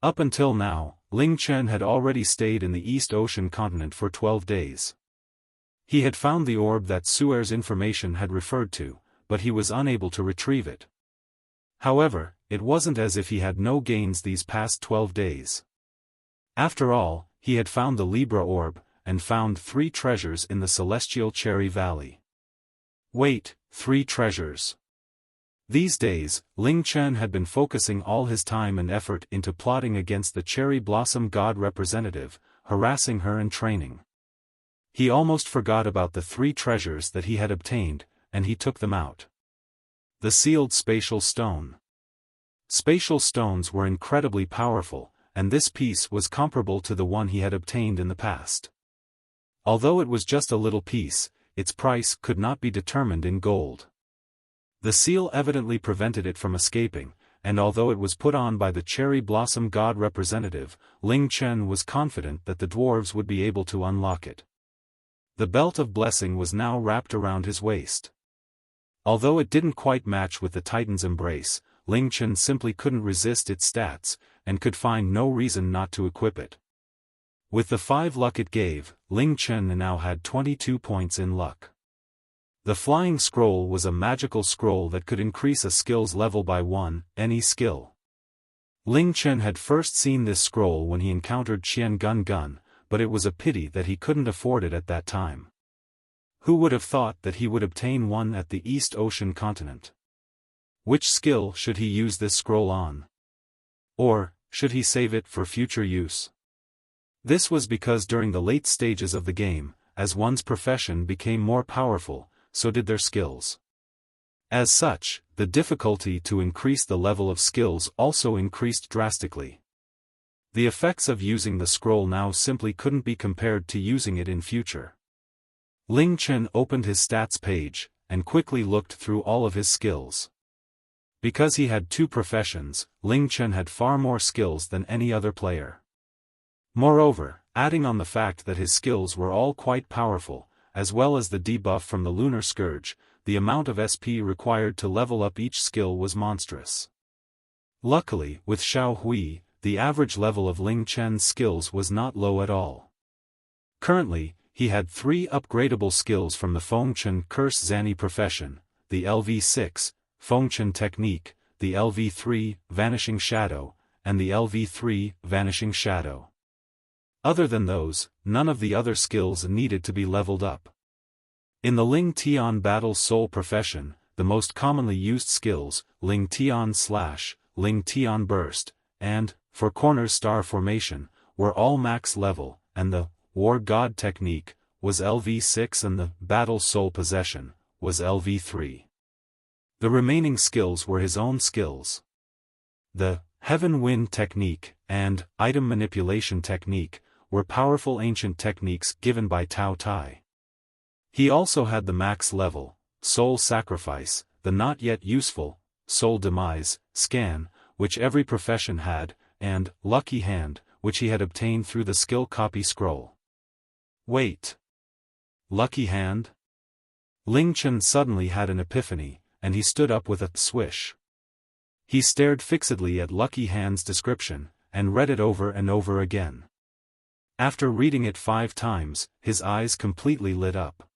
Up until now, Ling Chen had already stayed in the East Ocean continent for 12 days. He had found the orb that Xue's information had referred to, but he was unable to retrieve it. However, it wasn't as if he had no gains these past 12 days. After all, he had found the Libra orb, and found 3 treasures in the Celestial Cherry Valley. Wait, 3 treasures. These days, Ling Chen had been focusing all his time and effort into plotting against the Cherry Blossom God representative, harassing her and training. He almost forgot about the 3 treasures that he had obtained, and he took them out. The Sealed Spatial Stone. Spatial stones were incredibly powerful, and this piece was comparable to the one he had obtained in the past. Although it was just a little piece, its price could not be determined in gold. The seal evidently prevented it from escaping, and although it was put on by the Cherry Blossom God representative, Ling Chen was confident that the dwarves would be able to unlock it. The belt of blessing was now wrapped around his waist. Although it didn't quite match with the Titan's embrace, Ling Chen simply couldn't resist its stats, and could find no reason not to equip it. With the 5 luck it gave, Ling Chen now had 22 points in luck. The Flying Scroll was a magical scroll that could increase a skill's level by 1, any skill. Ling Chen had first seen this scroll when he encountered Qian Gun, but it was a pity that he couldn't afford it at that time. Who would have thought that he would obtain one at the East Ocean continent? Which skill should he use this scroll on? Or, should he save it for future use? This was because during the late stages of the game, as one's profession became more powerful, so did their skills. As such, the difficulty to increase the level of skills also increased drastically. The effects of using the scroll now simply couldn't be compared to using it in future. Ling Chen opened his stats page, and quickly looked through all of his skills. Because he had 2 professions, Ling Chen had far more skills than any other player. Moreover, adding on the fact that his skills were all quite powerful, as well as the debuff from the Lunar Scourge, the amount of SP required to level up each skill was monstrous. Luckily, with Xiao Hui, the average level of Ling Chen's skills was not low at all. Currently, he had 3 upgradable skills from the Fengchen Curse Zani profession, the LV6, Fengchen Technique, the LV3, Vanishing Shadow, and the LV3, Vanishing Shadow. Other than those, none of the other skills needed to be leveled up. In the Ling Tian Battle Soul profession, the most commonly used skills, Ling Tian Slash, Ling Tian Burst, and, for Corner Star Formation, were all max level, and the War God Technique was LV6 and the Battle Soul Possession was LV3. The remaining skills were his own skills. The Heaven Wind Technique and Item Manipulation Technique were powerful ancient techniques given by Tao Tai. He also had the max level, Soul Sacrifice, the not yet useful, Soul Demise, Scan, which every profession had, and Lucky Hand, which he had obtained through the skill copy scroll. Wait. Lucky Hand? Ling Chen suddenly had an epiphany, and he stood up with a swish. He stared fixedly at Lucky Hand's description, and read it over and over again. After reading it 5 times, his eyes completely lit up.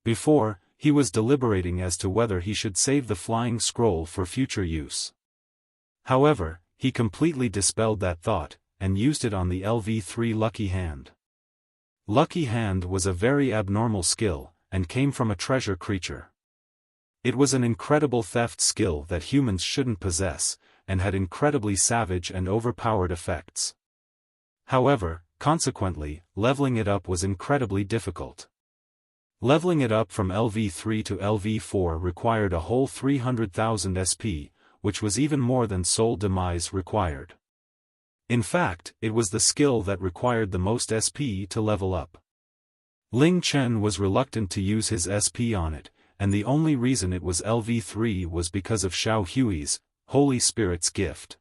Before, he was deliberating as to whether he should save the flying scroll for future use. However, he completely dispelled that thought, and used it on the LV3 Lucky Hand. Lucky Hand was a very abnormal skill, and came from a treasure creature. It was an incredible theft skill that humans shouldn't possess, and had incredibly savage and overpowered effects. However, consequently, leveling it up was incredibly difficult. Leveling it up from LV3 to LV4 required a whole 300,000 SP, which was even more than Soul Demise required. In fact, it was the skill that required the most SP to level up. Ling Chen was reluctant to use his SP on it, and the only reason it was LV3 was because of Xiao Hui's Holy Spirit's gift.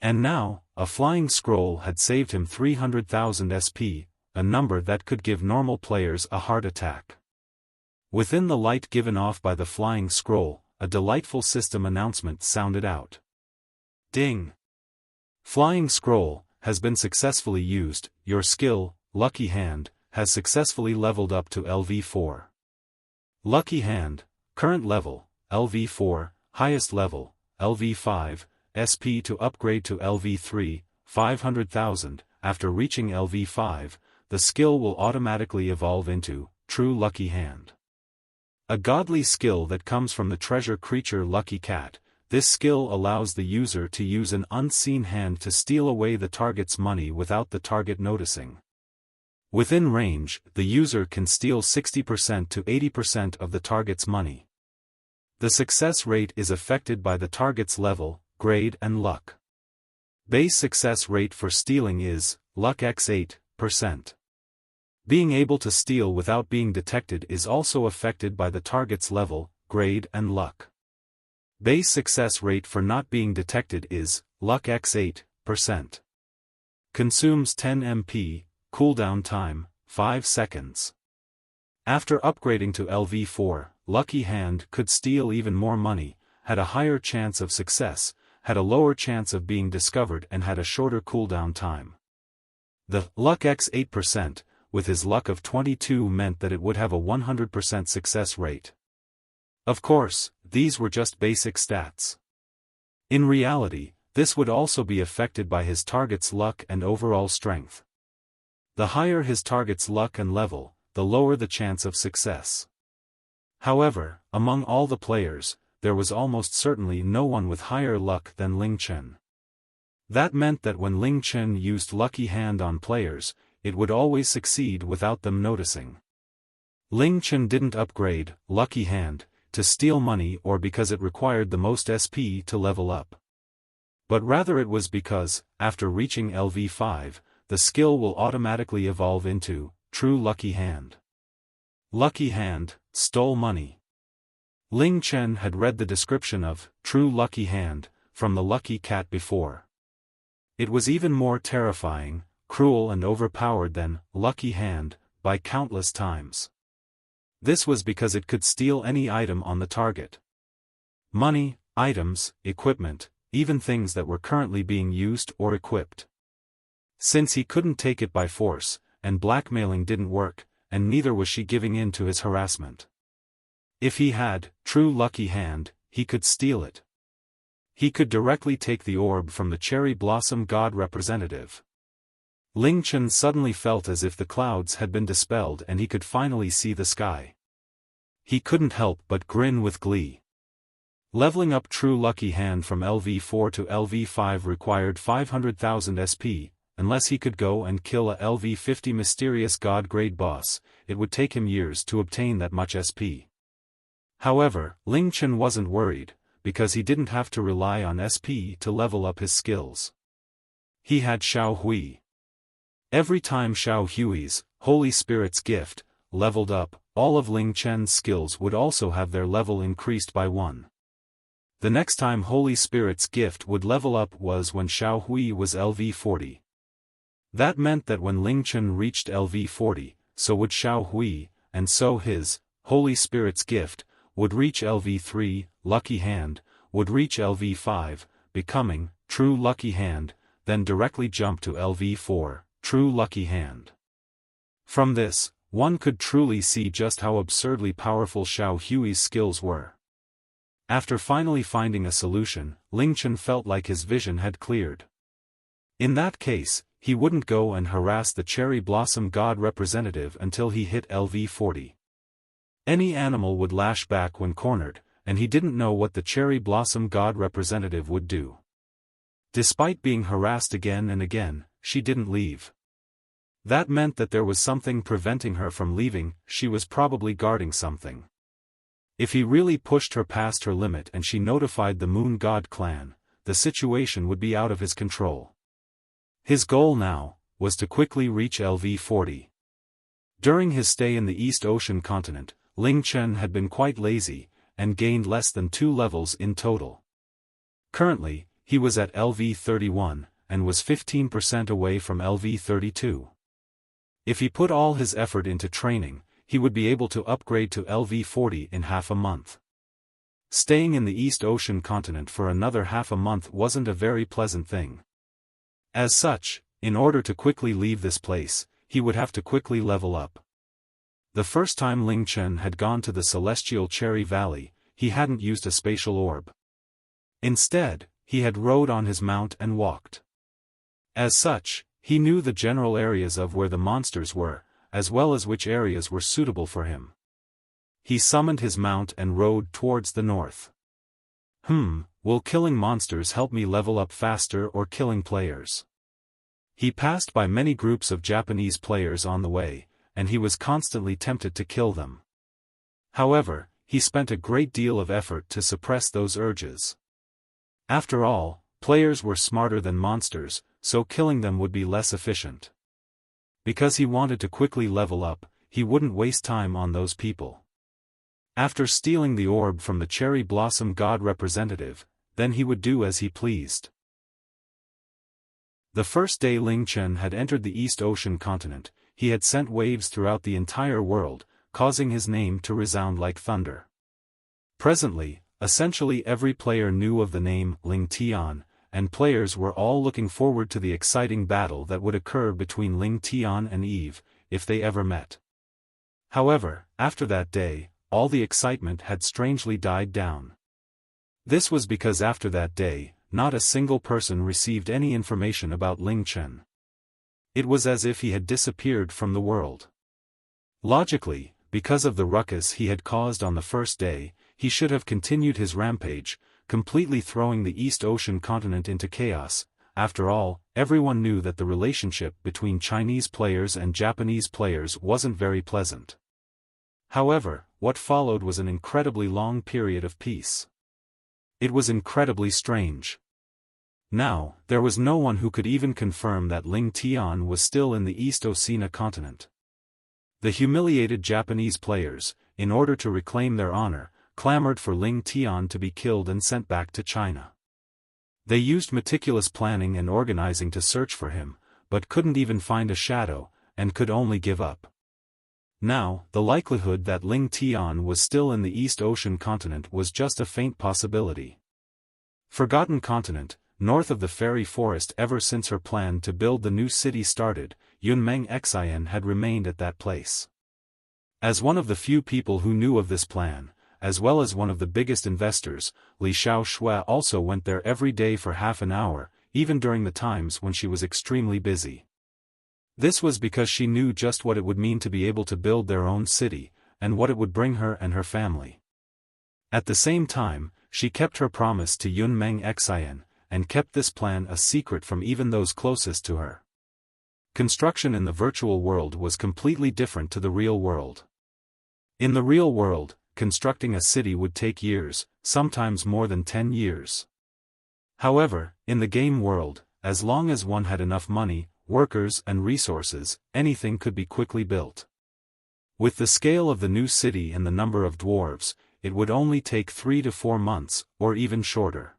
And now, a flying scroll had saved him 300,000 SP, a number that could give normal players a heart attack. Within the light given off by the flying scroll, a delightful system announcement sounded out. Ding! Flying Scroll has been successfully used. Your skill, Lucky Hand, has successfully leveled up to LV4. Lucky Hand, current level, LV4, highest level, LV5, SP to upgrade to LV3, 500,000. After reaching LV5, the skill will automatically evolve into True Lucky Hand. A godly skill that comes from the treasure creature Lucky Cat. This skill allows the user to use an unseen hand to steal away the target's money without the target noticing. Within range, the user can steal 60% to 80% of the target's money. The success rate is affected by the target's level, grade and luck. Base success rate for stealing is Luck x 8%. Being able to steal without being detected is also affected by the target's level, grade and luck. Base success rate for not being detected is Luck x 8%. Consumes 10 MP, cooldown time, 5 seconds. After upgrading to LV4, Lucky Hand could steal even more money, had a higher chance of success, had a lower chance of being discovered and had a shorter cooldown time. The Luck x 8%, with his luck of 22 meant that it would have a 100% success rate. Of course, these were just basic stats. In reality, this would also be affected by his target's luck and overall strength. The higher his target's luck and level, the lower the chance of success. However, among all the players, there was almost certainly no one with higher luck than Ling Chen. That meant that when Ling Chen used Lucky Hand on players, it would always succeed without them noticing. Ling Chen didn't upgrade Lucky Hand to steal money or because it required the most SP to level up. But rather it was because, after reaching LV5, the skill will automatically evolve into True Lucky Hand. Lucky Hand stole money. Ling Chen had read the description of True Lucky Hand from the Lucky Cat before. It was even more terrifying, cruel and overpowered than Lucky Hand by countless times. This was because it could steal any item on the target. Money, items, equipment, even things that were currently being used or equipped. Since he couldn't take it by force, and blackmailing didn't work, and neither was she giving in to his harassment. If he had True Lucky Hand, he could steal it. He could directly take the orb from the cherry blossom god representative. Ling Chen suddenly felt as if the clouds had been dispelled and he could finally see the sky. He couldn't help but grin with glee. Leveling up True Lucky Hand from LV4 to LV5 required 500,000 SP, unless he could go and kill a LV50 mysterious god grade boss, it would take him years to obtain that much SP. However, Ling Chen wasn't worried, because he didn't have to rely on SP to level up his skills. He had Xiao Hui. Every time Xiao Hui's Holy Spirit's gift leveled up, all of Ling Chen's skills would also have their level increased by 1. The next time Holy Spirit's gift would level up was when Xiao Hui was LV40. That meant that when Ling Chen reached LV40, so would Xiao Hui, and so his Holy Spirit's gift would reach LV3, Lucky Hand, would reach LV5, becoming True Lucky Hand, then directly jump to LV4. True Lucky Hand. From this, one could truly see just how absurdly powerful Xiao Hui's skills were. After finally finding a solution, Ling Chen felt like his vision had cleared. In that case, he wouldn't go and harass the cherry blossom god representative until he hit LV40. Any animal would lash back when cornered, and he didn't know what the cherry blossom god representative would do. Despite being harassed again and again, she didn't leave. That meant that there was something preventing her from leaving. She was probably guarding something. If he really pushed her past her limit and she notified the Moon God clan, the situation would be out of his control. His goal now was to quickly reach LV40. During his stay in the East Ocean continent, Ling Chen had been quite lazy, and gained less than 2 levels in total. Currently, he was at LV31, and was 15% away from LV32. If he put all his effort into training, he would be able to upgrade to LV40 in half a month. Staying in the East Ocean continent for another half a month wasn't a very pleasant thing. As such, in order to quickly leave this place, he would have to quickly level up. The first time Ling Chen had gone to the celestial Cherry Valley, he hadn't used a spatial orb. Instead, he had rode on his mount and walked. As such, he knew the general areas of where the monsters were, as well as which areas were suitable for him. He summoned his mount and rode towards the north. Will killing monsters help me level up faster or killing players? He passed by many groups of Japanese players on the way, and he was constantly tempted to kill them. However, he spent a great deal of effort to suppress those urges. After all, players were smarter than monsters, so killing them would be less efficient. Because he wanted to quickly level up, he wouldn't waste time on those people. After stealing the orb from the Cherry Blossom God representative, then he would do as he pleased. The first day Ling Chen had entered the East Ocean continent, he had sent waves throughout the entire world, causing his name to resound like thunder. Presently, essentially every player knew of the name Ling Tian, and players were all looking forward to the exciting battle that would occur between Ling Tian and Eve, if they ever met. However, after that day, all the excitement had strangely died down. This was because after that day, not a single person received any information about Ling Chen. It was as if he had disappeared from the world. Logically, because of the ruckus he had caused on the first day, he should have continued his rampage, completely throwing the East Ocean continent into chaos. After all, everyone knew that the relationship between Chinese players and Japanese players wasn't very pleasant. However, what followed was an incredibly long period of peace. It was incredibly strange. Now, there was no one who could even confirm that Ling Tian was still in the East Oceania continent. The humiliated Japanese players, in order to reclaim their honor, clamored for Ling Tian to be killed and sent back to China. They used meticulous planning and organizing to search for him, but couldn't even find a shadow, and could only give up. Now, the likelihood that Ling Tian was still in the East Ocean continent was just a faint possibility. Forgotten continent, north of the fairy forest. Ever since her plan to build the new city started, Yunmeng Xian had remained at that place. As one of the few people who knew of this plan, as well as one of the biggest investors, Li Xiao Xue also went there every day for half an hour, even during the times when she was extremely busy. This was because she knew just what it would mean to be able to build their own city, and what it would bring her and her family. At the same time, she kept her promise to Yunmeng Xian, and kept this plan a secret from even those closest to her. Construction in the virtual world was completely different to the real world. In the real world, constructing a city would take years, sometimes more than 10 years. However, in the game world, as long as one had enough money, workers and resources, anything could be quickly built. With the scale of the new city and the number of dwarves, it would only take 3 to 4 months, or even shorter.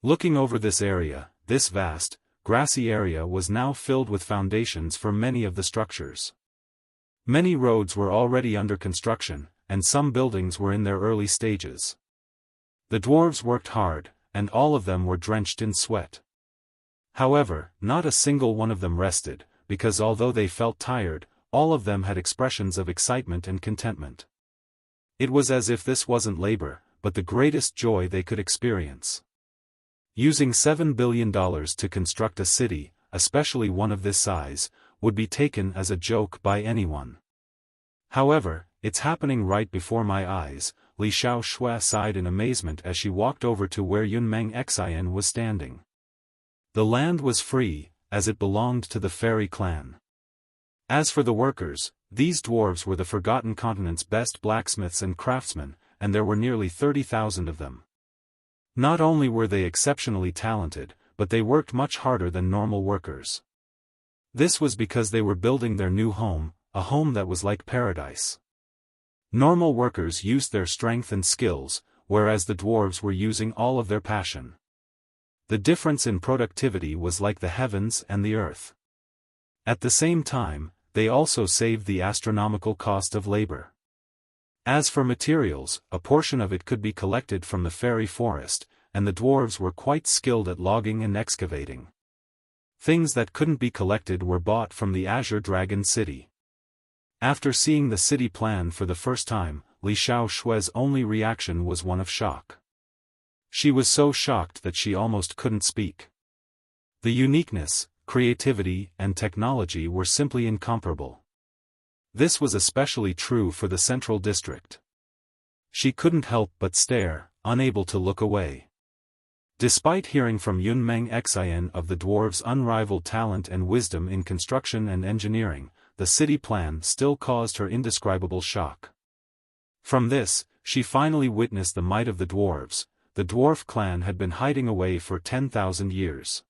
Looking over this area, this vast, grassy area was now filled with foundations for many of the structures. Many roads were already under construction, and some buildings were in their early stages. The dwarves worked hard, and all of them were drenched in sweat. However, not a single one of them rested, because although they felt tired, all of them had expressions of excitement and contentment. It was as if this wasn't labor, but the greatest joy they could experience. Using $7 billion to construct a city, especially one of this size, would be taken as a joke by anyone. However, it's happening right before my eyes. Li Xiao Xue sighed in amazement as she walked over to where Yunmeng Xian was standing. The land was free, as it belonged to the fairy clan. As for the workers, these dwarves were the Forgotten Continent's best blacksmiths and craftsmen, and there were nearly 30,000 of them. Not only were they exceptionally talented, but they worked much harder than normal workers. This was because they were building their new home, a home that was like paradise. Normal workers used their strength and skills, whereas the dwarves were using all of their passion. The difference in productivity was like the heavens and the earth. At the same time, they also saved the astronomical cost of labor. As for materials, a portion of it could be collected from the fairy forest, and the dwarves were quite skilled at logging and excavating. Things that couldn't be collected were bought from the Azure Dragon City. After seeing the city plan for the first time, Li Xiao Xue's only reaction was one of shock. She was so shocked that she almost couldn't speak. The uniqueness, creativity, and technology were simply incomparable. This was especially true for the Central District. She couldn't help but stare, unable to look away. Despite hearing from Yunmeng Xian of the dwarves' unrivaled talent and wisdom in construction and engineering, the city plan still caused her indescribable shock. From this, she finally witnessed the might of the dwarves. The dwarf clan had been hiding away for 10,000 years.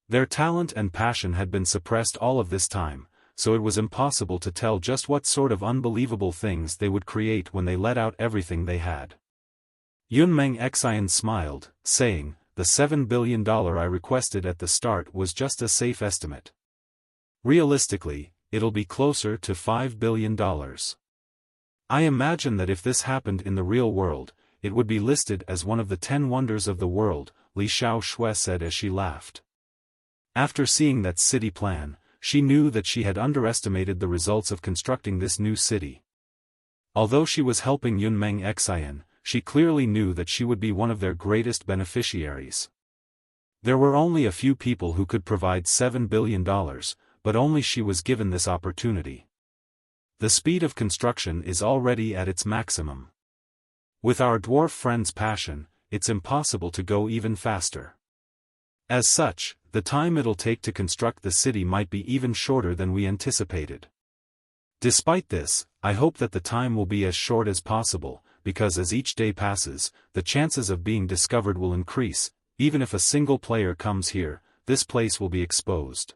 Their talent and passion had been suppressed all of this time, so it was impossible to tell just what sort of unbelievable things they would create when they let out everything they had. Yunmeng Xian smiled, saying, "The $7 billion I requested at the start was just a safe estimate. Realistically, it'll be closer to $5 billion. I imagine that if this happened in the real world, it would be listed as one of the 10 wonders of the world," Li Xiao Xue said as she laughed. After seeing that city plan, she knew that she had underestimated the results of constructing this new city. Although she was helping Yunmeng Xian, she clearly knew that she would be one of their greatest beneficiaries. There were only a few people who could provide $7 billion, but only she was given this opportunity. The speed of construction is already at its maximum. With our dwarf friend's passion, it's impossible to go even faster. As such, the time it'll take to construct the city might be even shorter than we anticipated. Despite this, I hope that the time will be as short as possible, because as each day passes, the chances of being discovered will increase. Even if a single player comes here, this place will be exposed.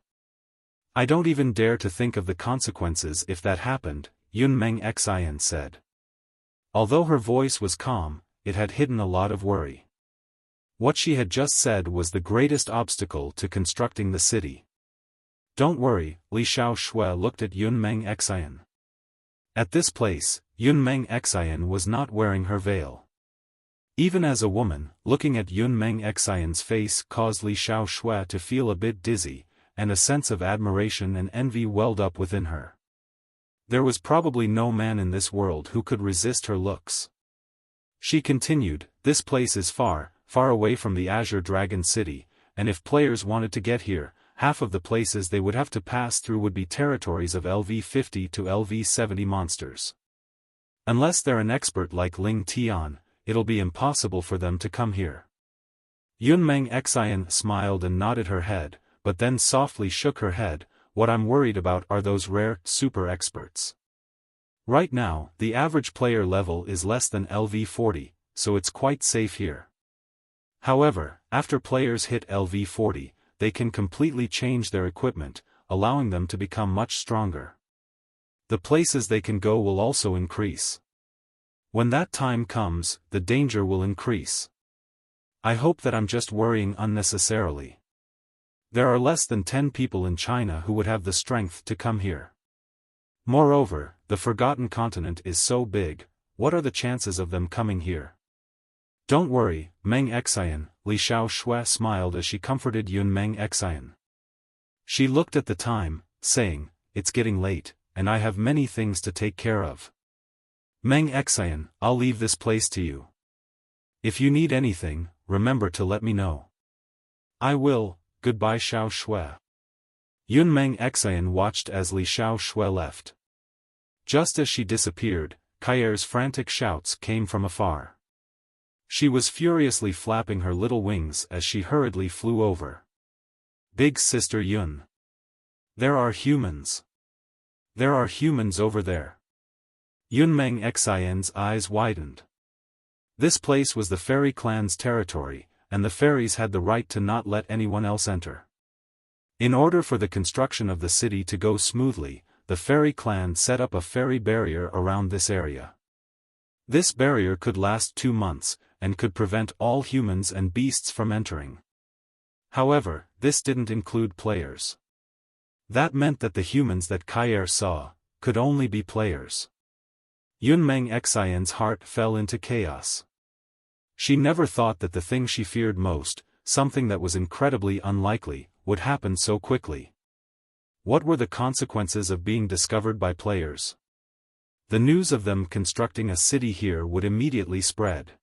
I don't even dare to think of the consequences if that happened, Yunmeng Xian said. Although her voice was calm, it had hidden a lot of worry. What she had just said was the greatest obstacle to constructing the city. Don't worry, Li Xiao Xue looked at Yunmeng Xian. At this place, Yunmeng Xian was not wearing her veil. Even as a woman, looking at Yunmeng Xian's face caused Li Xiao Xue to feel a bit dizzy, and a sense of admiration and envy welled up within her. There was probably no man in this world who could resist her looks. She continued, "This place is far, far away from the Azure Dragon City, and if players wanted to get here, half of the places they would have to pass through would be territories of LV-50 to LV-70 monsters. Unless they're an expert like Ling Tian, it'll be impossible for them to come here." Yunmeng Xian smiled and nodded her head, but then softly shook her head. "What I'm worried about are those rare, super experts. Right now, the average player level is less than LV-40, so it's quite safe here. However, after players hit LV-40, they can completely change their equipment, allowing them to become much stronger. The places they can go will also increase. When that time comes, the danger will increase. I hope that I'm just worrying unnecessarily. There are less than 10 people in China who would have the strength to come here. Moreover, the Forgotten Continent is so big, what are the chances of them coming here?" "Don't worry, Meng Xian," Li Xiao Xue smiled as she comforted Yunmeng Xian. She looked at the time, saying, "It's getting late, and I have many things to take care of. Meng Xian, I'll leave this place to you. If you need anything, remember to let me know." "I will. Goodbye Xiao Xue." Yunmeng Xian watched as Li Xiao Xue left. Just as she disappeared, Kaier's frantic shouts came from afar. She was furiously flapping her little wings as she hurriedly flew over. "Big Sister Yun! There are humans! There are humans over there!" Yunmeng Xian's eyes widened. This place was the fairy clan's territory, and the fairies had the right to not let anyone else enter. In order for the construction of the city to go smoothly, the fairy clan set up a fairy barrier around this area. This barrier could last 2 months, and could prevent all humans and beasts from entering. However, this didn't include players. That meant that the humans that Kaier saw could only be players. Yunmeng Xian's heart fell into chaos. She never thought that the thing she feared most, something that was incredibly unlikely, would happen so quickly? What were the consequences of being discovered by players? The news of them constructing a city here would immediately spread.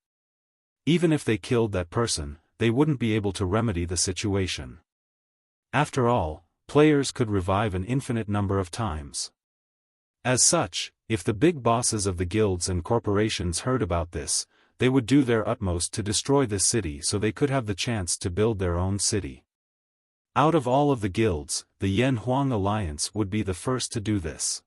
Even if they killed that person, they wouldn't be able to remedy the situation. After all, players could revive an infinite number of times. As such, if the big bosses of the guilds and corporations heard about this, they would do their utmost to destroy this city so they could have the chance to build their own city. Out of all of the guilds, the Yan Huang Alliance would be the first to do this.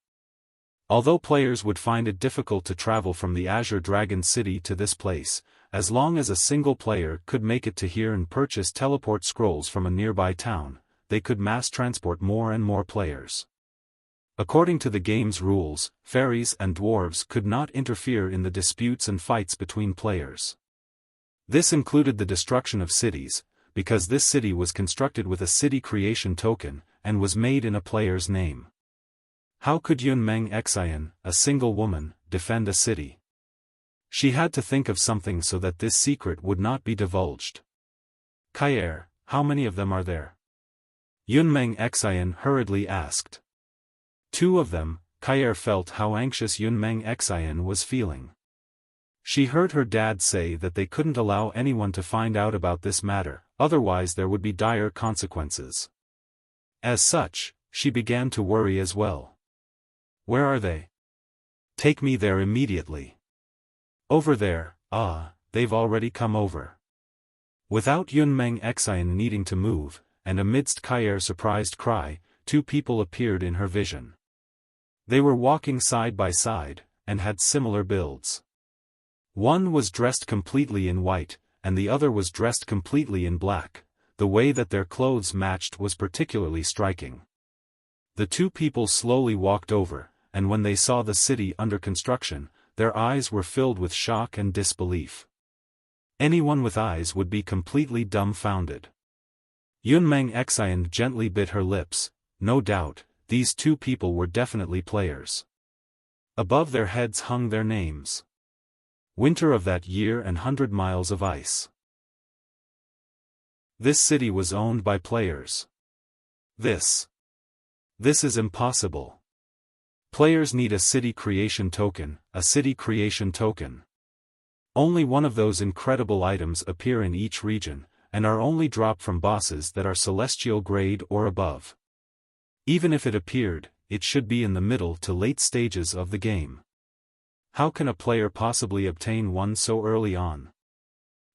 Although players would find it difficult to travel from the Azure Dragon City to this place, as long as a single player could make it to here and purchase teleport scrolls from a nearby town, they could mass transport more and more players. According to the game's rules, fairies and dwarves could not interfere in the disputes and fights between players. This included the destruction of cities, because this city was constructed with a city creation token, and was made in a player's name. How could Yun Meng Xian, a single woman, defend a city? She had to think of something so that this secret would not be divulged. Kair, how many of them are there? Yun Meng Xian hurriedly asked. 2 of them. Kair felt how anxious Yun Meng Xian was feeling. She heard her dad say that they couldn't allow anyone to find out about this matter, otherwise there would be dire consequences. As such, she began to worry as well. Where are they? Take me there immediately. Over there. They've already come over. Without Yun Meng Xian needing to move, and amidst Kair's surprised cry, 2 people appeared in her vision. They were walking side by side, and had similar builds. One was dressed completely in white, and the other was dressed completely in black. The way that their clothes matched was particularly striking. The 2 people slowly walked over, and when they saw the city under construction, their eyes were filled with shock and disbelief. Anyone with eyes would be completely dumbfounded. Yun Meng Xian gently bit her lips. No doubt, these 2 people were definitely players. Above their heads hung their names. Winter of that year and 100 miles of ice. This city was owned by players. This is impossible. Players need a city creation token, a city creation token. Only one of those incredible items appear in each region, and are only dropped from bosses that are celestial grade or above. Even if it appeared, it should be in the middle to late stages of the game. How can a player possibly obtain one so early on?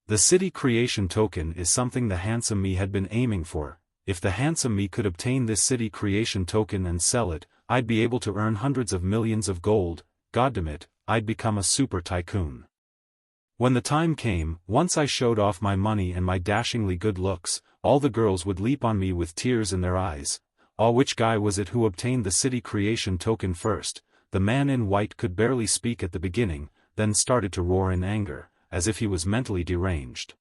The city creation token is something the Handsome Me had been aiming for. If the Handsome Me could obtain this city creation token and sell it, I'd be able to earn hundreds of millions of gold. Goddamn, I'd become a super tycoon. When the time came, once I showed off my money and my dashingly good looks, all the girls would leap on me with tears in their eyes. Which guy was it who obtained the city creation token first? The man in white could barely speak at the beginning, then started to roar in anger, as if he was mentally deranged.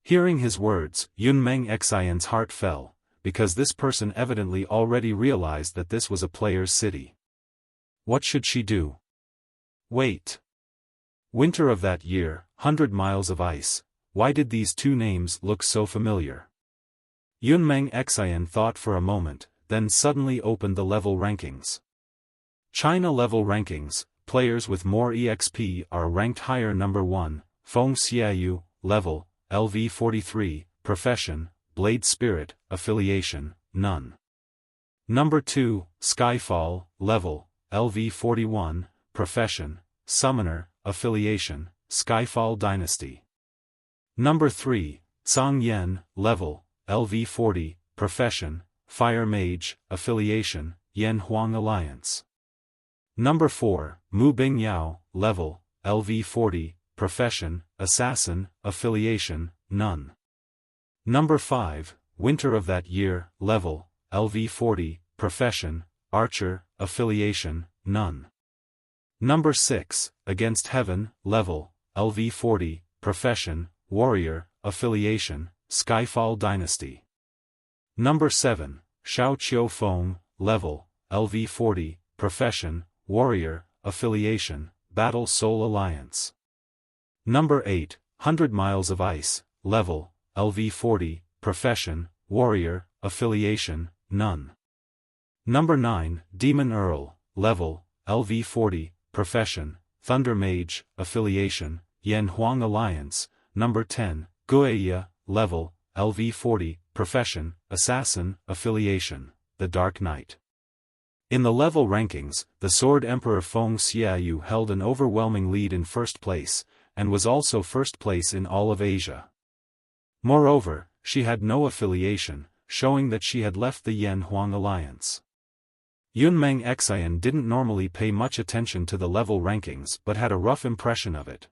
Hearing his words, Yun Meng Xian's heart fell, because this person evidently already realized that this was a player's city. What should she do? Wait. Winter of that year, 100 miles of ice. Why did these 2 names look so familiar? Yun Meng Xian thought for a moment, then suddenly opened the level rankings. China level rankings. Players with more EXP are ranked higher. Number 1, Feng Xiaoyu, level, LV 43, profession, Blade Spirit, affiliation, none. Number 2, Skyfall, level, LV 41, profession, summoner, affiliation, Skyfall Dynasty. Number 3, Zhang Yan, level, LV 40, profession, Fire Mage, affiliation, Yan Huang Alliance. Number 4, Mu Bingyao, level, LV 40, profession, assassin, affiliation, none. Number 5, Winter of that year, level, LV 40, profession, archer, affiliation, none. Number 6, Against Heaven, level, LV 40, profession, warrior, affiliation, Skyfall Dynasty. Number 7, Xiao Qiu Feng, level, LV 40, profession, warrior, affiliation, Battle Soul Alliance. Number 8, 100 Miles of Ice, level, LV 40, profession, warrior, affiliation, none. Number 9, Demon Earl, level, LV40, profession, Thunder Mage, affiliation, Yan Huang Alliance. Number 10, Guiya, level, LV40, profession, assassin, affiliation, the Dark Knight. In the level rankings, the Sword Emperor Feng Xiaoyu held an overwhelming lead in first place, and was also first place in all of Asia. Moreover, she had no affiliation, showing that she had left the Yan Huang Alliance. Yunmeng Xian didn't normally pay much attention to the level rankings but had a rough impression of it.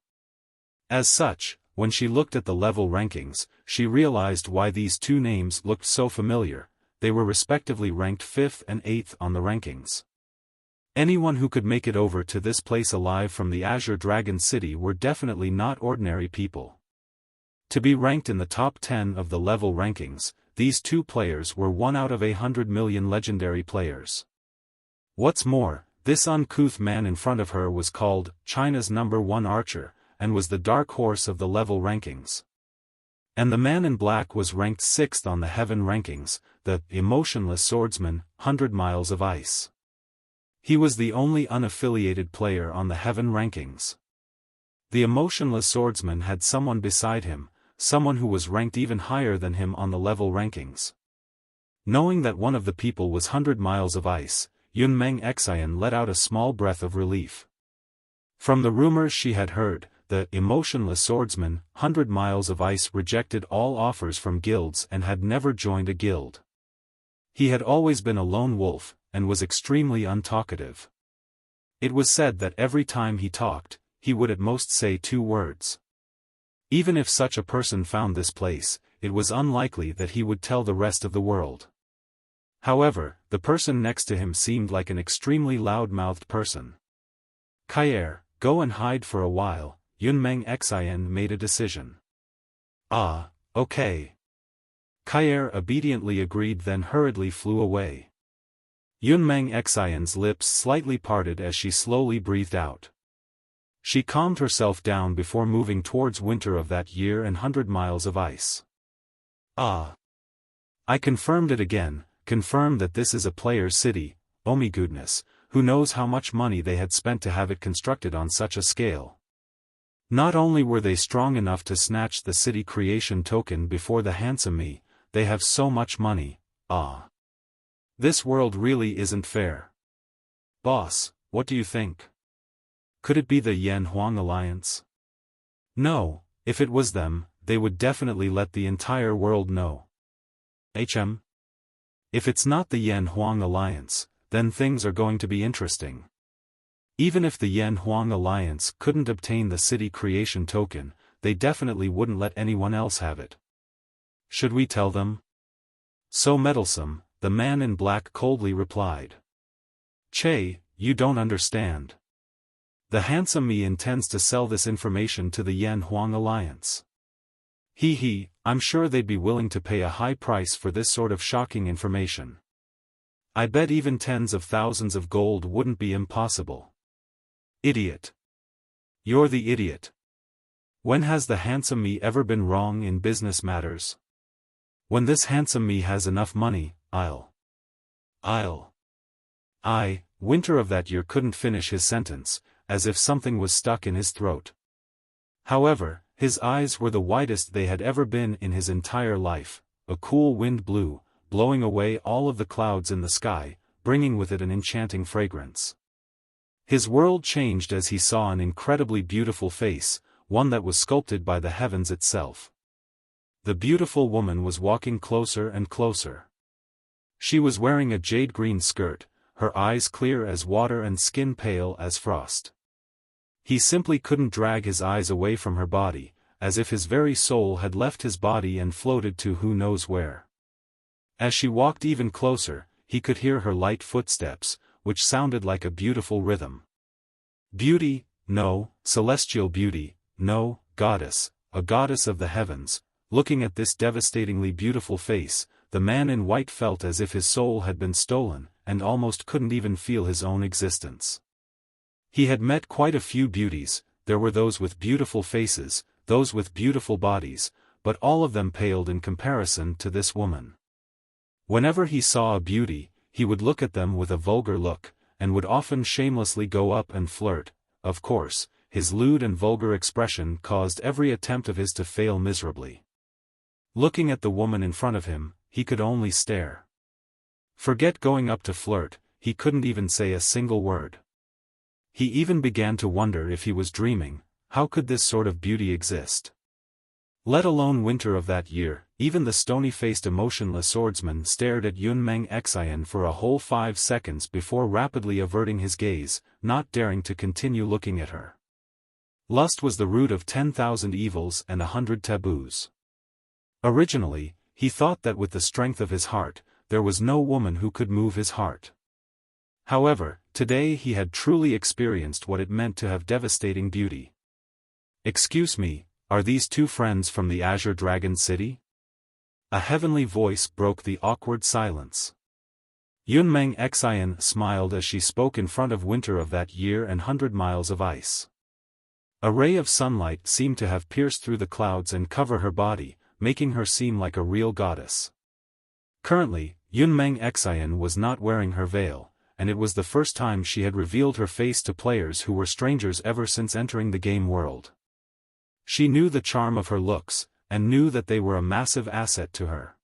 As such, when she looked at the level rankings, she realized why these two names looked so familiar. They were respectively ranked 5th and 8th on the rankings. Anyone who could make it over to this place alive from the Azure Dragon City were definitely not ordinary people. To be ranked in the top 10 of the level rankings, these two players were 1 out of 100 million legendary players. What's more, this uncouth man in front of her was called China's #1 archer, and was the dark horse of the level rankings. And the man in black was ranked 6th on the heaven rankings, the emotionless swordsman, 100 Miles of Ice. He was the only unaffiliated player on the heaven rankings. The emotionless swordsman had someone beside him, someone who was ranked even higher than him on the level rankings. Knowing that one of the people was 100 Miles of Ice, Yunmeng Xian let out a small breath of relief. From the rumors she had heard, the emotionless swordsman, 100 Miles of Ice rejected all offers from guilds and had never joined a guild. He had always been a lone wolf, and was extremely untalkative. It was said that every time he talked, he would at most say 2 words. Even if such a person found this place, it was unlikely that he would tell the rest of the world. However, the person next to him seemed like an extremely loud-mouthed person. Kair, go and hide for a while. Yunmeng Xian made a decision. Ah, okay. Kair obediently agreed, then hurriedly flew away. Yunmeng Xian's lips slightly parted as she slowly breathed out. She calmed herself down before moving towards winter of that year and 100 Miles of Ice. Ah. I confirmed it again, confirmed that this is a player's city. Oh my goodness, who knows how much money they had spent to have it constructed on such a scale. Not only were they strong enough to snatch the city creation token before the handsome me, they have so much money. Ah. This world really isn't fair. Boss, what do you think? Could it be the Yan Huang Alliance? No, if it was them, they would definitely let the entire world know. If it's not the Yan Huang Alliance, then things are going to be interesting. Even if the Yan Huang Alliance couldn't obtain the city creation token, they definitely wouldn't let anyone else have it. Should we tell them? So meddlesome, the man in black coldly replied. Che, you don't understand. The handsome me intends to sell this information to the Yan Huang Alliance. I'm sure they'd be willing to pay a high price for this sort of shocking information. I bet even tens of thousands of gold wouldn't be impossible. Idiot. You're the idiot. When has the handsome me ever been wrong in business matters? When this handsome me has enough money, Winter of that year couldn't finish his sentence, as if something was stuck in his throat. However, his eyes were the widest they had ever been in his entire life. A cool wind blew, blowing away all of the clouds in the sky, bringing with it an enchanting fragrance. His world changed as he saw an incredibly beautiful face, one that was sculpted by the heavens itself. The beautiful woman was walking closer and closer. She was wearing a jade-green skirt, her eyes clear as water and skin pale as frost. He simply couldn't drag his eyes away from her body, as if his very soul had left his body and floated to who knows where. As she walked even closer, he could hear her light footsteps, which sounded like a beautiful rhythm. Beauty, no, celestial beauty, no, goddess, a goddess of the heavens. Looking at this devastatingly beautiful face, the man in white felt as if his soul had been stolen, and almost couldn't even feel his own existence. He had met quite a few beauties, there were those with beautiful faces, those with beautiful bodies, but all of them paled in comparison to this woman. Whenever he saw a beauty, he would look at them with a vulgar look, and would often shamelessly go up and flirt. Of course, his lewd and vulgar expression caused every attempt of his to fail miserably. Looking at the woman in front of him, he could only stare. Forget going up to flirt, he couldn't even say a single word. He even began to wonder if he was dreaming. How could this sort of beauty exist? Let alone winter of that year, even the stony-faced emotionless swordsman stared at Yunmeng Xian for a whole 5 seconds before rapidly averting his gaze, not daring to continue looking at her. Lust was the root of 10,000 evils and 100 taboos. Originally, he thought that with the strength of his heart, there was no woman who could move his heart. However, today he had truly experienced what it meant to have devastating beauty. "Excuse me, are these two friends from the Azure Dragon City?" A heavenly voice broke the awkward silence. Yunmeng Xian smiled as she spoke in front of winter of that year and 100 miles of ice. A ray of sunlight seemed to have pierced through the clouds and cover her body, making her seem like a real goddess. Currently, Yunmeng Xian was not wearing her veil, and it was the first time she had revealed her face to players who were strangers ever since entering the game world. She knew the charm of her looks, and knew that they were a massive asset to her.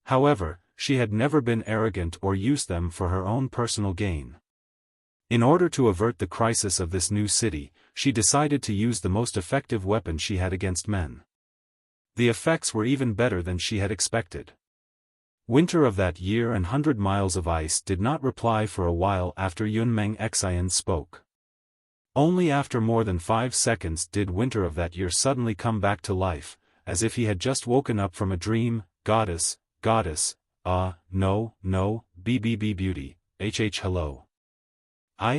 However, she had never been arrogant or used them for her own personal gain. In order to avert the crisis of this new city, she decided to use the most effective weapon she had against men. The effects were even better than she had expected. Winter of that year and 100 miles of ice did not reply for a while after Yunmeng Xian spoke. Only after more than 5 seconds did winter of that year suddenly come back to life, as if he had just woken up from a dream. "Goddess, goddess, no, beauty, hello. I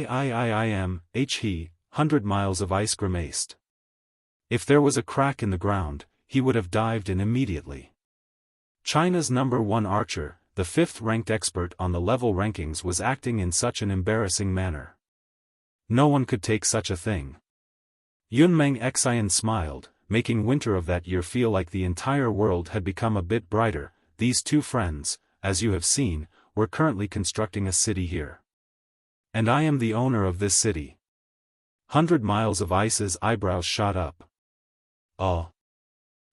am, he, 100 miles of ice grimaced. If there was a crack in the ground, he would have dived in immediately. China's #1 archer, the 5th-ranked expert on the level rankings, was acting in such an embarrassing manner. No one could take such a thing. Yunmeng Xian smiled, making winter of that year feel like the entire world had become a bit brighter. "These two friends, as you have seen, were currently constructing a city here. And I am the owner of this city." 100 miles of ice's eyebrows shot up. Oh.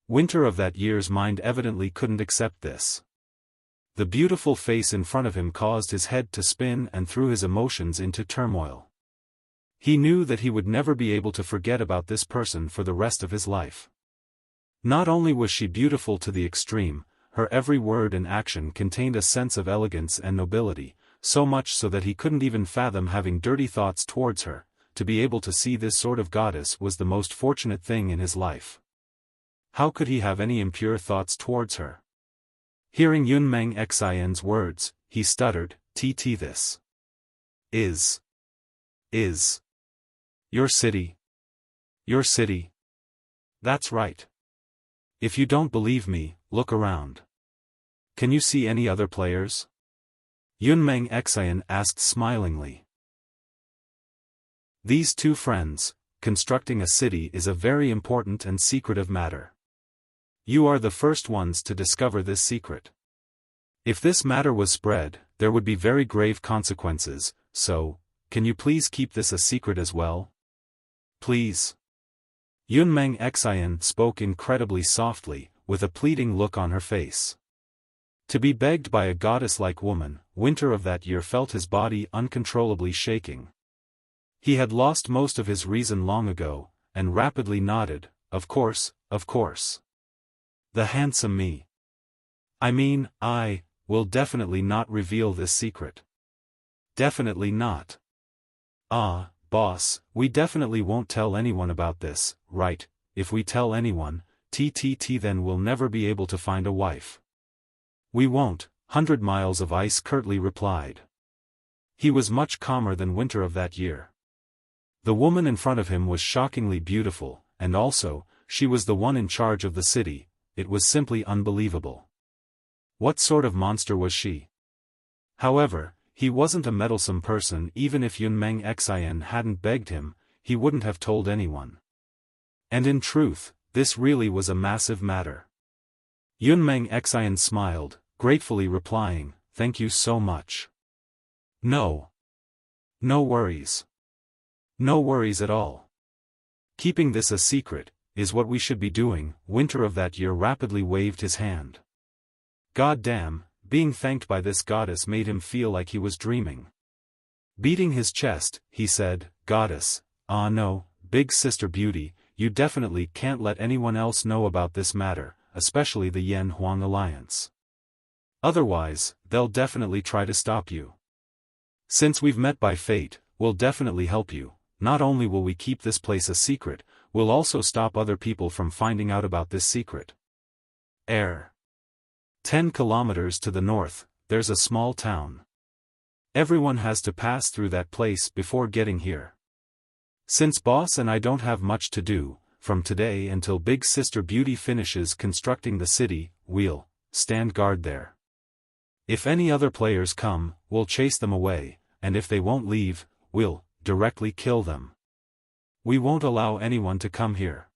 Winter of that year's mind evidently couldn't accept this. The beautiful face in front of him caused his head to spin and threw his emotions into turmoil. He knew that he would never be able to forget about this person for the rest of his life. Not only was she beautiful to the extreme, her every word and action contained a sense of elegance and nobility, so much so that he couldn't even fathom having dirty thoughts towards her. To be able to see this sort of goddess was the most fortunate thing in his life. How could he have any impure thoughts towards her? Hearing Yunmeng Xian's words, he stuttered, This is your city. Your city. That's right. If you don't believe me, look around. Can you see any other players?" Yunmeng Xian asked smilingly. "These two friends, constructing a city is a very important and secretive matter. You are the first ones to discover this secret. If this matter was spread, there would be very grave consequences, so, can you please keep this a secret as well? Please." Yunmeng Xian spoke incredibly softly, with a pleading look on her face. To be begged by a goddess-like woman, winter of that year felt his body uncontrollably shaking. He had lost most of his reason long ago, and rapidly nodded, Of course. The handsome me. I will definitely not reveal this secret. Definitely not. Ah, boss, we definitely won't tell anyone about this, right? If we tell anyone, then we'll never be able to find a wife. We won't, 100 miles of ice curtly replied. He was much calmer than winter of that year. The woman in front of him was shockingly beautiful, and also, she was the one in charge of the city. It was simply unbelievable. What sort of monster was she? However, he wasn't a meddlesome person. Even if Yunmeng Xian hadn't begged him, he wouldn't have told anyone. And in truth, this really was a massive matter. Yunmeng Xian smiled, gratefully replying, "Thank you so much." "No. No worries. No worries at all. Keeping this a secret is what we should be doing." Winter of that year rapidly waved his hand. God damn, being thanked by this goddess made him feel like he was dreaming. Beating his chest, he said, "Goddess, no, big sister beauty, you definitely can't let anyone else know about this matter, especially the Yan Huang Alliance. Otherwise, they'll definitely try to stop you. Since we've met by fate, we'll definitely help you. Not only will we keep this place a secret, we'll also stop other people from finding out about this secret. 10 kilometers to the north, there's a small town. Everyone has to pass through that place before getting here. Since boss and I don't have much to do, from today until Big Sister Beauty finishes constructing the city, we'll stand guard there. If any other players come, we'll chase them away, and if they won't leave, we'll directly kill them. We won't allow anyone to come here."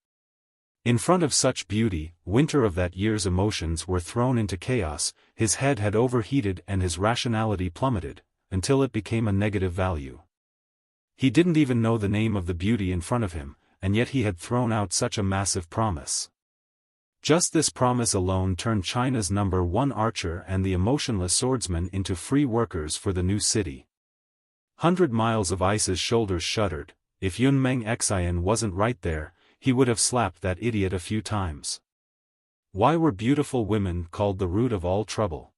In front of such beauty, Winter of that year's emotions were thrown into chaos. His head had overheated and his rationality plummeted, until it became a negative value. He didn't even know the name of the beauty in front of him, and yet he had thrown out such a massive promise. Just this promise alone turned China's #1 archer and the emotionless swordsman into free workers for the new city. 100 Miles of Ice's shoulders shuddered. If Yunmeng Xian wasn't right there, he would have slapped that idiot a few times. Why were beautiful women called the root of all trouble?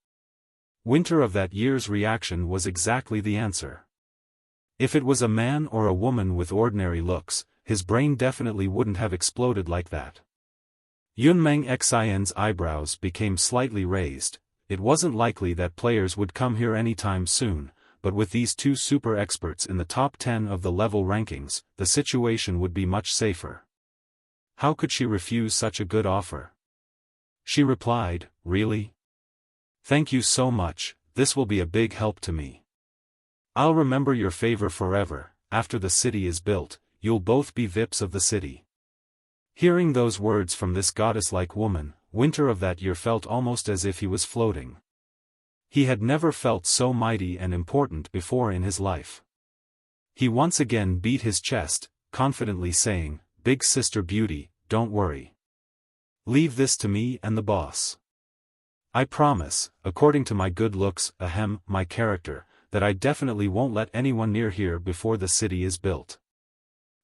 Winter of that year's reaction was exactly the answer. If it was a man or a woman with ordinary looks, his brain definitely wouldn't have exploded like that. Yunmeng Xian's eyebrows became slightly raised. It wasn't likely that players would come here anytime soon, but with these two super experts in the top 10 of the level rankings, the situation would be much safer. How could she refuse such a good offer? She replied, "Really? Thank you so much, this will be a big help to me. I'll remember your favor forever. After the city is built, you'll both be VIPs of the city." Hearing those words from this goddess-like woman, Winter of that year felt almost as if he was floating. He had never felt so mighty and important before in his life. He once again beat his chest, confidently saying, "Big Sister Beauty, don't worry. Leave this to me and the boss. I promise, according to my good looks, my character, that I definitely won't let anyone near here before the city is built."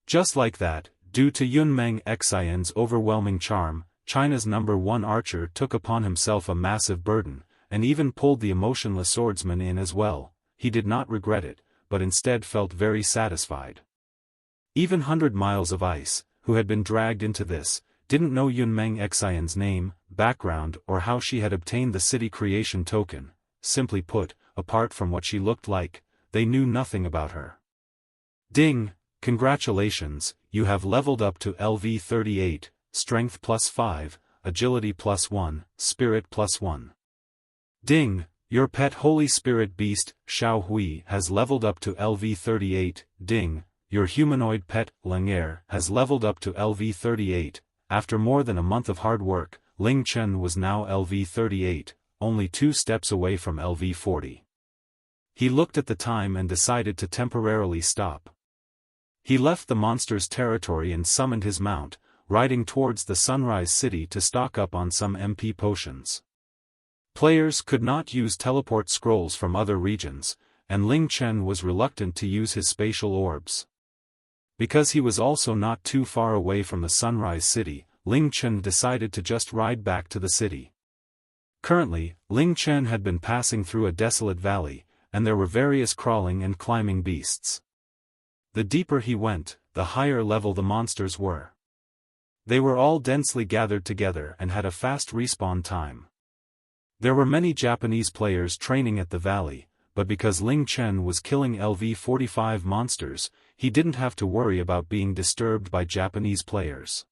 Just like that, due to Yunmeng Xian's overwhelming charm, China's #1 archer took upon himself a massive burden, and even pulled the emotionless swordsman in as well. He did not regret it, but instead felt very satisfied. Even 100 Miles of Ice, who had been dragged into this, didn't know Yunmeng Xian's name, background or how she had obtained the city creation token. Simply put, apart from what she looked like, they knew nothing about her. Ding! Congratulations, you have leveled up to LV 38, Strength +5, Agility +1, Spirit +1. Ding! Your pet Holy Spirit beast, Xiao Hui, has leveled up to LV 38, ding! Your humanoid pet, Ling has leveled up to LV 38. After more than a month of hard work, Ling Chen was now LV 38, only 2 steps away from LV 40. He looked at the time and decided to temporarily stop. He left the monster's territory and summoned his mount, riding towards the Sunrise City to stock up on some MP potions. Players could not use teleport scrolls from other regions, and Ling Chen was reluctant to use his spatial orbs. Because he was also not too far away from the Sunrise City, Ling Chen decided to just ride back to the city. Currently, Ling Chen had been passing through a desolate valley, and there were various crawling and climbing beasts. The deeper he went, the higher level the monsters were. They were all densely gathered together and had a fast respawn time. There were many Japanese players training at the valley, but because Ling Chen was killing LV-45 monsters, he didn't have to worry about being disturbed by Japanese players.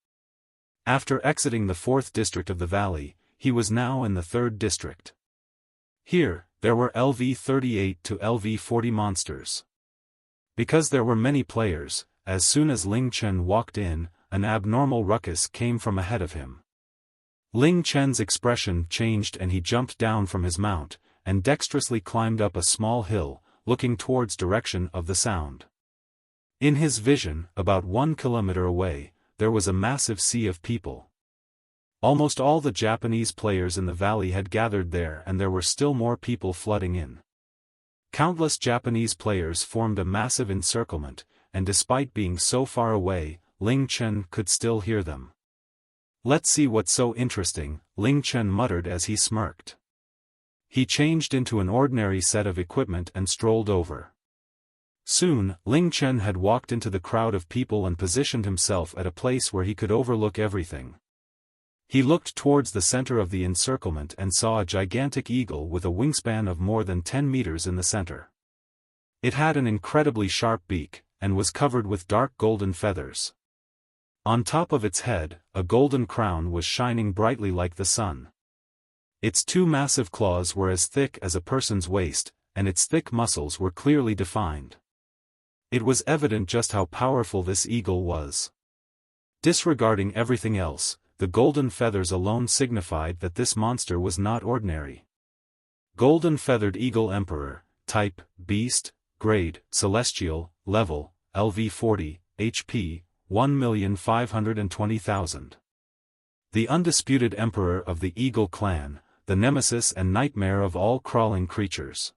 After exiting the 4th district of the valley, he was now in the 3rd district. Here, there were LV-38 to LV-40 monsters. Because there were many players, as soon as Ling Chen walked in, an abnormal ruckus came from ahead of him. Ling Chen's expression changed and he jumped down from his mount, and dexterously climbed up a small hill, looking towards direction of the sound. In his vision, about 1 kilometer away, there was a massive sea of people. Almost all the Japanese players in the valley had gathered there, and there were still more people flooding in. Countless Japanese players formed a massive encirclement, and despite being so far away, Ling Chen could still hear them. "Let's see what's so interesting," Ling Chen muttered as he smirked. He changed into an ordinary set of equipment and strolled over. Soon, Ling Chen had walked into the crowd of people and positioned himself at a place where he could overlook everything. He looked towards the center of the encirclement and saw a gigantic eagle with a wingspan of more than 10 meters in the center. It had an incredibly sharp beak, and was covered with dark golden feathers. On top of its head, a golden crown was shining brightly like the sun. Its 2 massive claws were as thick as a person's waist, and its thick muscles were clearly defined. It was evident just how powerful this eagle was. Disregarding everything else, the golden feathers alone signified that this monster was not ordinary. Golden Feathered Eagle Emperor, Type, Beast, Grade, Celestial, Level, LV40, HP, 1,520,000. The undisputed Emperor of the Eagle Clan, the nemesis and nightmare of all crawling creatures.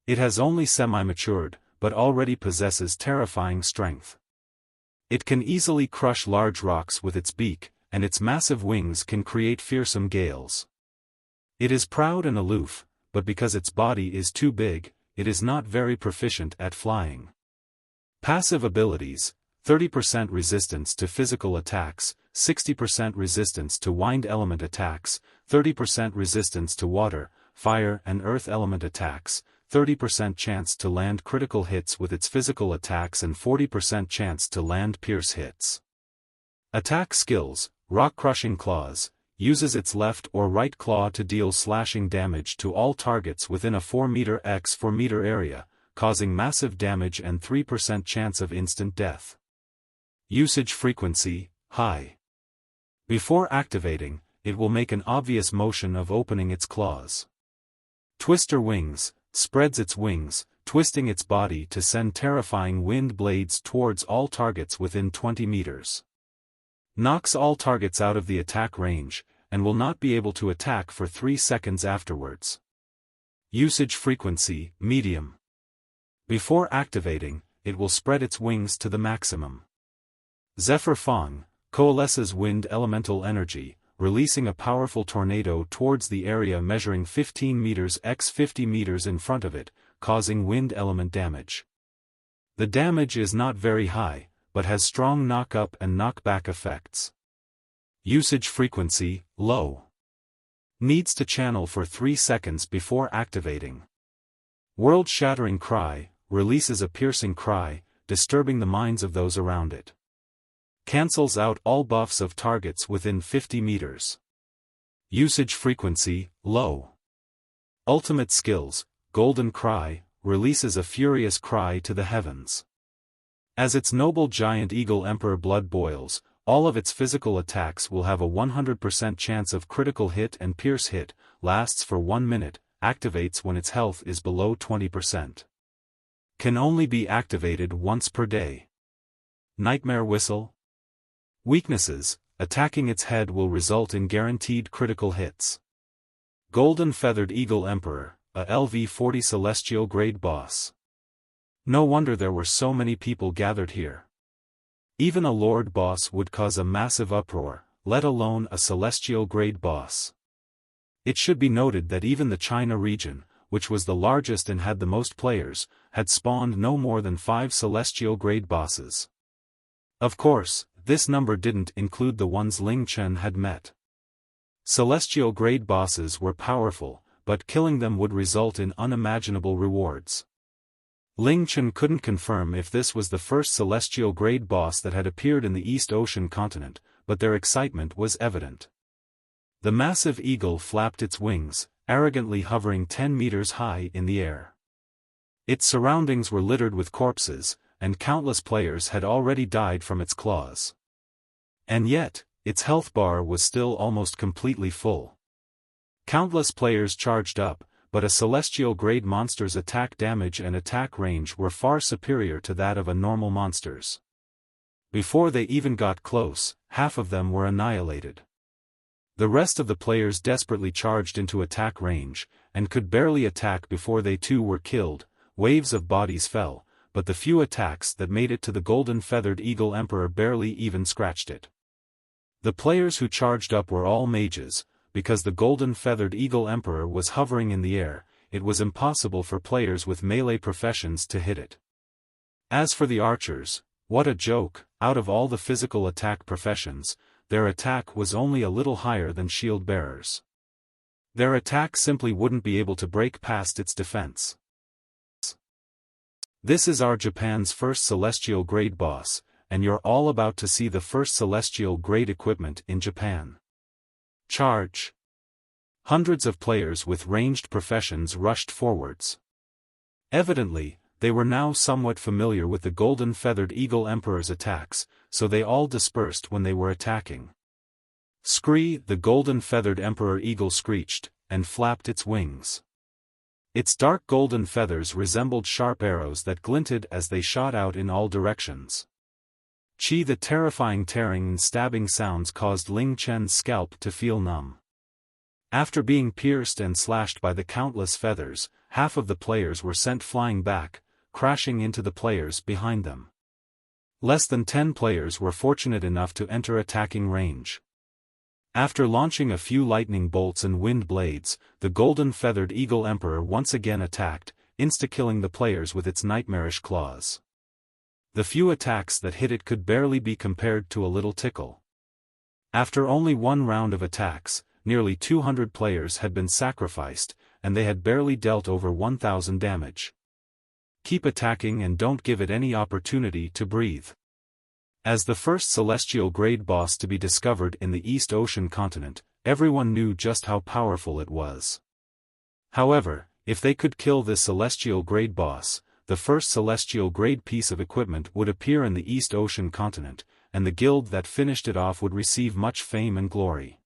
It has only semi-matured, but already possesses terrifying strength. It can easily crush large rocks with its beak, and its massive wings can create fearsome gales. It is proud and aloof, but because its body is too big, it is not very proficient at flying. Passive abilities: 30% resistance to physical attacks, 60% resistance to wind element attacks, 30% resistance to water, fire and earth element attacks, 30% chance to land critical hits with its physical attacks and 40% chance to land pierce hits. Attack skills: Rock-Crushing Claws, uses its left or right claw to deal slashing damage to all targets within a 4 x 4 meter area, causing massive damage and 3% chance of instant death. Usage frequency: high. Before activating, it will make an obvious motion of opening its claws. Twister Wings, spreads its wings, twisting its body to send terrifying wind blades towards all targets within 20 meters. Knocks all targets out of the attack range, and will not be able to attack for 3 seconds afterwards. Usage frequency: medium. Before activating, it will spread its wings to the maximum. Zephyr Fang, coalesces wind elemental energy, releasing a powerful tornado towards the area measuring 15 meters x 50 meters in front of it, causing wind element damage. The damage is not very high, but has strong knock-up and knock-back effects. Usage frequency: low. Needs to channel for 3 seconds before activating. World-Shattering Cry, releases a piercing cry, disturbing the minds of those around it. Cancels out all buffs of targets within 50 meters. Usage frequency: low. Ultimate skills: Golden Cry, releases a furious cry to the heavens. As its noble giant eagle emperor blood boils, all of its physical attacks will have a 100% chance of critical hit and pierce hit, lasts for 1 minute, activates when its health is below 20%. Can only be activated once per day. Nightmare Whistle. Weaknesses: attacking its head will result in guaranteed critical hits. Golden Feathered Eagle Emperor, a LV40 Celestial Grade boss. No wonder there were so many people gathered here. Even a Lord boss would cause a massive uproar, let alone a Celestial Grade boss. It should be noted that even the China region, which was the largest and had the most players, had spawned no more than 5 Celestial Grade bosses. Of course, this number didn't include the ones Ling Chen had met. Celestial Grade bosses were powerful, but killing them would result in unimaginable rewards. Ling Chen couldn't confirm if this was the first Celestial Grade boss that had appeared in the East Ocean continent, but their excitement was evident. The massive eagle flapped its wings, arrogantly hovering 10 meters high in the air. Its surroundings were littered with corpses, and countless players had already died from its claws. And yet, its health bar was still almost completely full. Countless players charged up, but a celestial grade monster's attack damage and attack range were far superior to that of a normal monster's. Before they even got close, half of them were annihilated. The rest of the players desperately charged into attack range, and could barely attack before they too were killed. Waves of bodies fell, but the few attacks that made it to the golden feathered eagle emperor barely even scratched it. The players who charged up were all mages. Because the golden feathered eagle emperor was hovering in the air, it was impossible for players with melee professions to hit it. As for the archers, what a joke! Out of all the physical attack professions, their attack was only a little higher than shield bearers. Their attack simply wouldn't be able to break past its defense. This is our Japan's first celestial grade boss, and you're all about to see the first celestial grade equipment in Japan. Charge! Hundreds of players with ranged professions rushed forwards. Evidently, they were now somewhat familiar with the golden feathered eagle emperor's attacks, so they all dispersed when they were attacking. Scree! The golden feathered emperor eagle screeched, and flapped its wings. Its dark golden feathers resembled sharp arrows that glinted as they shot out in all directions. Chi! The terrifying tearing and stabbing sounds caused Ling Chen's scalp to feel numb. After being pierced and slashed by the countless feathers, half of the players were sent flying back, crashing into the players behind them. Less than 10 players were fortunate enough to enter attacking range. After launching a few lightning bolts and wind blades, the golden feathered eagle emperor once again attacked, insta-killing the players with its nightmarish claws. The few attacks that hit it could barely be compared to a little tickle. After only one round of attacks, nearly 200 players had been sacrificed, and they had barely dealt over 1,000 damage. Keep attacking and don't give it any opportunity to breathe. As the first celestial grade boss to be discovered in the East Ocean continent, everyone knew just how powerful it was. However, if they could kill this celestial grade boss, the first celestial grade piece of equipment would appear in the East Ocean continent, and the guild that finished it off would receive much fame and glory.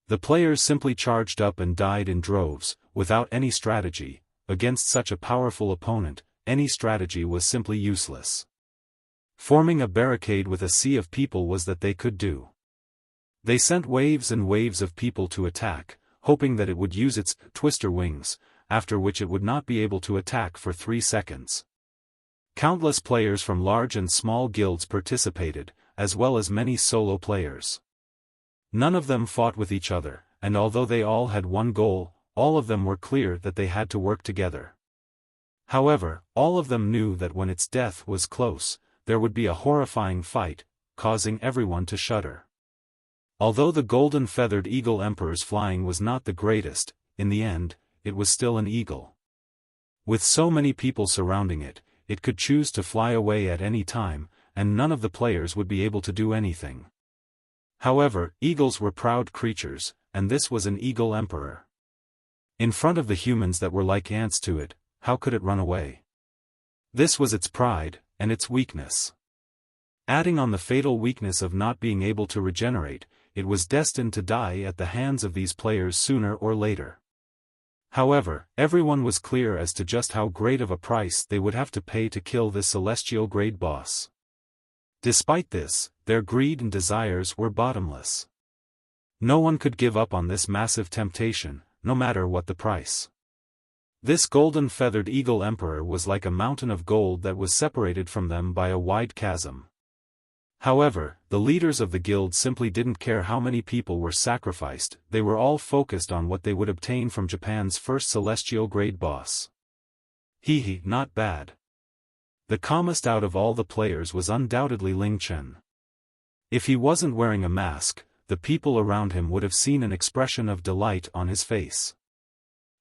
The players simply charged up and died in droves, without any strategy. Against such a powerful opponent, any strategy was simply useless. Forming a barricade with a sea of people was that they could do. They sent waves and waves of people to attack, hoping that it would use its twister wings, after which it would not be able to attack for 3 seconds. Countless players from large and small guilds participated, as well as many solo players. None of them fought with each other, and although they all had one goal, all of them were clear that they had to work together. However, all of them knew that when its death was close, there would be a horrifying fight, causing everyone to shudder. Although the golden feathered eagle emperor's flying was not the greatest, in the end, it was still an eagle. With so many people surrounding it, it could choose to fly away at any time, and none of the players would be able to do anything. However, eagles were proud creatures, and this was an eagle emperor. In front of the humans that were like ants to it, how could it run away? This was its pride, and its weakness. Adding on the fatal weakness of not being able to regenerate, it was destined to die at the hands of these players sooner or later. However, everyone was clear as to just how great of a price they would have to pay to kill this celestial grade boss. Despite this, their greed and desires were bottomless. No one could give up on this massive temptation, no matter what the price. This golden feathered eagle emperor was like a mountain of gold that was separated from them by a wide chasm. However, the leaders of the guild simply didn't care how many people were sacrificed, they were all focused on what they would obtain from Japan's first celestial grade boss. Not bad. The calmest out of all the players was undoubtedly Ling Chen. If he wasn't wearing a mask, the people around him would have seen an expression of delight on his face.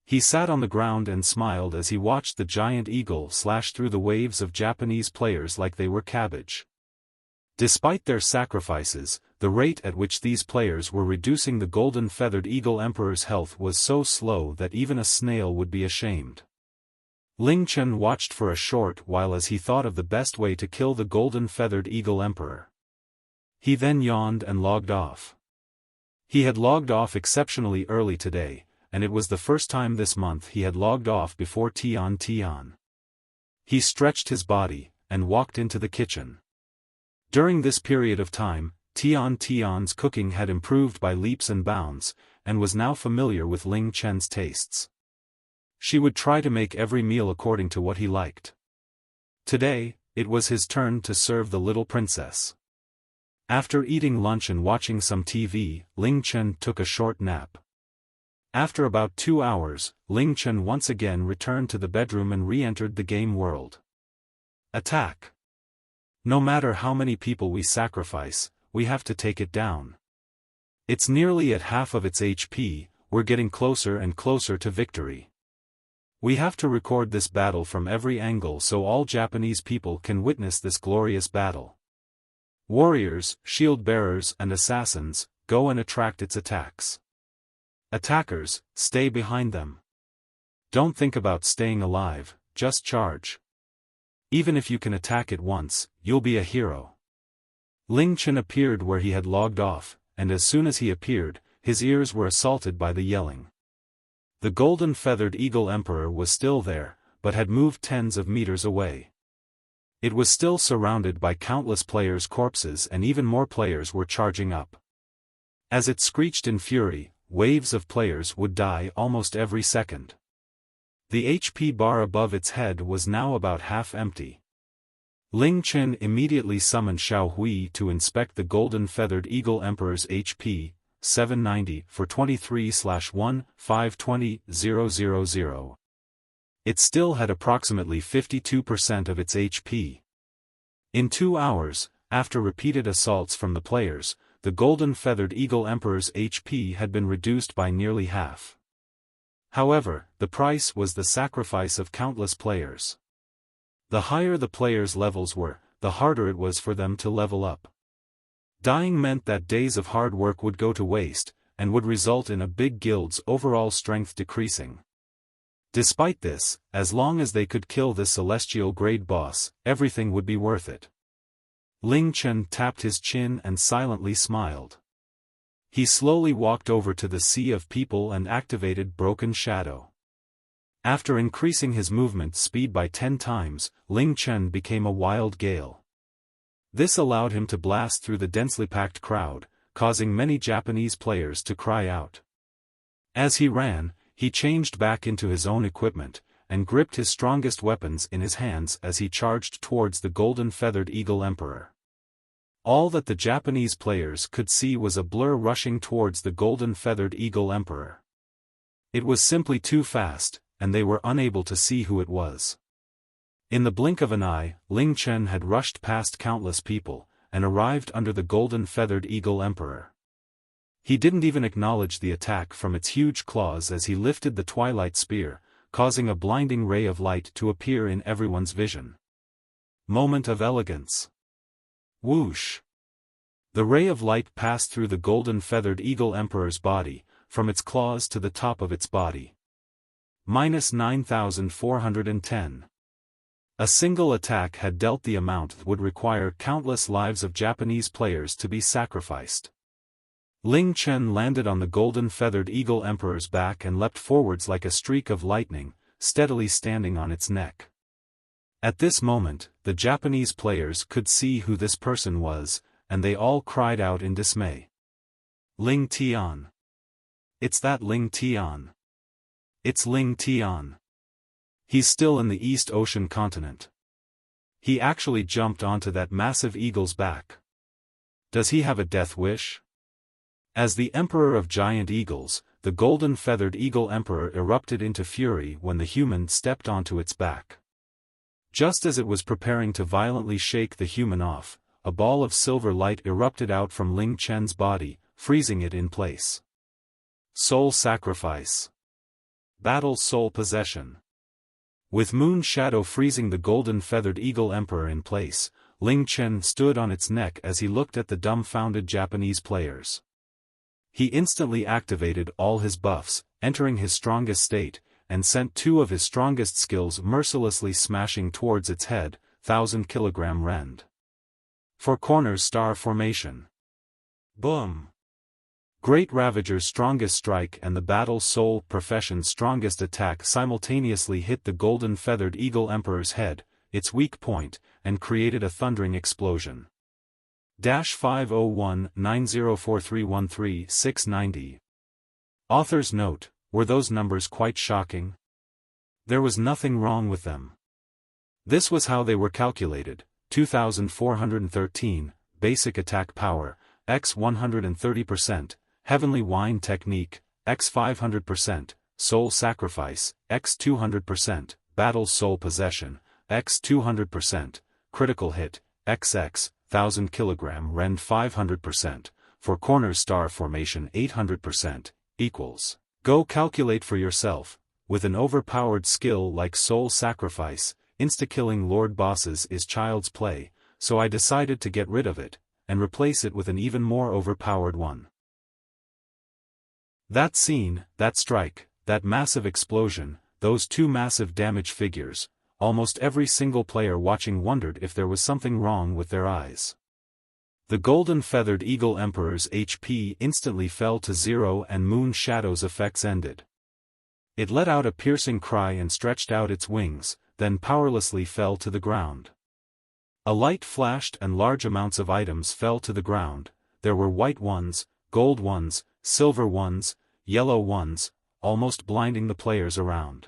He sat on the ground and smiled as he watched the giant eagle slash through the waves of Japanese players like they were cabbage. Despite their sacrifices, the rate at which these players were reducing the golden feathered eagle emperor's health was so slow that even a snail would be ashamed. Ling Chen watched for a short while as he thought of the best way to kill the golden feathered eagle emperor. He then yawned and logged off. He had logged off exceptionally early today, and it was the first time this month he had logged off before Tian. He stretched his body, and walked into the kitchen. During this period of time, Tian's cooking had improved by leaps and bounds, and was now familiar with Ling Chen's tastes. She would try to make every meal according to what he liked. Today, it was his turn to serve the little princess. After eating lunch and watching some TV, Ling Chen took a short nap. After about 2 hours, Ling Chen once again returned to the bedroom and re-entered the game world. Attack. No matter how many people we sacrifice, we have to take it down. It's nearly at half of its HP, we're getting closer and closer to victory. We have to record this battle from every angle so all Japanese people can witness this glorious battle. Warriors, shield bearers and assassins, go and attract its attacks. Attackers, stay behind them. Don't think about staying alive, just charge. Even if you can attack it once, you'll be a hero. Ling Chen appeared where he had logged off, and as soon as he appeared, his ears were assaulted by the yelling. The golden-feathered eagle emperor was still there, but had moved tens of meters away. It was still surrounded by countless players' corpses and even more players were charging up. As it screeched in fury, waves of players would die almost every second. The HP bar above its head was now about half empty. Ling Chen immediately summoned Xiao Xue to inspect the golden-feathered eagle emperor's HP, 790 for 23/1-520-000. It still had approximately 52% of its HP. In 2 hours, after repeated assaults from the players, the golden-feathered eagle emperor's HP had been reduced by nearly half. However, the price was the sacrifice of countless players. The higher the players' levels were, the harder it was for them to level up. Dying meant that days of hard work would go to waste, and would result in a big guild's overall strength decreasing. Despite this, as long as they could kill this celestial-grade boss, everything would be worth it. Ling Chen tapped his chin and silently smiled. He slowly walked over to the sea of people and activated Broken Shadow. After increasing his movement speed by 10 times, Ling Chen became a wild gale. This allowed him to blast through the densely packed crowd, causing many Japanese players to cry out. As he ran, he changed back into his own equipment, and gripped his strongest weapons in his hands as he charged towards the golden-feathered eagle emperor. All that the Japanese players could see was a blur rushing towards the golden-feathered eagle emperor. It was simply too fast, and they were unable to see who it was. In the blink of an eye, Ling Chen had rushed past countless people, and arrived under the golden-feathered eagle emperor. He didn't even acknowledge the attack from its huge claws as he lifted the twilight spear, causing a blinding ray of light to appear in everyone's vision. Moment of elegance. Whoosh! The ray of light passed through the golden-feathered eagle emperor's body, from its claws to the top of its body. -9,410. A single attack had dealt the amount that would require countless lives of Japanese players to be sacrificed. Ling Chen landed on the golden-feathered eagle emperor's back and leapt forwards like a streak of lightning, steadily standing on its neck. At this moment, the Japanese players could see who this person was, and they all cried out in dismay. Ling Tian. It's that Ling Tian. It's Ling Tian. He's still in the East Ocean continent. He actually jumped onto that massive eagle's back. Does he have a death wish? As the Emperor of Giant Eagles, the golden-feathered eagle emperor erupted into fury when the human stepped onto its back. Just as it was preparing to violently shake the human off, a ball of silver light erupted out from Ling Chen's body, freezing it in place. Soul Sacrifice. Battle Soul Possession. With Moon Shadow freezing the golden-feathered eagle emperor in place, Ling Chen stood on its neck as he looked at the dumbfounded Japanese players. He instantly activated all his buffs, entering his strongest state, and sent 2 of his strongest skills mercilessly smashing towards its head, 1,000 kg rend. For corners star formation. Boom! Great Ravager's strongest strike and the Battle Soul Profession's strongest attack simultaneously hit the golden feathered eagle emperor's head, its weak point, and created a thundering explosion. 501-904313-690. Author's note: were those numbers quite shocking? There was nothing wrong with them. This was how they were calculated: 2413, basic attack power, x 130%, heavenly wine technique, x 500%, soul sacrifice, x 200%, battle soul possession, x 200%, critical hit, XX, 1000 kg rend 500%, for corner star formation 800%, equals. Go calculate for yourself. With an overpowered skill like soul sacrifice, insta-killing lord bosses is child's play, so I decided to get rid of it, and replace it with an even more overpowered one. That scene, that strike, that massive explosion, those two massive damage figures, almost every single player watching wondered if there was something wrong with their eyes. The golden feathered eagle emperor's HP instantly fell to 0 and Moon Shadow's effects ended. It let out a piercing cry and stretched out its wings, then powerlessly fell to the ground. A light flashed and large amounts of items fell to the ground. There were white ones, gold ones, silver ones, yellow ones, almost blinding the players around.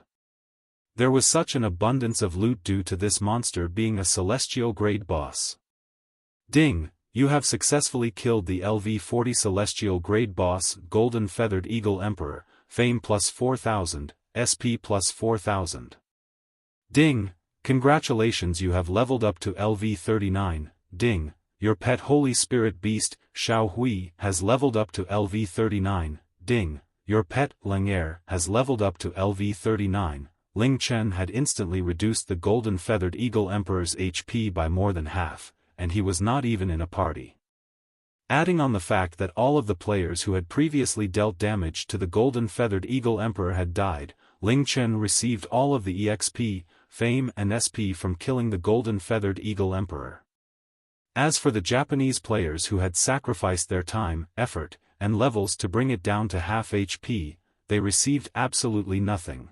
There was such an abundance of loot due to this monster being a celestial grade boss. Ding! You have successfully killed the LV-40 celestial grade boss Golden Feathered Eagle Emperor, Fame plus 4000, SP plus 4000. Ding! Congratulations, you have leveled up to LV-39, ding! Your pet Holy Spirit Beast, Xiao Xue, has leveled up to LV-39, ding! Your pet, Ling has leveled up to LV-39. Ling Chen had instantly reduced the Golden Feathered Eagle Emperor's HP by more than half, and he was not even in a party. Adding on the fact that all of the players who had previously dealt damage to the Golden Feathered Eagle Emperor had died, Ling Chen received all of the EXP, Fame and SP from killing the Golden Feathered Eagle Emperor. As for the Japanese players who had sacrificed their time, effort, and levels to bring it down to half HP, they received absolutely nothing.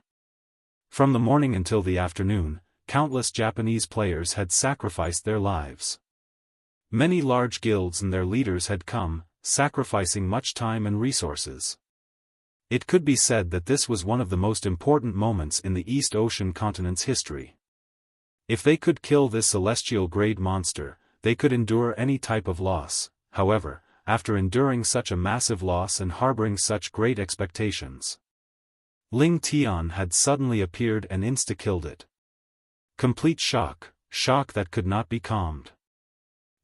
From the morning until the afternoon, countless Japanese players had sacrificed their lives. Many large guilds and their leaders had come, sacrificing much time and resources. It could be said that this was one of the most important moments in the East Ocean continent's history. If they could kill this celestial grade monster, they could endure any type of loss. However, after enduring such a massive loss and harboring such great expectations, Ling Tian had suddenly appeared and insta-killed it. Complete shock, shock that could not be calmed.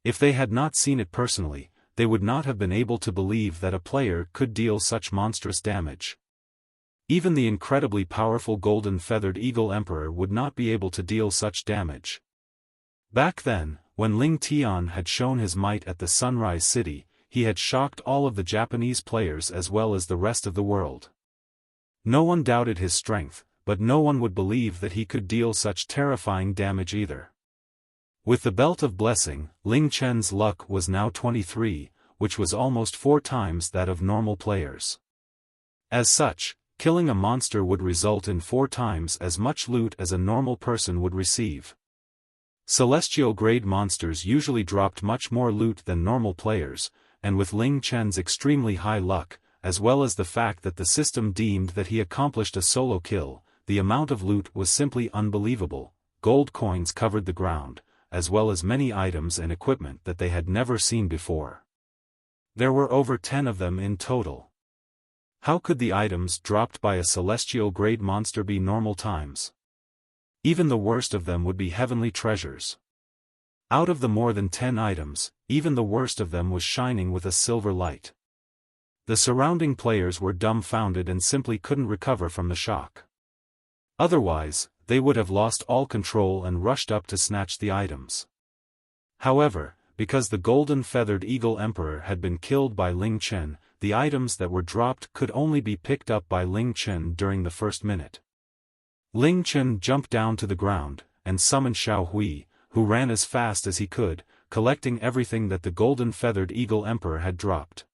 If they had not seen it personally, they would not have been able to believe that a player could deal such monstrous damage. Even the incredibly powerful Golden Feathered Eagle Emperor would not be able to deal such damage. Back then, when Ling Tian had shown his might at the Sunrise City, he had shocked all of the Japanese players as well as the rest of the world. No one doubted his strength, but no one would believe that he could deal such terrifying damage either. With the Belt of Blessing, Ling Chen's luck was now 23, which was almost 4 times that of normal players. As such, killing a monster would result in 4 times as much loot as a normal person would receive. Celestial grade monsters usually dropped much more loot than normal players, and with Ling Chen's extremely high luck, as well as the fact that the system deemed that he accomplished a solo kill, the amount of loot was simply unbelievable. Gold coins covered the ground, as well as many items and equipment that they had never seen before. There were over 10 of them in total. How could the items dropped by a celestial grade monster be normal times? Even the worst of them would be heavenly treasures. Out of the more than 10 items, even the worst of them was shining with a silver light. The surrounding players were dumbfounded and simply couldn't recover from the shock. Otherwise, they would have lost all control and rushed up to snatch the items. However, because the Golden Feathered Eagle Emperor had been killed by Ling Chen, the items that were dropped could only be picked up by Ling Chen during the first minute. Ling Chen jumped down to the ground, and summoned Xiao Xue, who ran as fast as he could, collecting everything that the golden feathered eagle emperor had dropped.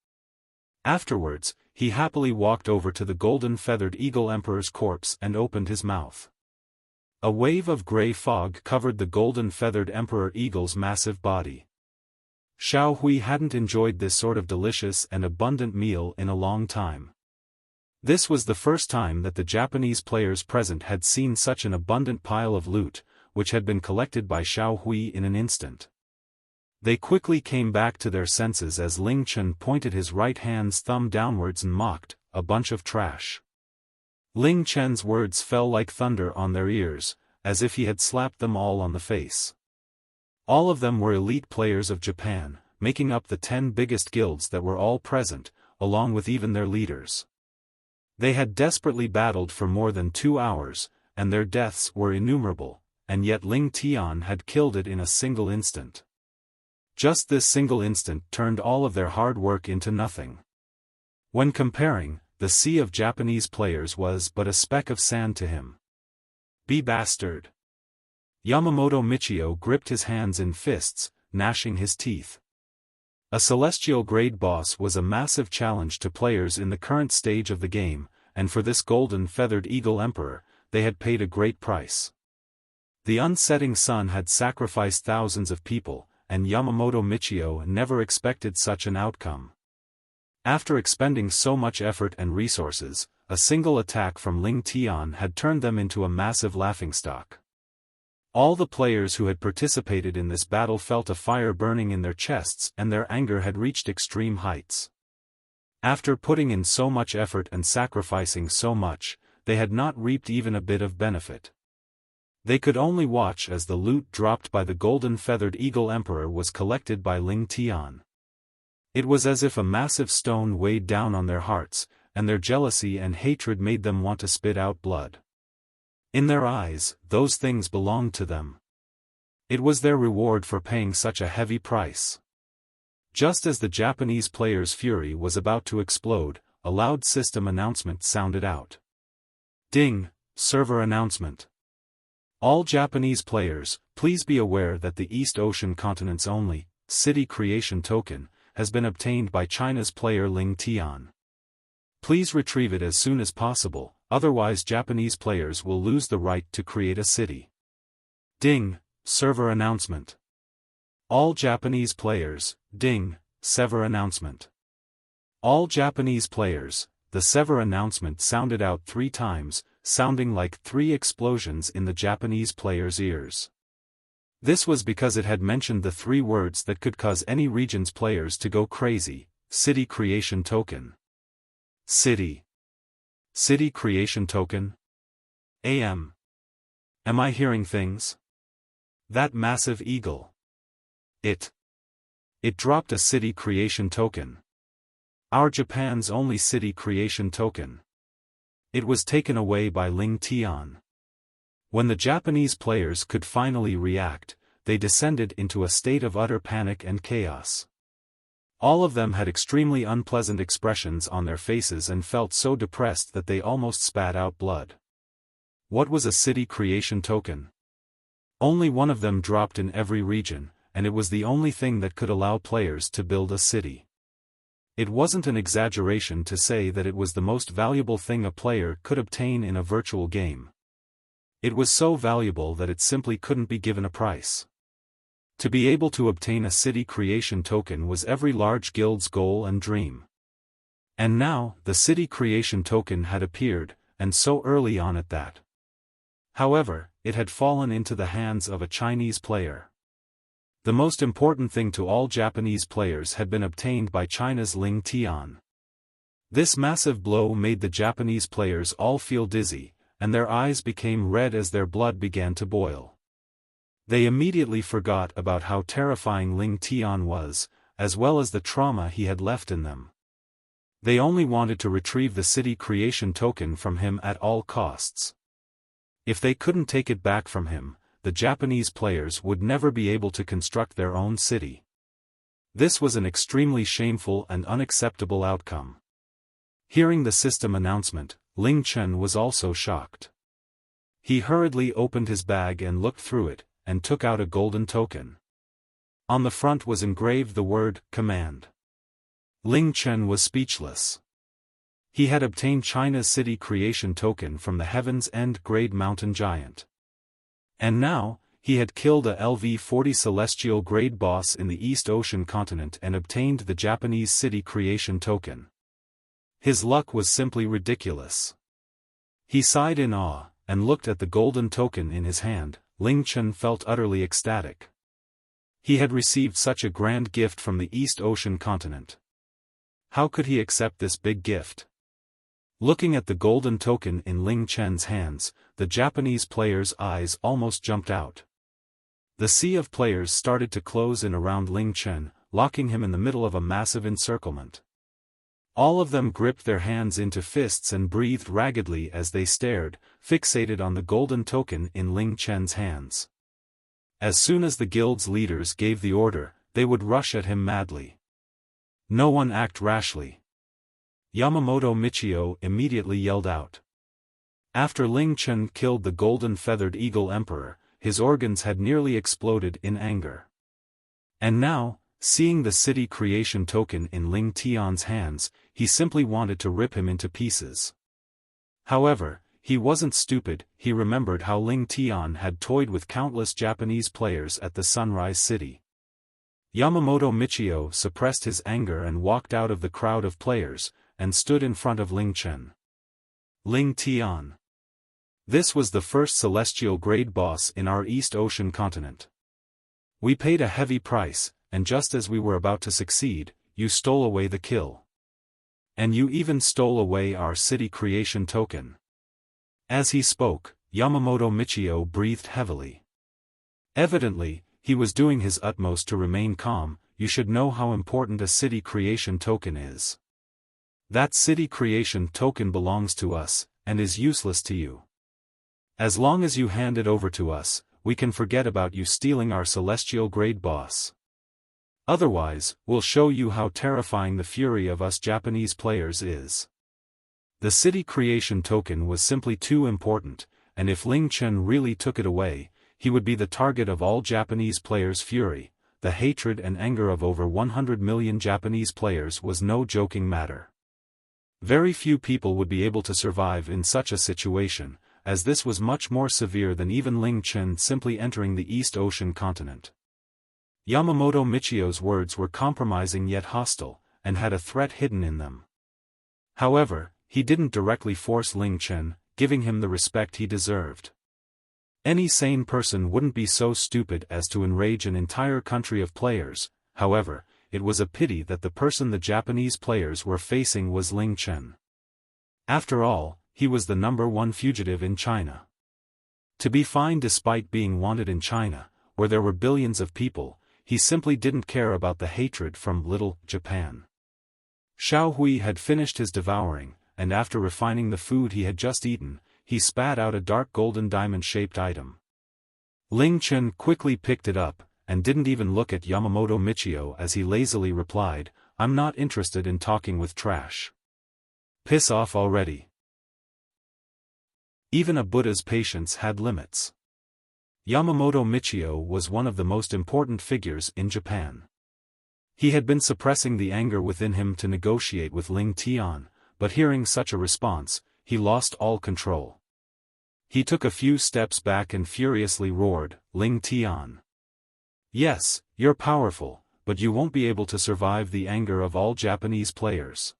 Afterwards, he happily walked over to the golden feathered eagle emperor's corpse and opened his mouth. A wave of gray fog covered the golden feathered emperor eagle's massive body. Xiao Hui hadn't enjoyed this sort of delicious and abundant meal in a long time. This was the first time that the Japanese players present had seen such an abundant pile of loot, which had been collected by Xiao Hui in an instant. They quickly came back to their senses as Ling Chen pointed his right hand's thumb downwards and mocked, "A bunch of trash." Ling Chen's words fell like thunder on their ears, as if he had slapped them all on the face. All of them were elite players of Japan, making up the 10 biggest guilds that were all present, along with even their leaders. They had desperately battled for more than 2 hours, and their deaths were innumerable, and yet Ling Tian had killed it in a single instant. Just this single instant turned all of their hard work into nothing. When comparing, the sea of Japanese players was but a speck of sand to him. "Be bastard!" Yamamoto Michio gripped his hands in fists, gnashing his teeth. A celestial grade boss was a massive challenge to players in the current stage of the game, and for this golden feathered eagle emperor, they had paid a great price. The unsetting sun had sacrificed thousands of people, and Yamamoto Michio never expected such an outcome. After expending so much effort and resources, a single attack from Ling Tian had turned them into a massive laughingstock. All the players who had participated in this battle felt a fire burning in their chests and their anger had reached extreme heights. After putting in so much effort and sacrificing so much, they had not reaped even a bit of benefit. They could only watch as the loot dropped by the golden feathered eagle emperor was collected by Ling Tian. It was as if a massive stone weighed down on their hearts, and their jealousy and hatred made them want to spit out blood. In their eyes, those things belonged to them. It was their reward for paying such a heavy price. Just as the Japanese players' fury was about to explode, a loud system announcement sounded out. "Ding! Server announcement. All Japanese players, please be aware that the East Ocean continent's only city creation token has been obtained by China's player Ling Tian. Please retrieve it as soon as possible, otherwise Japanese players will lose the right to create a city. Ding! Server announcement. All Japanese players, ding! Server announcement. All Japanese players." The server announcement sounded out 3 times, sounding like 3 explosions in the Japanese players' ears. This was because it had mentioned the 3 words that could cause any region's players to go crazy: city creation token. City. City creation token? Am I hearing things? That massive eagle. It dropped a city creation token. Our Japan's only city creation token. It was taken away by Ling Tian. When the Japanese players could finally react, they descended into a state of utter panic and chaos. All of them had extremely unpleasant expressions on their faces and felt so depressed that they almost spat out blood. What was a city creation token? Only one of them dropped in every region, and it was the only thing that could allow players to build a city. It wasn't an exaggeration to say that it was the most valuable thing a player could obtain in a virtual game. It was so valuable that it simply couldn't be given a price. To be able to obtain a city creation token was every large guild's goal and dream. And now, the city creation token had appeared, and so early on at that. However, it had fallen into the hands of a Chinese player. The most important thing to all Japanese players had been obtained by China's Ling Tian. This massive blow made the Japanese players all feel dizzy, and their eyes became red as their blood began to boil. They immediately forgot about how terrifying Ling Tian was, as well as the trauma he had left in them. They only wanted to retrieve the city creation token from him at all costs. If they couldn't take it back from him, the Japanese players would never be able to construct their own city. This was an extremely shameful and unacceptable outcome. Hearing the system announcement, Ling Chen was also shocked. He hurriedly opened his bag and looked through it, and took out a golden token. On the front was engraved the word, "Command." Ling Chen was speechless. He had obtained China's city creation token from the Heaven's End Grade Mountain Giant. And now, he had killed a LV-40 celestial grade boss in the East Ocean continent and obtained the Japanese city creation token. His luck was simply ridiculous. He sighed in awe, and looked at the golden token in his hand. Ling Chen felt utterly ecstatic. He had received such a grand gift from the East Ocean continent. How could he accept this big gift? Looking at the golden token in Ling Chen's hands, the Japanese player's eyes almost jumped out. The sea of players started to close in around Ling Chen, locking him in the middle of a massive encirclement. All of them gripped their hands into fists and breathed raggedly as they stared, fixated on the golden token in Ling Chen's hands. As soon as the guild's leaders gave the order, they would rush at him madly. No one act rashly. Yamamoto Michio immediately yelled out. After Ling Chen killed the golden feathered eagle emperor, his organs had nearly exploded in anger. And now, seeing the city creation token in Ling Tian's hands, he simply wanted to rip him into pieces. However, he wasn't stupid. He remembered how Ling Tian had toyed with countless Japanese players at the Sunrise City. Yamamoto Michio suppressed his anger and walked out of the crowd of players, and stood in front of Ling Chen. Ling Tian. This was the first celestial grade boss in our East Ocean continent. We paid a heavy price, and just as we were about to succeed, you stole away the kill. And you even stole away our city creation token. As he spoke, Yamamoto Michio breathed heavily. Evidently, he was doing his utmost to remain calm. You should know how important a city creation token is. That city creation token belongs to us, and is useless to you. As long as you hand it over to us, we can forget about you stealing our celestial grade boss. Otherwise, we'll show you how terrifying the fury of us Japanese players is. The city creation token was simply too important, and if Ling Chen really took it away, he would be the target of all Japanese players' fury. The hatred and anger of over 100 million Japanese players was no joking matter. Very few people would be able to survive in such a situation, as this was much more severe than even Ling Chen simply entering the East Ocean continent. Yamamoto Michio's words were compromising yet hostile, and had a threat hidden in them. However, he didn't directly force Ling Chen, giving him the respect he deserved. Any sane person wouldn't be so stupid as to enrage an entire country of players. However, it was a pity that the person the Japanese players were facing was Ling Chen. After all, he was the #1 fugitive in China. To be fine despite being wanted in China, where there were billions of people, he simply didn't care about the hatred from Little Japan. Xiao Hui had finished his devouring, and after refining the food he had just eaten, he spat out a dark golden diamond-shaped item. Ling Chen quickly picked it up, and didn't even look at Yamamoto Michio as he lazily replied, "I'm not interested in talking with trash. Piss off already." Even a Buddha's patience had limits. Yamamoto Michio was one of the most important figures in Japan. He had been suppressing the anger within him to negotiate with Ling Tian, but hearing such a response, he lost all control. He took a few steps back and furiously roared, "Ling Tian. Yes, you're powerful, but you won't be able to survive the anger of all Japanese players.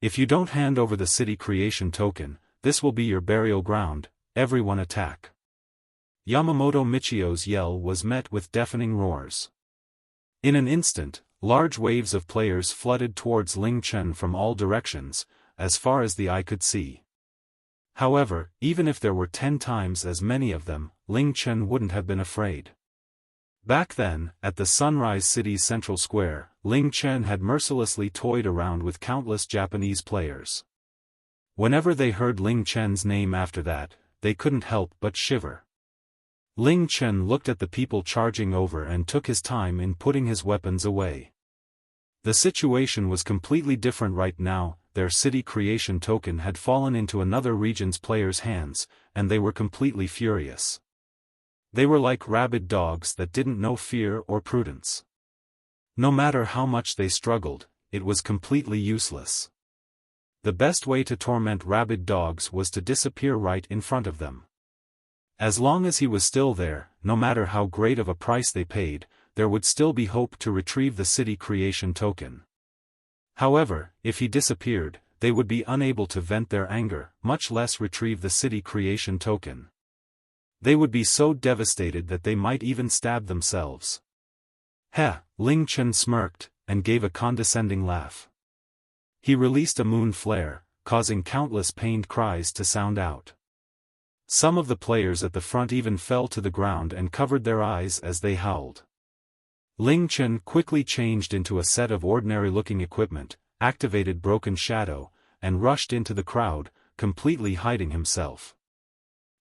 If you don't hand over the city creation token, this will be your burial ground. Everyone attack." Yamamoto Michio's yell was met with deafening roars. In an instant, large waves of players flooded towards Ling Chen from all directions, as far as the eye could see. However, even if there were 10 times as many of them, Ling Chen wouldn't have been afraid. Back then, at the Sunrise City's central square, Ling Chen had mercilessly toyed around with countless Japanese players. Whenever they heard Ling Chen's name after that, they couldn't help but shiver. Ling Chen looked at the people charging over and took his time in putting his weapons away. The situation was completely different right now. Their city creation token had fallen into another region's players' hands, and they were completely furious. They were like rabid dogs that didn't know fear or prudence. No matter how much they struggled, it was completely useless. The best way to torment rabid dogs was to disappear right in front of them. As long as he was still there, no matter how great of a price they paid, there would still be hope to retrieve the city creation token. However, if he disappeared, they would be unable to vent their anger, much less retrieve the city creation token. They would be so devastated that they might even stab themselves. Heh, Ling Chen smirked, and gave a condescending laugh. He released a moon flare, causing countless pained cries to sound out. Some of the players at the front even fell to the ground and covered their eyes as they howled. Ling Chen quickly changed into a set of ordinary-looking equipment, activated Broken Shadow, and rushed into the crowd, completely hiding himself.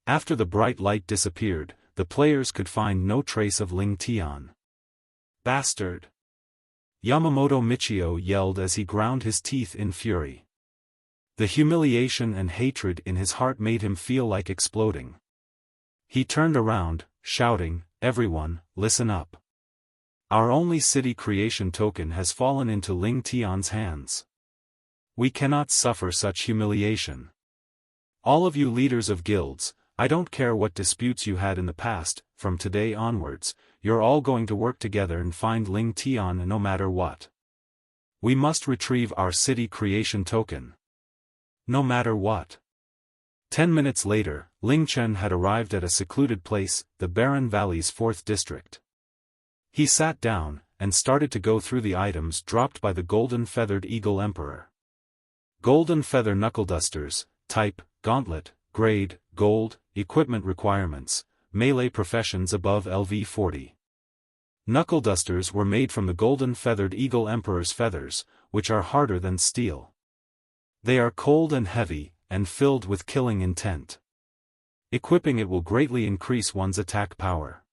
After the bright light disappeared, the players could find no trace of Ling Tian. Bastard! Yamamoto Michio yelled as he ground his teeth in fury. The humiliation and hatred in his heart made him feel like exploding. He turned around, shouting, "Everyone, listen up. Our only city creation token has fallen into Ling Tian's hands. We cannot suffer such humiliation. All of you leaders of guilds, I don't care what disputes you had in the past, from today onwards, you're all going to work together and find Ling Tian no matter what. We must retrieve our city creation token. No matter what." 10 minutes later, Ling Chen had arrived at a secluded place, the Barren Valley's 4th district. He sat down, and started to go through the items dropped by the Golden Feathered Eagle Emperor. Golden Feather Knuckle Dusters, Type, Gauntlet, Grade, Gold, Equipment Requirements, Melee Professions above LV 40. Knuckle Dusters were made from the Golden Feathered Eagle Emperor's feathers, which are harder than steel. They are cold and heavy, and filled with killing intent. Equipping it will greatly increase one's attack power.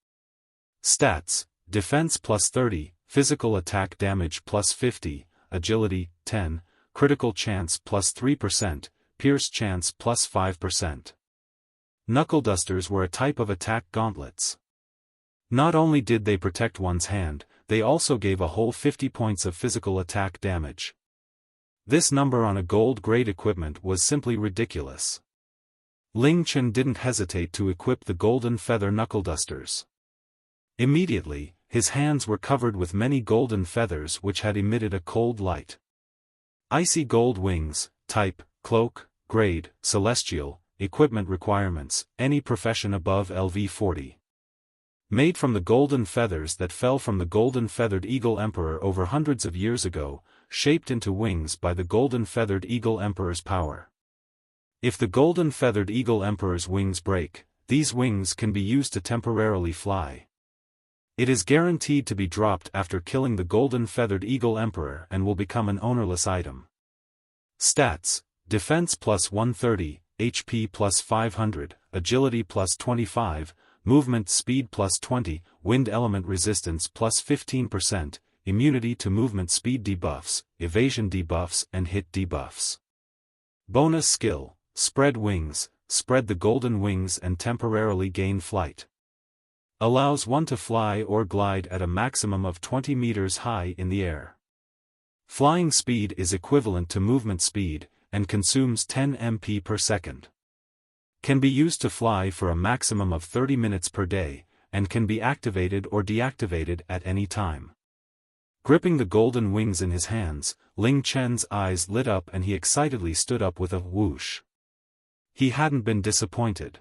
Stats: Defense plus 30, Physical Attack Damage plus 50, Agility, 10, Critical Chance plus 3%, Pierce Chance plus 5%. Knuckle Dusters were a type of attack gauntlets. Not only did they protect one's hand, they also gave a whole 50 points of physical attack damage. This number on a gold-grade equipment was simply ridiculous. Ling Chen didn't hesitate to equip the Golden Feather Knuckle Dusters. Immediately, his hands were covered with many golden feathers which had emitted a cold light. Icy Gold Wings, Type, Cloak, Grade, Celestial, Equipment Requirements, any profession above LV 40. Made from the golden feathers that fell from the Golden Feathered Eagle Emperor over hundreds of years ago, shaped into wings by the Golden Feathered Eagle Emperor's power. If the Golden Feathered Eagle Emperor's wings break, these wings can be used to temporarily fly. It is guaranteed to be dropped after killing the Golden Feathered Eagle Emperor and will become an ownerless item. Stats: Defense plus 130, HP plus 500, Agility plus 25, Movement Speed plus 20, Wind Element Resistance plus 15%, Immunity to movement speed debuffs, evasion debuffs and hit debuffs. Bonus skill: Spread Wings, spread the golden wings and temporarily gain flight. Allows one to fly or glide at a maximum of 20 meters high in the air. Flying speed is equivalent to movement speed, and consumes 10 MP per second. Can be used to fly for a maximum of 30 minutes per day, and can be activated or deactivated at any time. Gripping the golden wings in his hands, Ling Chen's eyes lit up and he excitedly stood up with a whoosh. He hadn't been disappointed.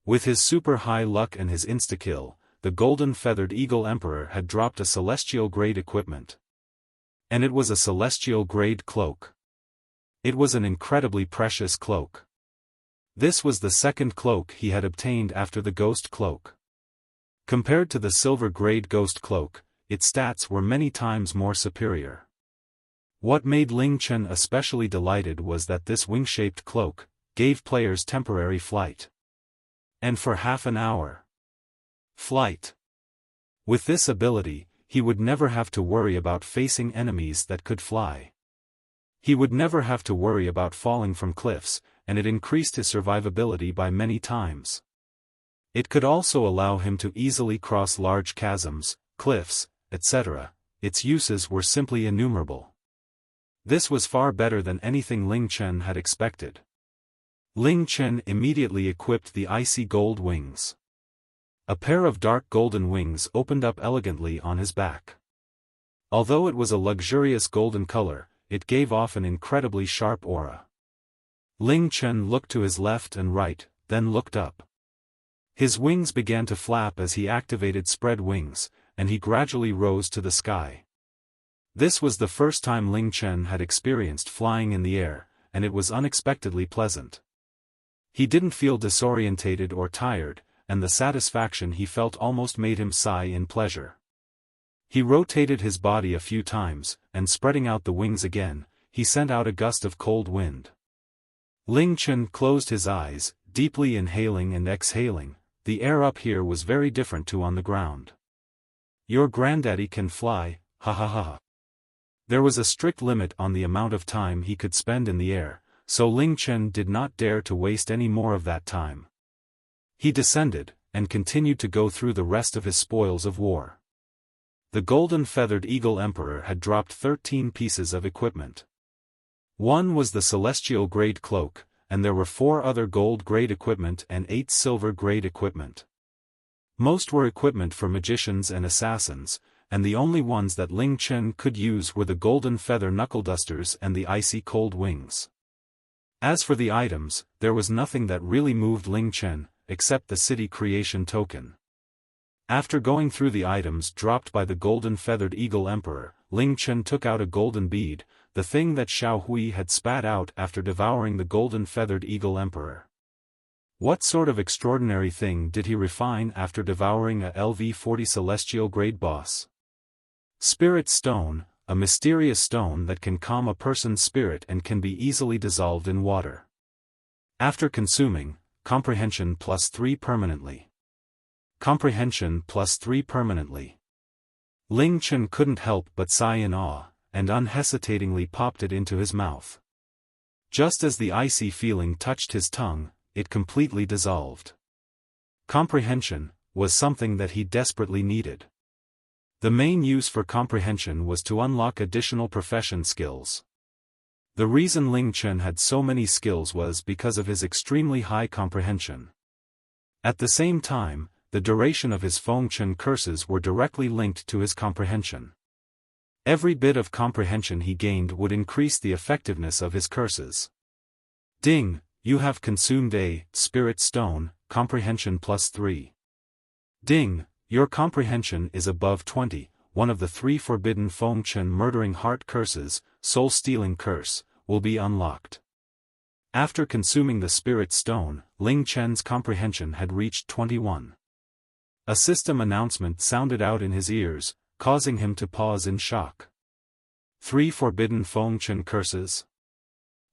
With his super high luck and his insta-kill, the Golden Feathered Eagle Emperor had dropped a celestial grade equipment. And it was a celestial grade cloak. It was an incredibly precious cloak. This was the second cloak he had obtained after the Ghost Cloak. Compared to the silver grade Ghost Cloak, its stats were many times more superior. What made Ling Chen especially delighted was that this wing-shaped cloak gave players temporary flight. And for half an hour. Flight. With this ability, he would never have to worry about facing enemies that could fly. He would never have to worry about falling from cliffs, and it increased his survivability by many times. It could also allow him to easily cross large chasms, cliffs, etc. Its uses were simply innumerable. This was far better than anything Ling Chen had expected. Ling Chen immediately equipped the icy gold wings. A pair of dark golden wings opened up elegantly on his back. Although it was a luxurious golden color, it gave off an incredibly sharp aura. Ling Chen looked to his left and right, then looked up. His wings began to flap as he activated spread wings, and he gradually rose to the sky. This was the first time Ling Chen had experienced flying in the air, and it was unexpectedly pleasant. He didn't feel disorientated or tired, and the satisfaction he felt almost made him sigh in pleasure. He rotated his body a few times, and spreading out the wings again, he sent out a gust of cold wind. Ling Chen closed his eyes, deeply inhaling and exhaling. The air up here was very different to on the ground. Your granddaddy can fly, ha ha ha. There was a strict limit on the amount of time he could spend in the air, so Ling Chen did not dare to waste any more of that time. He descended, and continued to go through the rest of his spoils of war. The golden feathered eagle emperor had dropped 13 pieces of equipment. One was the celestial grade cloak, and there were 4 other gold grade equipment and 8 silver grade equipment. Most were equipment for magicians and assassins, and the only ones that Ling Chen could use were the golden feather knuckle dusters and the icy cold wings. As for the items, there was nothing that really moved Ling Chen, except the city creation token. After going through the items dropped by the golden feathered eagle emperor, Ling Chen took out a golden bead, the thing that Xiao Hui had spat out after devouring the golden feathered eagle emperor. What sort of extraordinary thing did he refine after devouring a LV-40 celestial grade boss? Spirit stone, a mysterious stone that can calm a person's spirit and can be easily dissolved in water. After consuming, comprehension +3 permanently. Comprehension +3 permanently. Ling Chen couldn't help but sigh in awe, and unhesitatingly popped it into his mouth. Just as the icy feeling touched his tongue, it completely dissolved. Comprehension was something that he desperately needed. The main use for comprehension was to unlock additional profession skills. The reason Ling Chen had so many skills was because of his extremely high comprehension. At the same time, the duration of his Feng Chen curses were directly linked to his comprehension. Every bit of comprehension he gained would increase the effectiveness of his curses. Ding, you have consumed a spirit stone, comprehension +3. Ding, your comprehension is above 20, one of the 3 forbidden Feng Chen murdering heart curses, Soulstealing curse, will be unlocked. After consuming the spirit stone, Ling Chen's comprehension had reached 21. A system announcement sounded out in his ears, causing him to pause in shock. 3 forbidden Feng Chen curses?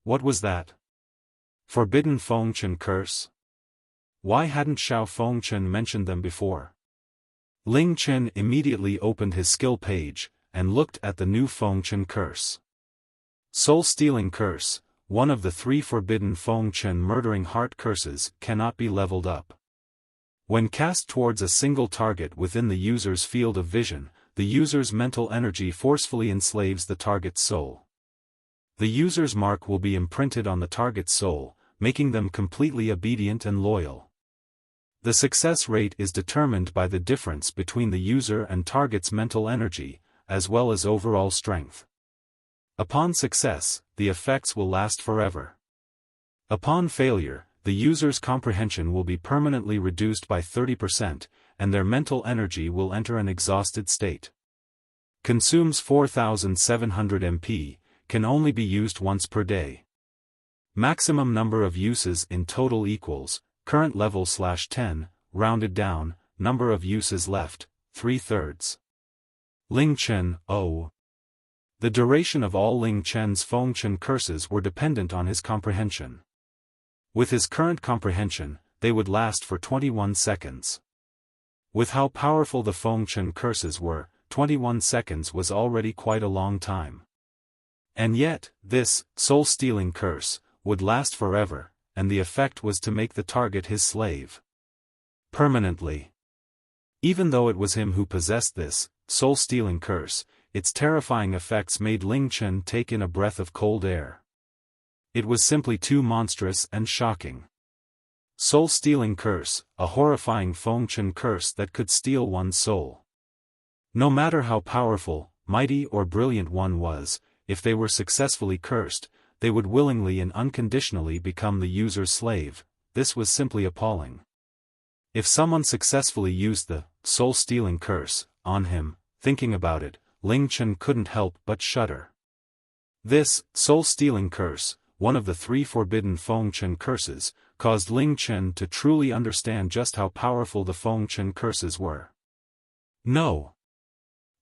What was that? Forbidden Feng Chen curse? Why hadn't Xiao Feng Chen mentioned them before? Ling Chen immediately opened his skill page, and looked at the new Feng Chen curse. Soul-stealing curse, one of the 3 forbidden Feng Chen murdering heart curses, cannot be leveled up. When cast towards a single target within the user's field of vision, the user's mental energy forcefully enslaves the target's soul. The user's mark will be imprinted on the target's soul, making them completely obedient and loyal. The success rate is determined by the difference between the user and target's mental energy, as well as overall strength. Upon success, the effects will last forever. Upon failure, the user's comprehension will be permanently reduced by 30%, and their mental energy will enter an exhausted state. Consumes 4,700 MP, can only be used once per day. Maximum number of uses in total equals, current level /10, rounded down, number of uses left, 3/3. Ling Chen, oh. The duration of all Ling Chen's Feng Chen curses were dependent on his comprehension. With his current comprehension, they would last for 21 seconds. With how powerful the Feng Chen curses were, 21 seconds was already quite a long time. And yet, this soul-stealing curse would last forever, and the effect was to make the target his slave. permanently. Even though it was him who possessed this soul-stealing curse, its terrifying effects made Ling Chen take in a breath of cold air. It was simply too monstrous and shocking. Soul-stealing curse, a horrifying Feng curse that could steal one's soul. No matter how powerful, mighty or brilliant one was, if they were successfully cursed, they would willingly and unconditionally become the user's slave. This was simply appalling. If someone successfully used the soul-stealing curse on him, thinking about it, Ling Chen couldn't help but shudder. This soul-stealing curse, one of the 3 forbidden Feng curses, caused Ling Chen to truly understand just how powerful the Feng curses were. No.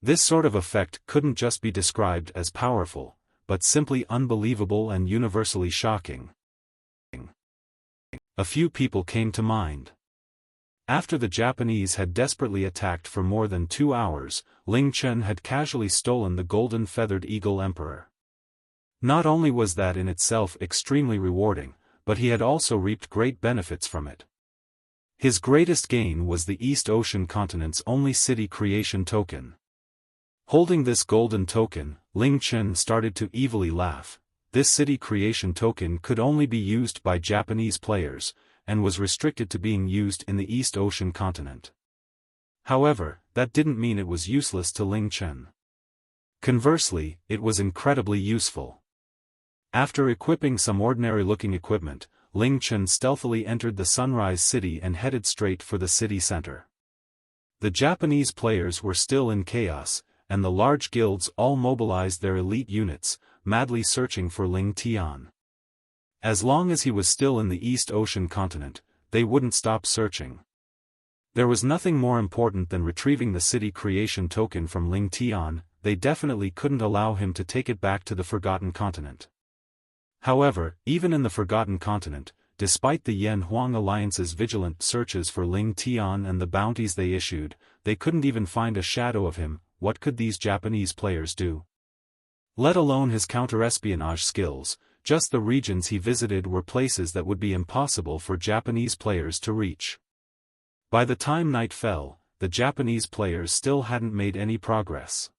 This sort of effect couldn't just be described as powerful, but simply unbelievable and universally shocking. A few people came to mind. After the Japanese had desperately attacked for more than 2 hours, Ling Chen had casually stolen the golden feathered eagle emperor. Not only was that in itself extremely rewarding, but he had also reaped great benefits from it. His greatest gain was the East Ocean continent's only city creation token. Holding this golden token, Ling Chen started to evilly laugh. This city creation token could only be used by Japanese players, and was restricted to being used in the East Ocean continent. However, that didn't mean it was useless to Ling Chen. Conversely, it was incredibly useful. After equipping some ordinary-looking equipment, Ling Chen stealthily entered the Sunrise City and headed straight for the city center. The Japanese players were still in chaos, and the large guilds all mobilized their elite units, madly searching for Ling Tian. As long as he was still in the East Ocean continent, they wouldn't stop searching. There was nothing more important than retrieving the city creation token from Ling Tian. They definitely couldn't allow him to take it back to the Forgotten Continent. However, even in the Forgotten Continent, despite the Yan-Huang Alliance's vigilant searches for Ling Tian and the bounties they issued, they couldn't even find a shadow of him. What could these Japanese players do? Let alone his counter-espionage skills, just the regions he visited were places that would be impossible for Japanese players to reach. By the time night fell, the Japanese players still hadn't made any progress.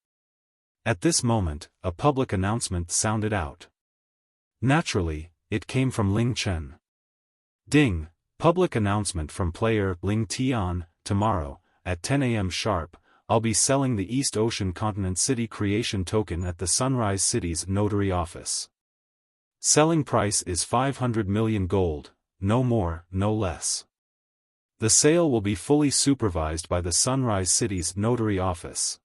At this moment, a public announcement sounded out. Naturally, it came from Ling Chen. Ding! Public announcement from player Ling Tian. Tomorrow, at 10 a.m. sharp, I'll be selling the East Ocean Continent City Creation Token at the Sunrise City's notary office. Selling price is 500 million gold, no more, no less. The sale will be fully supervised by the Sunrise City's notary office.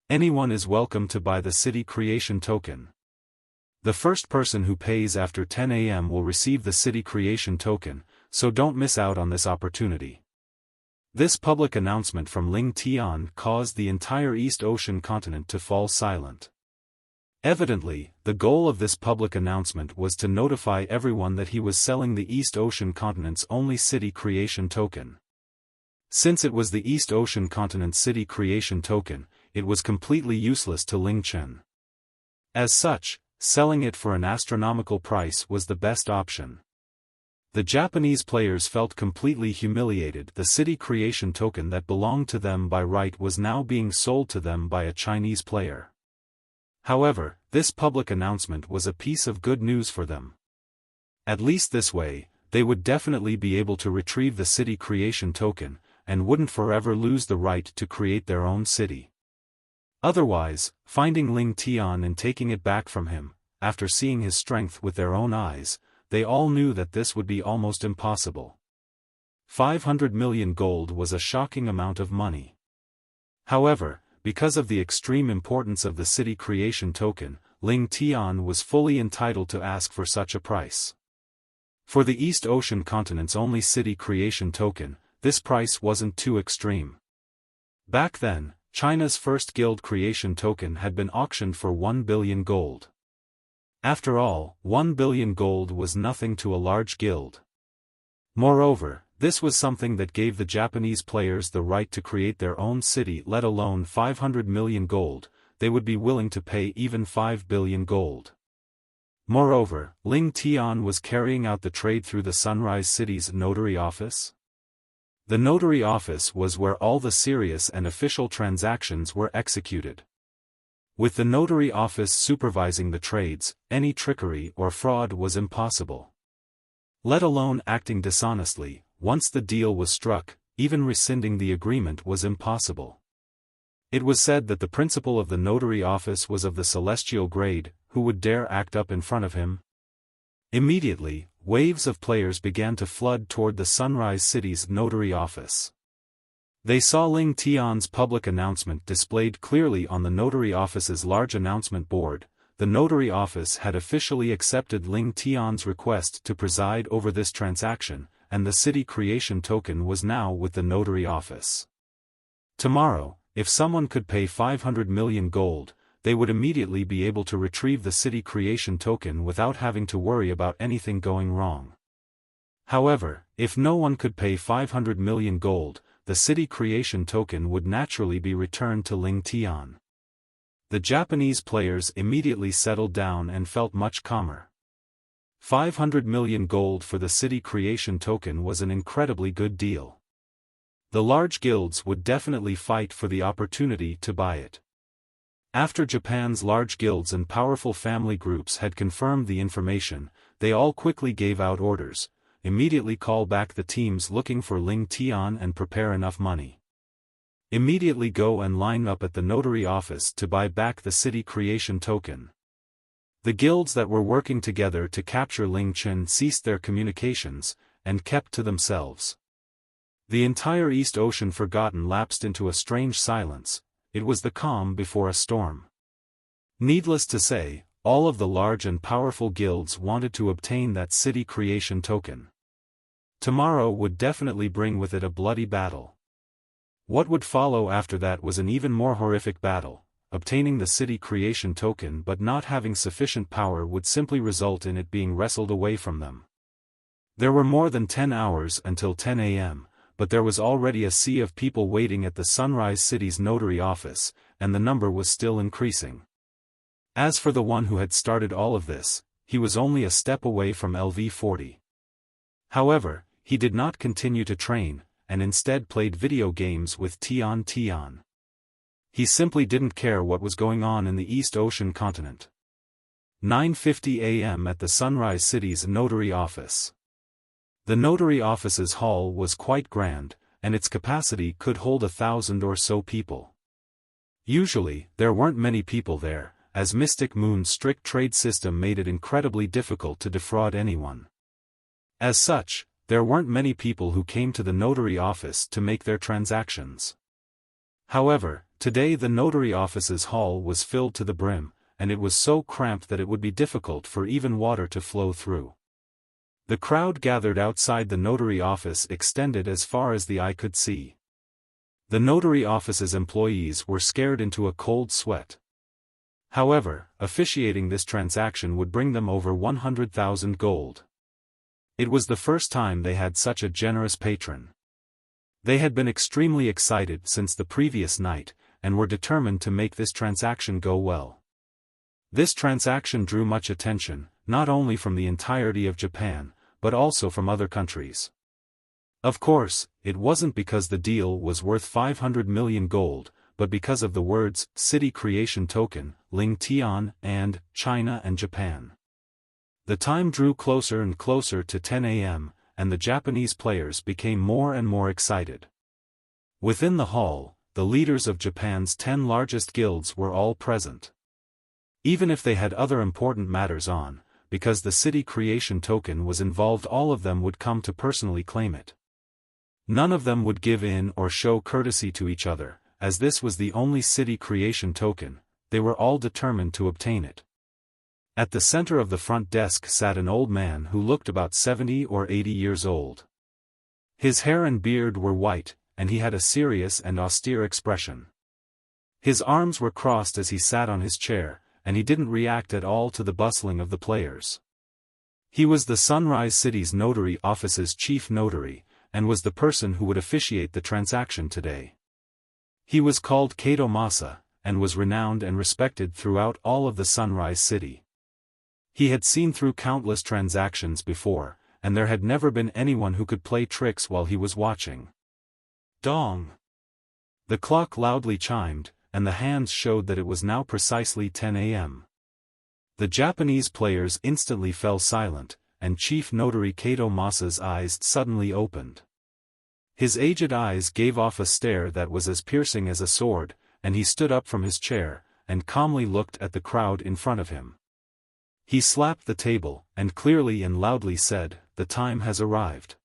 Anyone is welcome to buy the City Creation Token. The first person who pays after 10 a.m. will receive the City Creation Token, so don't miss out on this opportunity. This public announcement from Ling Tian caused the entire East Ocean continent to fall silent. Evidently, the goal of this public announcement was to notify everyone that he was selling the East Ocean continent's only city creation token. Since it was the East Ocean continent's city creation token, it was completely useless to Ling Chen. As such, selling it for an astronomical price was the best option. The Japanese players felt completely humiliated. The city creation token that belonged to them by right was now being sold to them by a Chinese player. However, this public announcement was a piece of good news for them. At least this way, they would definitely be able to retrieve the city creation token, and wouldn't forever lose the right to create their own city. Otherwise, finding Ling Tian and taking it back from him, after seeing his strength with their own eyes, they all knew that this would be almost impossible. 500 million gold was a shocking amount of money. However, because of the extreme importance of the city creation token, Ling Tian was fully entitled to ask for such a price. For the East Ocean continent's only city creation token, this price wasn't too extreme. Back then, China's first guild creation token had been auctioned for 1 billion gold. After all, 1 billion gold was nothing to a large guild. Moreover, this was something that gave the Japanese players the right to create their own city. Let alone 500 million gold, they would be willing to pay even 5 billion gold. Moreover, Ling Tian was carrying out the trade through the Sunrise City's notary office. The notary office was where all the serious and official transactions were executed. With the notary office supervising the trades, any trickery or fraud was impossible. Let alone acting dishonestly. Once the deal was struck, even rescinding the agreement was impossible. It was said that the principal of the notary office was of the celestial grade. Who would dare act up in front of him? Immediately, waves of players began to flood toward the Sunrise City's notary office. They saw Ling Tian's public announcement displayed clearly on the notary office's large announcement board. The notary office had officially accepted Ling Tian's request to preside over this transaction, and the city creation token was now with the notary office. Tomorrow, if someone could pay 500 million gold, they would immediately be able to retrieve the city creation token without having to worry about anything going wrong. However, if no one could pay 500 million gold, the city creation token would naturally be returned to Ling Tian. The Japanese players immediately settled down and felt much calmer. 500 million gold for the city creation token was an incredibly good deal. The large guilds would definitely fight for the opportunity to buy it. After Japan's large guilds and powerful family groups had confirmed the information, they all quickly gave out orders: immediately call back the teams looking for Ling Tian and prepare enough money. Immediately go and line up at the notary office to buy back the city creation token. The guilds that were working together to capture Ling Chen ceased their communications, and kept to themselves. The entire East Ocean forgotten lapsed into a strange silence. It was the calm before a storm. Needless to say, all of the large and powerful guilds wanted to obtain that city creation token. Tomorrow would definitely bring with it a bloody battle. What would follow after that was an even more horrific battle. Obtaining the city creation token but not having sufficient power would simply result in it being wrestled away from them. There were more than 10 hours until 10 a.m., but there was already a sea of people waiting at the Sunrise City's notary office, and the number was still increasing. As for the one who had started all of this, he was only a step away from LV40. However, he did not continue to train, and instead played video games with Tian. He simply didn't care what was going on in the East Ocean continent. 9:50 a.m. at the Sunrise City's notary office. The notary office's hall was quite grand, and its capacity could hold 1,000 or so people. Usually, there weren't many people there, as Mystic Moon's strict trade system made it incredibly difficult to defraud anyone. As such, there weren't many people who came to the notary office to make their transactions. However, today the notary office's hall was filled to the brim, and it was so cramped that it would be difficult for even water to flow through. The crowd gathered outside the notary office extended as far as the eye could see. The notary office's employees were scared into a cold sweat. However, officiating this transaction would bring them over 100,000 gold. It was the first time they had such a generous patron. They had been extremely excited since the previous night, and were determined to make this transaction go well. This transaction drew much attention, not only from the entirety of Japan, but also from other countries. Of course, it wasn't because the deal was worth 500 million gold, but because of the words, City Creation Token, Ling Tian, and China and Japan. The time drew closer and closer to 10 a.m., and the Japanese players became more and more excited. Within the hall, the leaders of Japan's 10 largest guilds were all present. Even if they had other important matters on, because the city creation token was involved, all of them would come to personally claim it. None of them would give in or show courtesy to each other, as this was the only city creation token. They were all determined to obtain it. At the center of the front desk sat an old man who looked about 70 or 80 years old. His hair and beard were white, and he had a serious and austere expression. His arms were crossed as he sat on his chair, and he didn't react at all to the bustling of the players. He was the Sunrise City's notary office's chief notary, and was the person who would officiate the transaction today. He was called Kato Masa, and was renowned and respected throughout all of the Sunrise City. He had seen through countless transactions before, and there had never been anyone who could play tricks while he was watching. Dong! The clock loudly chimed, and the hands showed that it was now precisely 10 a.m. The Japanese players instantly fell silent, and Chief Notary Kato Masa's eyes suddenly opened. His aged eyes gave off a stare that was as piercing as a sword, and he stood up from his chair, and calmly looked at the crowd in front of him. He slapped the table, and clearly and loudly said, "The time has arrived.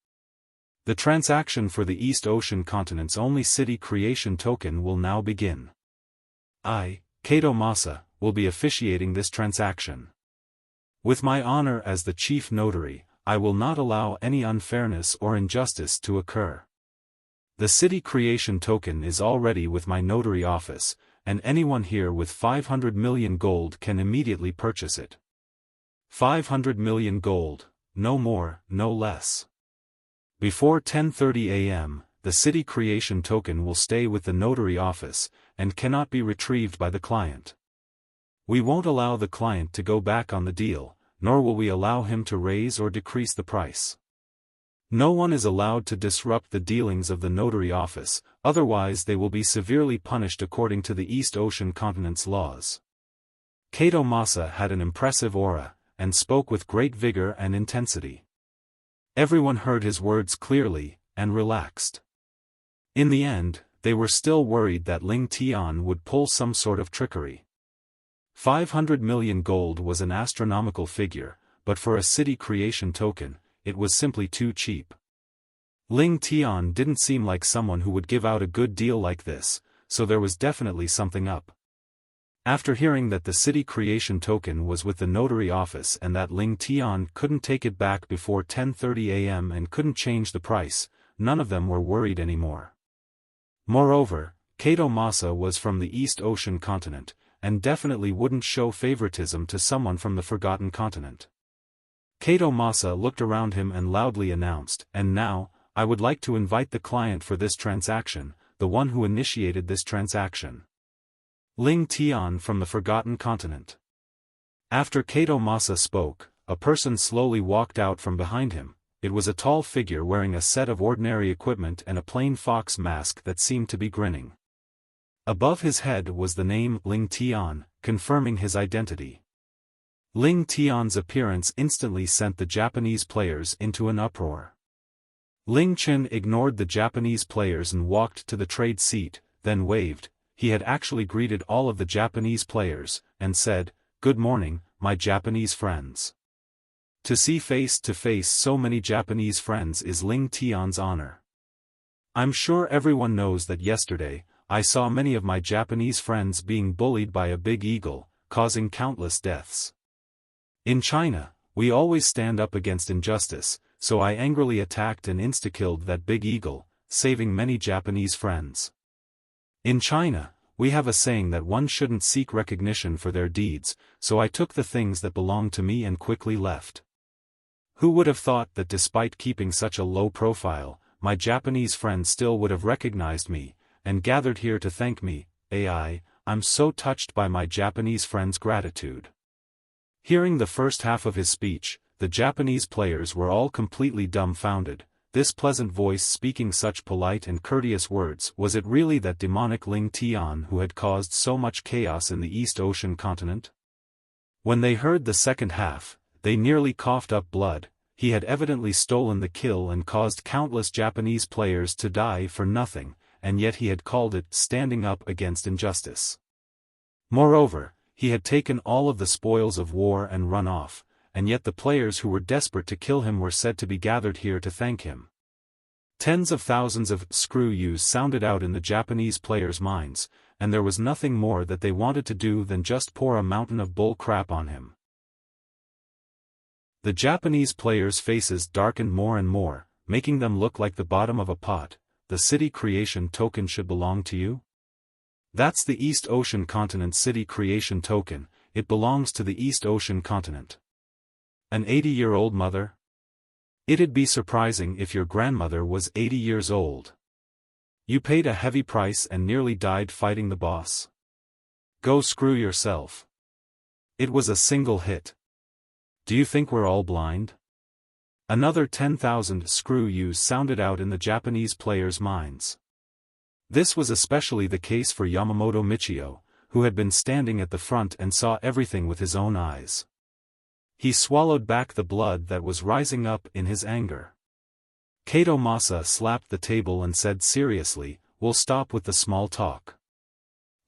The transaction for the East Ocean continent's only city creation token will now begin. I, Kato Masa, will be officiating this transaction. With my honor as the chief notary, I will not allow any unfairness or injustice to occur. The city creation token is already with my notary office, and anyone here with 500 million gold can immediately purchase it. 500 million gold, no more, no less. Before 10:30 a.m., the city creation token will stay with the notary office, and cannot be retrieved by the client. We won't allow the client to go back on the deal, nor will we allow him to raise or decrease the price. No one is allowed to disrupt the dealings of the notary office, otherwise they will be severely punished according to the East Ocean continent's laws." Kato Masa had an impressive aura, and spoke with great vigor and intensity. Everyone heard his words clearly, and relaxed. In the end, they were still worried that Ling Tian would pull some sort of trickery. 500 million gold was an astronomical figure, but for a city creation token, it was simply too cheap. Ling Tian didn't seem like someone who would give out a good deal like this, so there was definitely something up. After hearing that the city creation token was with the notary office and that Ling Tian couldn't take it back before 10:30 a.m. and couldn't change the price, none of them were worried anymore. Moreover, Kato Masa was from the East Ocean continent, and definitely wouldn't show favoritism to someone from the Forgotten Continent. Kato Masa looked around him and loudly announced, "And now, I would like to invite the client for this transaction, the one who initiated this transaction. Ling Tian from the Forgotten Continent." After Kato Masa spoke, a person slowly walked out from behind him. It was a tall figure wearing a set of ordinary equipment and a plain fox mask that seemed to be grinning. Above his head was the name Ling Tian, confirming his identity. Ling Tian's appearance instantly sent the Japanese players into an uproar. Ling Chen ignored the Japanese players and walked to the trade seat, then waved. He had actually greeted all of the Japanese players, and said, "Good morning, my Japanese friends." To see face to face so many Japanese friends is Ling Tian's honor. I'm sure everyone knows that yesterday, I saw many of my Japanese friends being bullied by a big eagle, causing countless deaths. In China, we always stand up against injustice, so I angrily attacked and insta-killed that big eagle, saving many Japanese friends. In China, we have a saying that one shouldn't seek recognition for their deeds, so I took the things that belonged to me and quickly left. Who would have thought that despite keeping such a low profile, my Japanese friends still would have recognized me, and gathered here to thank me. I'm so touched by my Japanese friends' gratitude. Hearing the first half of his speech, the Japanese players were all completely dumbfounded. This pleasant voice speaking such polite and courteous words, was it really that demonic Ling Tian who had caused so much chaos in the East Ocean continent? When they heard the second half, they nearly coughed up blood. He had evidently stolen the kill and caused countless Japanese players to die for nothing, and yet he had called it standing up against injustice. Moreover, he had taken all of the spoils of war and run off, and yet the players who were desperate to kill him were said to be gathered here to thank him. Tens of thousands of "screw yous" sounded out in the Japanese players' minds, and there was nothing more that they wanted to do than just pour a mountain of bull crap on him. The Japanese players' faces darkened more and more, making them look like the bottom of a pot. "The city creation token should belong to you? That's the East Ocean continent city creation token, it belongs to the East Ocean continent. An 80-year-old mother? It'd be surprising if your grandmother was 80 years old. You paid a heavy price and nearly died fighting the boss. Go screw yourself. It was a single hit. Do you think we're all blind?" Another 10,000 "screw yous" sounded out in the Japanese players' minds. This was especially the case for Yamamoto Michio, who had been standing at the front and saw everything with his own eyes. He swallowed back the blood that was rising up in his anger. Kato Masa slapped the table and said seriously, "We'll stop with the small talk.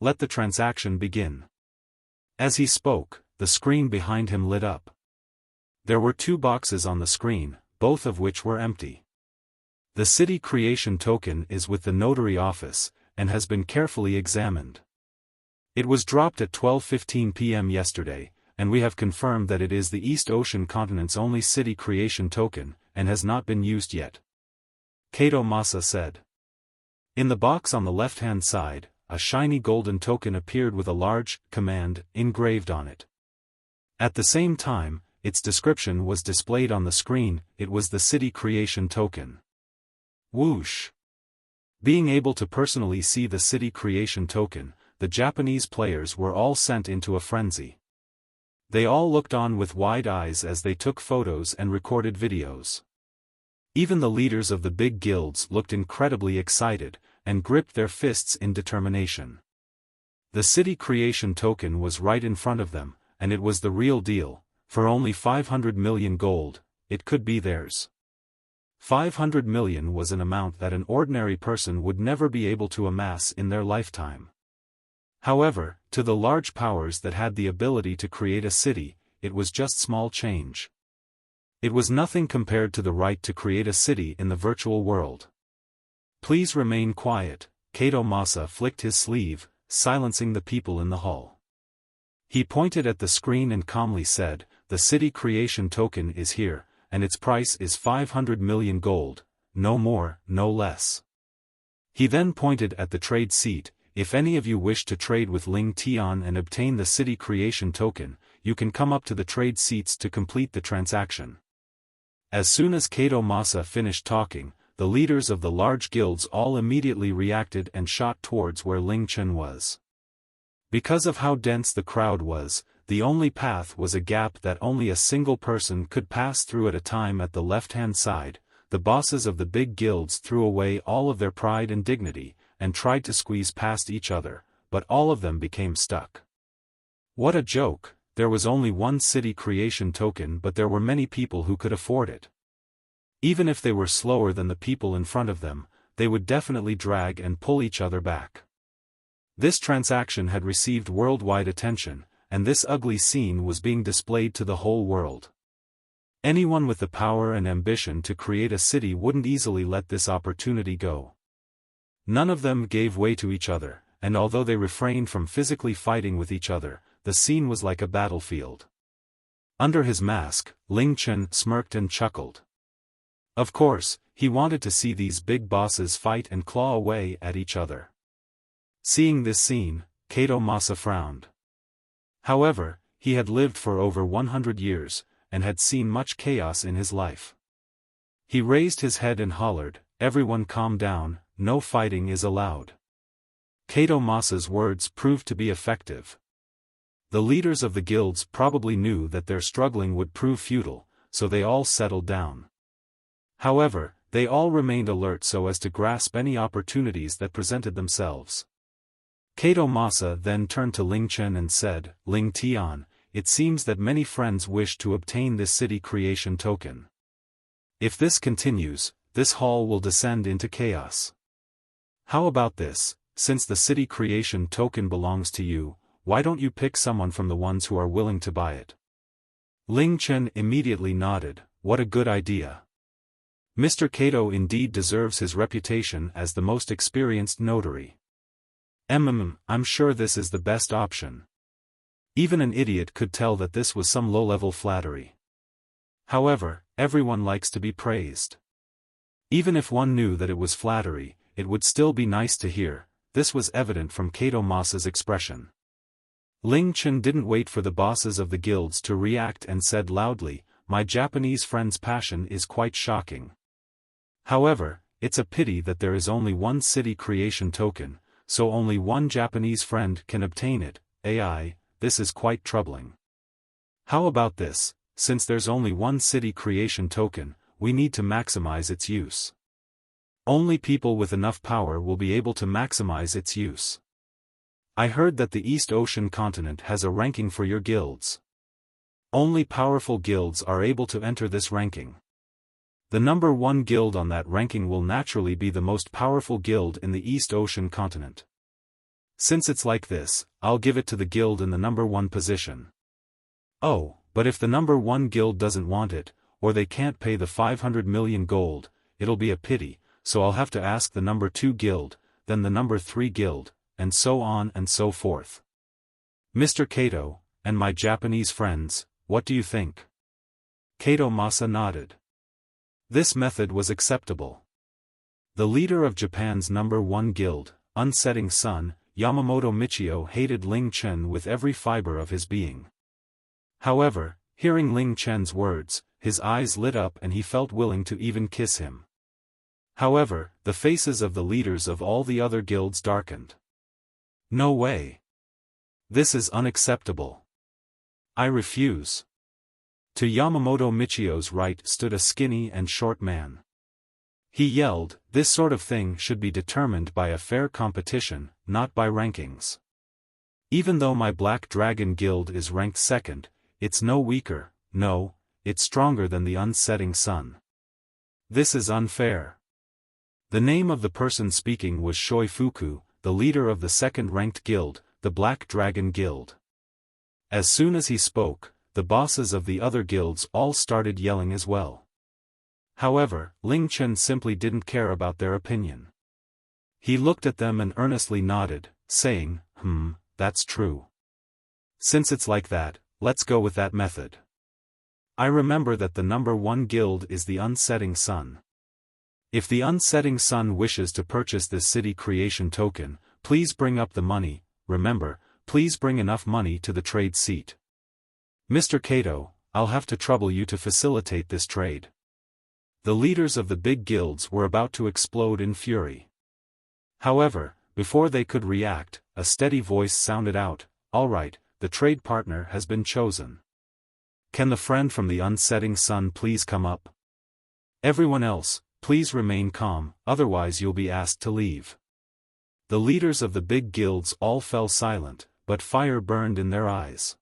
Let the transaction begin." As he spoke, the screen behind him lit up. There were 2 boxes on the screen, both of which were empty. The city creation token is with the notary office, and has been carefully examined. It was dropped at 12:15 p.m. yesterday, and we have confirmed that it is the East Ocean continent's only city creation token, and has not been used yet. Kato Masa said. In the box on the left-hand side, a shiny golden token appeared with a large command engraved on it. At the same time, its description was displayed on the screen. It was the city creation token. Whoosh! Being able to personally see the city creation token, the Japanese players were all sent into a frenzy. They all looked on with wide eyes as they took photos and recorded videos. Even the leaders of the big guilds looked incredibly excited, and gripped their fists in determination. The city creation token was right in front of them, and it was the real deal. For only 500 million gold, it could be theirs. 500 million was an amount that an ordinary person would never be able to amass in their lifetime. However, to the large powers that had the ability to create a city, it was just small change. It was nothing compared to the right to create a city in the virtual world. Please remain quiet, Kato Masa flicked his sleeve, silencing the people in the hall. He pointed at the screen and calmly said, "The city creation token is here, and its price is 500 million gold, no more, no less." He then pointed at the trade seat. "If any of you wish to trade with Ling Tian and obtain the city creation token, you can come up to the trade seats to complete the transaction." As soon as Kato Masa finished talking, the leaders of the large guilds all immediately reacted and shot towards where Ling Chen was. Because of how dense the crowd was, the only path was a gap that only a single person could pass through at a time. At the left-hand side, the bosses of the big guilds threw away all of their pride and dignity, and tried to squeeze past each other, but all of them became stuck. What a joke! There was only one city creation token, but there were many people who could afford it. Even if they were slower than the people in front of them, they would definitely drag and pull each other back. This transaction had received worldwide attention, and this ugly scene was being displayed to the whole world. Anyone with the power and ambition to create a city wouldn't easily let this opportunity go. None of them gave way to each other, and although they refrained from physically fighting with each other, the scene was like a battlefield. Under his mask, Ling Chen smirked and chuckled. Of course, he wanted to see these big bosses fight and claw away at each other. Seeing this scene, Kato Masa frowned. However, he had lived for over 100 years, and had seen much chaos in his life. He raised his head and hollered, "Everyone calm down, no fighting is allowed." Kato Masa's words proved to be effective. The leaders of the guilds probably knew that their struggling would prove futile, so they all settled down. However, they all remained alert so as to grasp any opportunities that presented themselves. Kato Masa then turned to Ling Chen and said, "Ling Tian, it seems that many friends wish to obtain this city creation token. If this continues, this hall will descend into chaos. How about this? Since the city creation token belongs to you, why don't you pick someone from the ones who are willing to buy it?" Ling Chen immediately nodded. What a good idea. Mr. Kato indeed deserves his reputation as the most experienced notary. I'm sure this is the best option. Even an idiot could tell that this was some low-level flattery. However, everyone likes to be praised. Even if one knew that it was flattery, it would still be nice to hear. This was evident from Kato Masa's expression. Ling Chen didn't wait for the bosses of the guilds to react and said loudly, "My Japanese friend's passion is quite shocking. However, it's a pity that there is only one city creation token, so only one Japanese friend can obtain it. This is quite troubling. How about this? Since there's only one city creation token, we need to maximize its use. Only people with enough power will be able to maximize its use. I heard that the East Ocean continent has a ranking for your guilds. Only powerful guilds are able to enter this ranking. The number 1 guild on that ranking will naturally be the most powerful guild in the East Ocean continent. Since it's like this, I'll give it to the guild in the number 1 position. Oh, but if the number 1 guild doesn't want it, or they can't pay the 500 million gold, it'll be a pity, so I'll have to ask the number 2 guild, then the number 3 guild, and so on and so forth. Mr. Kato, and my Japanese friends, what do you think? Kato Masa nodded. This method was acceptable. The leader of Japan's number 1 guild, Unsetting Sun, Yamamoto Michio hated Ling Chen with every fiber of his being. However, hearing Ling Chen's words, his eyes lit up and he felt willing to even kiss him. However, the faces of the leaders of all the other guilds darkened. No way. This is unacceptable. I refuse. To Yamamoto Michio's right stood a skinny and short man. He yelled, "This sort of thing should be determined by a fair competition, not by rankings. Even though my Black Dragon Guild is ranked 2nd, it's no weaker, no, it's stronger than the Unsetting Sun. This is unfair." The name of the person speaking was Shoifuku, the leader of the 2nd-ranked guild, the Black Dragon Guild. As soon as he spoke, the bosses of the other guilds all started yelling as well. However, Ling Chen simply didn't care about their opinion. He looked at them and earnestly nodded, saying, that's true. Since it's like that, let's go with that method. I remember that the number 1 guild is the Unsetting Sun. If the Unsetting Sun wishes to purchase this city creation token, please bring up the money. Remember, please bring enough money to the trade seat. Mr. Kato, I'll have to trouble you to facilitate this trade. The leaders of the big guilds were about to explode in fury. However, before they could react, a steady voice sounded out, "All right, the trade partner has been chosen. Can the friend from the Unsetting Sun please come up? Everyone else, please remain calm, otherwise you'll be asked to leave." The leaders of the big guilds all fell silent, but fire burned in their eyes.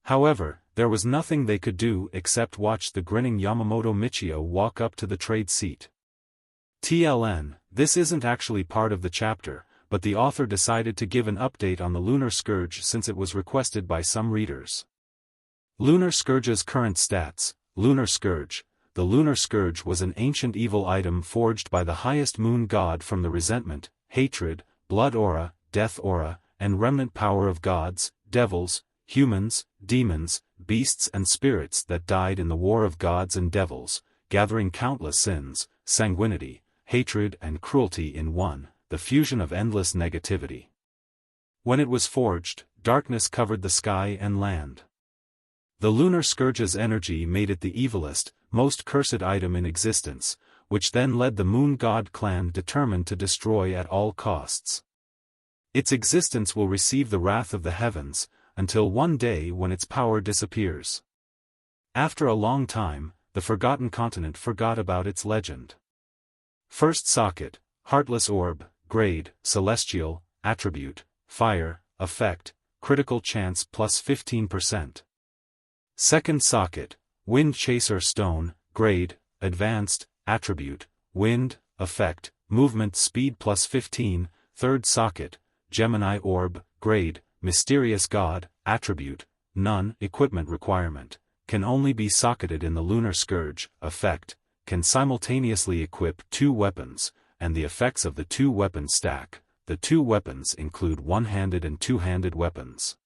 However, there was nothing they could do except watch the grinning Yamamoto Michio walk up to the trade seat. TLN, this isn't actually part of the chapter, but the author decided to give an update on the Lunar Scourge since it was requested by some readers. Lunar Scourge's current stats. Lunar Scourge. The Lunar Scourge was an ancient evil item forged by the highest moon god from the resentment, hatred, blood aura, death aura, and remnant power of gods, devils, humans, demons, beasts and spirits that died in the war of gods and devils, gathering countless sins, sanguinity, hatred and cruelty in one, the fusion of endless negativity. When it was forged, darkness covered the sky and land. The Lunar Scourge's energy made it the evilest, most cursed item in existence, which then led the Moon God clan determined to destroy at all costs. Its existence will receive the wrath of the heavens, until one day when its power disappears. After a long time, the Forgotten Continent forgot about its legend. First socket, Heartless Orb, Grade, Celestial, Attribute, Fire, Effect, Critical Chance plus 15%. Second socket, Wind Chaser Stone, Grade, Advanced, Attribute, Wind, Effect, Movement Speed plus 15. Third socket, Gemini Orb, Grade, Mysterious God, Attribute, None. Equipment requirement, can only be socketed in the Lunar Scourge. Effect, can simultaneously equip 2 weapons, and the effects of the 2 weapons stack. The 2 weapons include one-handed and two-handed weapons.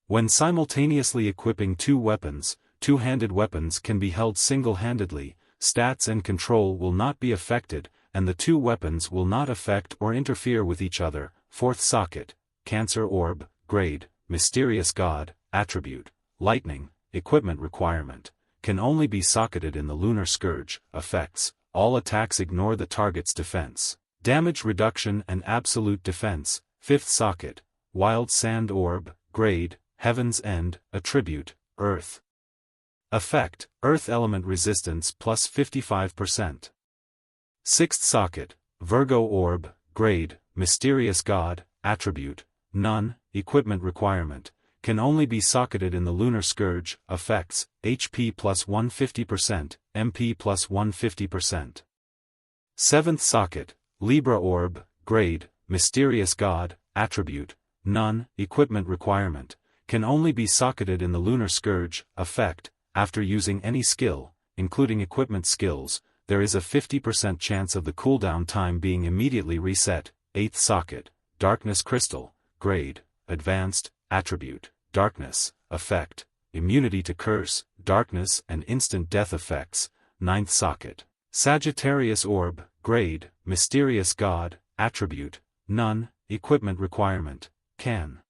When simultaneously equipping 2 weapons, two-handed weapons can be held single-handedly, stats and control will not be affected, and the 2 weapons will not affect or interfere with each other. Fourth socket, Cancer Orb, Grade, Mysterious God, Attribute, Lightning, Equipment requirement, can only be socketed in the Lunar Scourge. Effects, all attacks ignore the target's defense, damage reduction and absolute defense. Fifth socket, Wild Sand Orb, Grade, Heaven's End, Attribute, Earth. Effect, Earth Element Resistance plus 55%. 6th socket, Virgo orb, grade, mysterious god, attribute, none, equipment requirement, can only be socketed in the lunar scourge, effects, HP plus 150%, MP plus 150%. 7th socket, Libra orb, grade, mysterious god, attribute, none, equipment requirement, can only be socketed in the lunar scourge, effect, after using any skill, including equipment skills. There is a 50% chance of the cooldown time being immediately reset. 8th socket, Darkness Crystal, grade, advanced, attribute, darkness, effect, immunity to curse, darkness and instant death effects. 9th socket, Sagittarius orb, grade, mysterious god, attribute, none, equipment requirement, can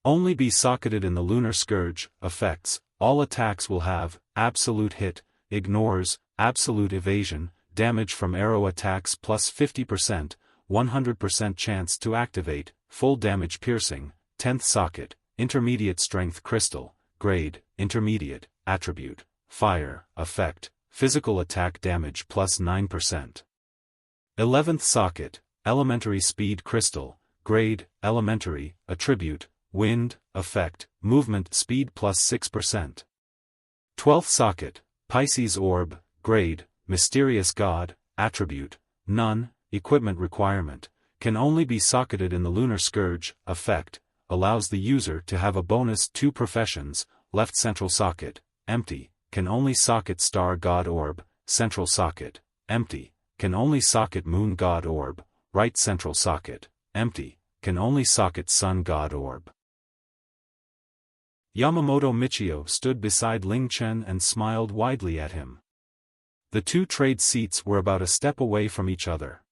only be socketed in the lunar scourge, effects. All attacks will have absolute hit, ignores, absolute evasion, damage from arrow attacks plus 50%, 100% chance to activate, full damage piercing. 10th socket, Intermediate Strength Crystal, grade, intermediate, attribute, fire, effect, physical attack damage plus 9%. 11th socket, Elementary Speed Crystal, grade, elementary, attribute, wind, effect, movement speed plus 6%. 12th socket, Pisces orb, grade, mysterious god, attribute, none, equipment requirement, can only be socketed in the lunar scourge, effect, allows the user to have a bonus 2 professions. Left central socket, empty, can only socket star god orb, central socket, empty, can only socket moon god orb, right central socket, empty, can only socket sun god orb. Yamamoto Michio stood beside Ling Chen and smiled widely at him. The two trade seats were about a step away from each other.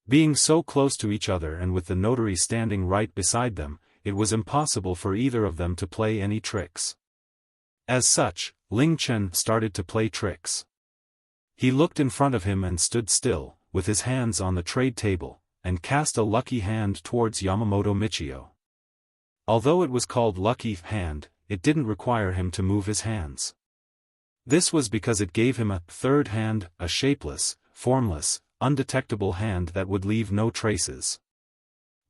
Being so close to each other and with the notary standing right beside them, it was impossible for either of them to play any tricks. As such, Ling Chen started to play tricks. He looked in front of him and stood still, with his hands on the trade table, and cast a lucky hand towards Yamamoto Michio. Although it was called Lucky Hand, it didn't require him to move his hands. This was because it gave him a third hand, a shapeless, formless, undetectable hand that would leave no traces.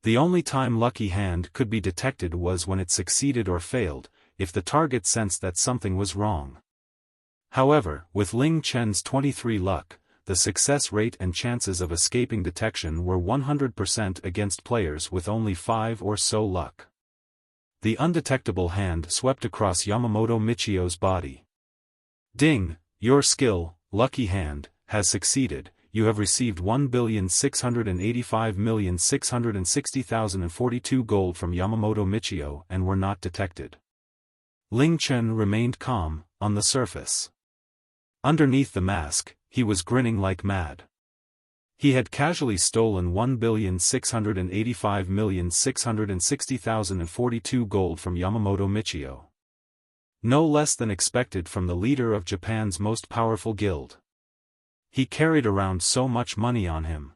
The only time Lucky Hand could be detected was when it succeeded or failed, if the target sensed that something was wrong. However, with Ling Chen's 23 luck, the success rate and chances of escaping detection were 100% against players with only 5 or so luck. The undetectable hand swept across Yamamoto Michio's body. Ding! Your skill, Lucky Hand, has succeeded. You have received 1,685,660,042 gold from Yamamoto Michio and were not detected. Ling Chen remained calm, on the surface. Underneath the mask, he was grinning like mad. He had casually stolen 1,685,660,042 gold from Yamamoto Michio. No less than expected from the leader of Japan's most powerful guild. He carried around so much money on him.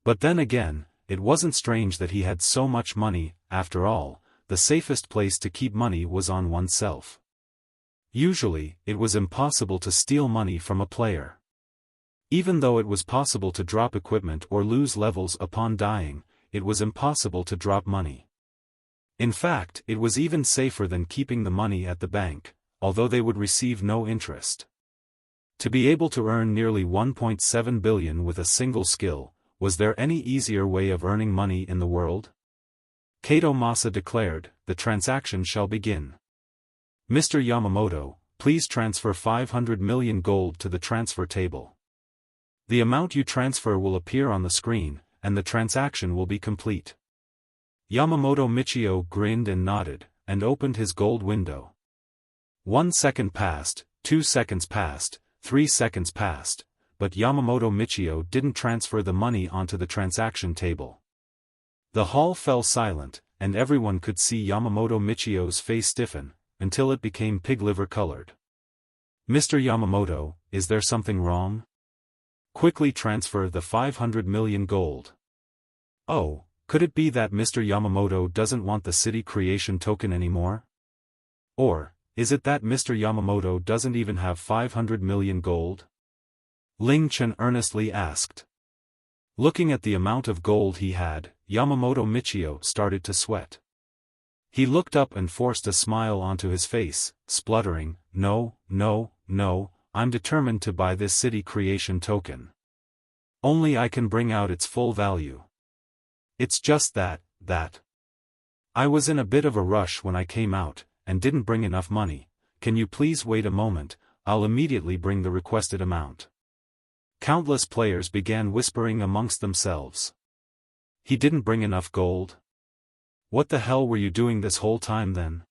But then again, it wasn't strange that he had so much money. After all, the safest place to keep money was on oneself. Usually, it was impossible to steal money from a player. Even though it was possible to drop equipment or lose levels upon dying, it was impossible to drop money. In fact, it was even safer than keeping the money at the bank, although they would receive no interest. To be able to earn nearly 1.7 billion with a single skill, was there any easier way of earning money in the world? Kato Masa declared, "The transaction shall begin. Mr. Yamamoto, please transfer 500 million gold to the transfer table. The amount you transfer will appear on the screen, and the transaction will be complete." Yamamoto Michio grinned and nodded, and opened his gold window. 1 second passed, 2 seconds passed, 3 seconds passed, but Yamamoto Michio didn't transfer the money onto the transaction table. The hall fell silent, and everyone could see Yamamoto Michio's face stiffen, until it became pig liver colored. "Mr. Yamamoto, is there something wrong? Quickly transfer the 500 million gold." "Oh, could it be that Mr. Yamamoto doesn't want the city creation token anymore? Or, is it that Mr. Yamamoto doesn't even have 500 million gold?" Ling Chen earnestly asked. Looking at the amount of gold he had, Yamamoto Michio started to sweat. He looked up and forced a smile onto his face, spluttering, "No, no, no, I'm determined to buy this city creation token. Only I can bring out its full value. It's just that. I was in a bit of a rush when I came out, and didn't bring enough money. Can you please wait a moment, I'll immediately bring the requested amount." Countless players began whispering amongst themselves. He didn't bring enough gold? What the hell were you doing this whole time then?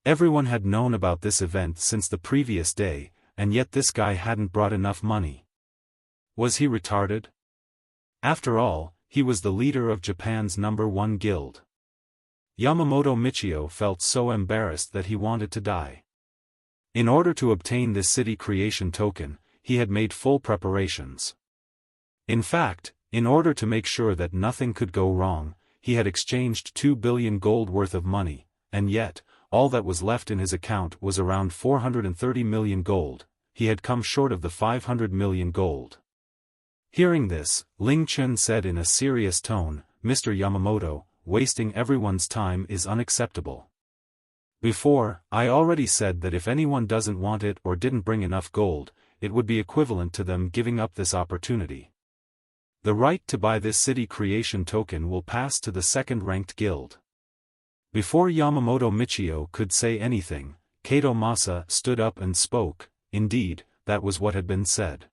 Everyone had known about this event since the previous day, and yet this guy hadn't brought enough money. Was he retarded? After all, he was the leader of Japan's #1 guild. Yamamoto Michio felt so embarrassed that he wanted to die. In order to obtain this city creation token, he had made full preparations. In fact, in order to make sure that nothing could go wrong, he had exchanged 2 billion gold worth of money, and yet, all that was left in his account was around 430 million gold. He had come short of the 500 million gold. Hearing this, Ling Chen said in a serious tone, "Mr. Yamamoto, wasting everyone's time is unacceptable. Before, I already said that if anyone doesn't want it or didn't bring enough gold, it would be equivalent to them giving up this opportunity. The right to buy this city creation token will pass to the second-ranked guild." Before Yamamoto Michio could say anything, Kato Masa stood up and spoke. Indeed, that was what had been said.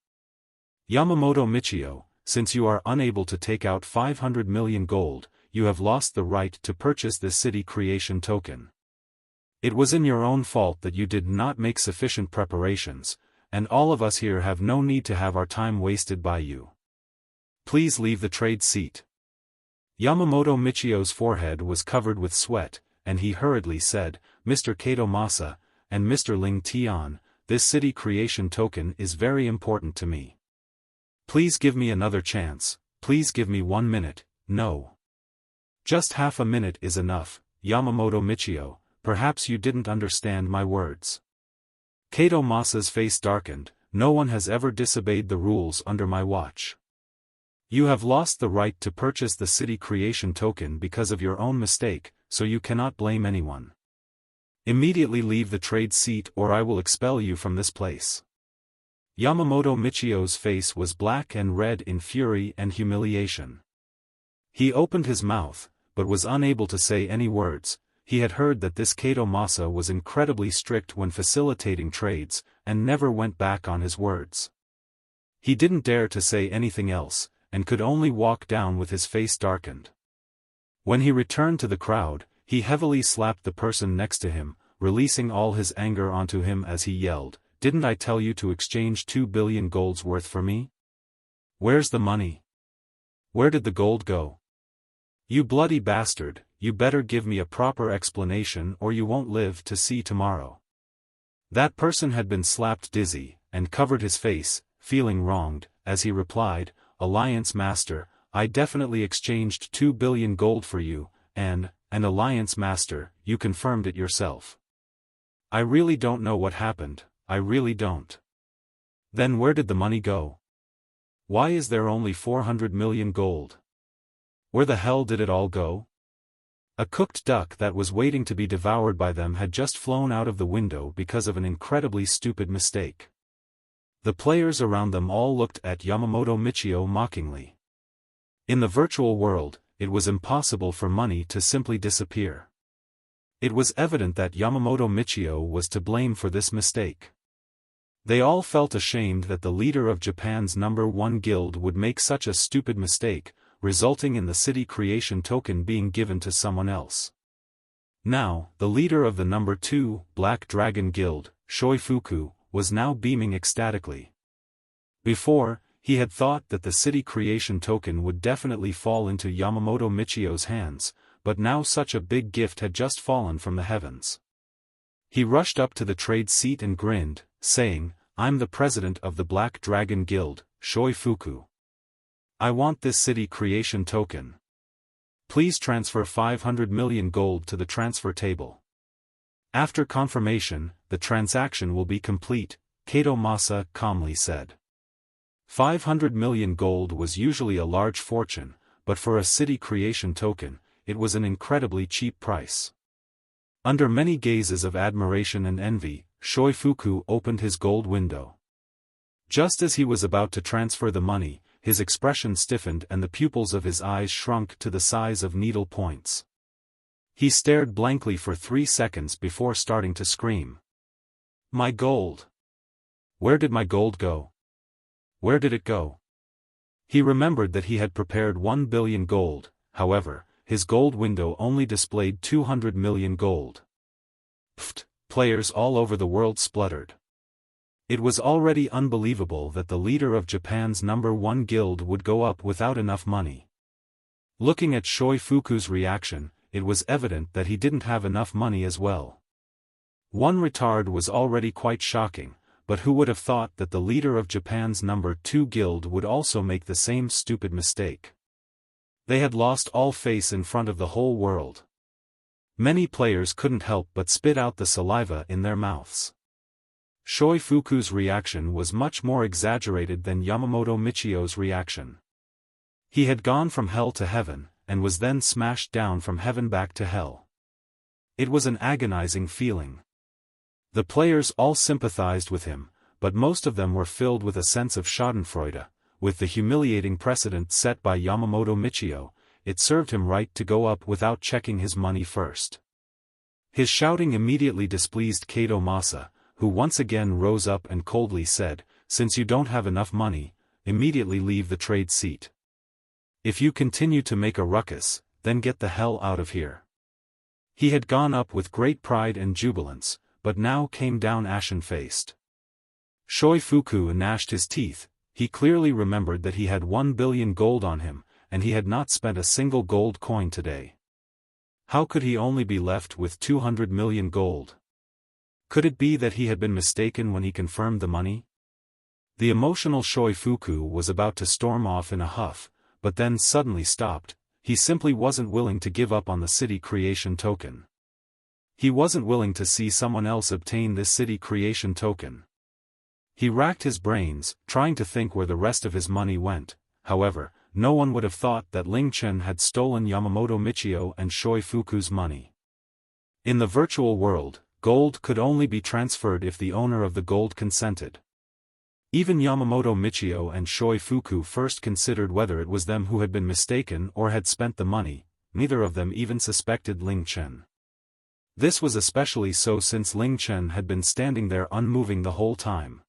"Yamamoto Michio, since you are unable to take out 500 million gold, you have lost the right to purchase this city creation token. It was in your own fault that you did not make sufficient preparations, and all of us here have no need to have our time wasted by you. Please leave the trade seat." Yamamoto Michio's forehead was covered with sweat, and he hurriedly said, "Mr. Kato Masa, and Mr. Ling Tian, this city creation token is very important to me. Please give me another chance, please give me 1 minute, no. Just half a minute is enough, Yamamoto Michio, perhaps you didn't understand my words." Kato Masa's face darkened. "No one has ever disobeyed the rules under my watch. You have lost the right to purchase the city creation token because of your own mistake, so you cannot blame anyone. Immediately leave the trade seat or I will expel you from this place." Yamamoto Michio's face was black and red in fury and humiliation. He opened his mouth, but was unable to say any words. He had heard that this Kato Masa was incredibly strict when facilitating trades, and never went back on his words. He didn't dare to say anything else, and could only walk down with his face darkened. When he returned to the crowd, he heavily slapped the person next to him, releasing all his anger onto him as he yelled, "Didn't I tell you to exchange 2 billion gold's worth for me? Where's the money? Where did the gold go? You bloody bastard, you better give me a proper explanation or you won't live to see tomorrow." That person had been slapped dizzy, and covered his face, feeling wronged, as he replied, "Alliance Master, I definitely exchanged 2 billion gold for you, and Alliance Master, you confirmed it yourself. I really don't know what happened, I really don't. Then where did the money go? Why is there only 400 million gold? Where the hell did it all go?" A cooked duck that was waiting to be devoured by them had just flown out of the window because of an incredibly stupid mistake. The players around them all looked at Yamamoto Michio mockingly. In the virtual world, it was impossible for money to simply disappear. It was evident that Yamamoto Michio was to blame for this mistake. They all felt ashamed that the leader of Japan's #1 guild would make such a stupid mistake, resulting in the city creation token being given to someone else. Now, the leader of the #2 Black Dragon Guild, Shoifuku, was now beaming ecstatically. Before, he had thought that the city creation token would definitely fall into Yamamoto Michio's hands, but now such a big gift had just fallen from the heavens. He rushed up to the trade seat and grinned, saying, "I'm the president of the Black Dragon Guild, Shoifuku. I want this city creation token. Please transfer 500 million gold to the transfer table. After confirmation, the transaction will be complete," Kato Masa calmly said. 500 million gold was usually a large fortune, but for a city creation token, it was an incredibly cheap price. Under many gazes of admiration and envy, Shoifuku opened his gold window. Just as he was about to transfer the money, his expression stiffened and the pupils of his eyes shrunk to the size of needle points. He stared blankly for 3 seconds before starting to scream. My gold! Where did my gold go? Where did it go? He remembered that he had prepared 1 billion gold, however, his gold window only displayed 200 million gold. Pfft, players all over the world spluttered. It was already unbelievable that the leader of Japan's #1 guild would go up without enough money. Looking at Shoifuku's reaction, it was evident that he didn't have enough money as well. One retard was already quite shocking, but who would have thought that the leader of Japan's #2 guild would also make the same stupid mistake? They had lost all face in front of the whole world. Many players couldn't help but spit out the saliva in their mouths. Shoifuku's reaction was much more exaggerated than Yamamoto Michio's reaction. He had gone from hell to heaven, and was then smashed down from heaven back to hell. It was an agonizing feeling. The players all sympathized with him, but most of them were filled with a sense of schadenfreude. With the humiliating precedent set by Yamamoto Michio, it served him right to go up without checking his money first. His shouting immediately displeased Kato Masa, who once again rose up and coldly said, "Since you don't have enough money, immediately leave the trade seat. If you continue to make a ruckus, then get the hell out of here." He had gone up with great pride and jubilance, but now came down ashen-faced. Shoifuku gnashed his teeth. He clearly remembered that he had 1 billion gold on him, and he had not spent a single gold coin today. How could he only be left with 200 million gold? Could it be that he had been mistaken when he confirmed the money? The emotional Shoifuku was about to storm off in a huff, but then suddenly stopped. He simply wasn't willing to give up on the city creation token. He wasn't willing to see someone else obtain this city creation token. He racked his brains, trying to think where the rest of his money went. However, no one would have thought that Ling Chen had stolen Yamamoto Michio and Shoifuku's money. In the virtual world, gold could only be transferred if the owner of the gold consented. Even Yamamoto Michio and Shoifuku first considered whether it was them who had been mistaken or had spent the money. Neither of them even suspected Ling Chen. This was especially so since Ling Chen had been standing there unmoving the whole time.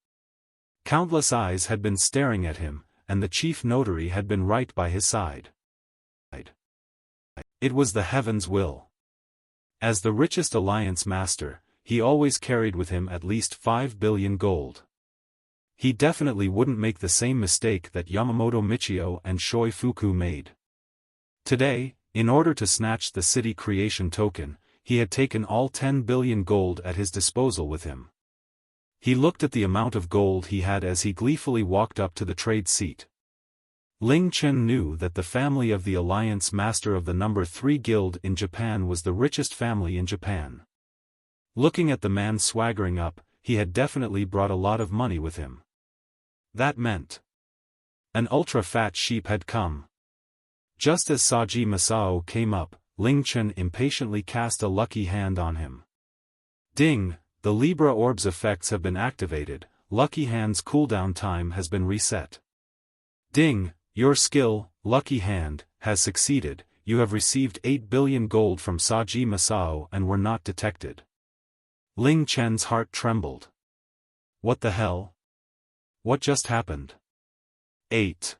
Countless eyes had been staring at him, and the chief notary had been right by his side. It was the heavens' will. As the richest alliance master, he always carried with him at least 5 billion gold. He definitely wouldn't make the same mistake that Yamamoto Michio and Shoifuku made. Today, in order to snatch the city creation token, he had taken all 10 billion gold at his disposal with him. He looked at the amount of gold he had as he gleefully walked up to the trade seat. Ling Chen knew that the family of the alliance master of the #3 guild in Japan was the richest family in Japan. Looking at the man swaggering up, he had definitely brought a lot of money with him. That meant an ultra-fat sheep had come. Just as Saji Masao came up, Ling Chen impatiently cast a lucky hand on him. Ding! The Libra Orb's effects have been activated. Lucky Hand's cooldown time has been reset. Ding! Your skill, Lucky Hand, has succeeded. You have received 8 billion gold from Saji Masao and were not detected. Ling Chen's heart trembled. What the hell? What just happened? 8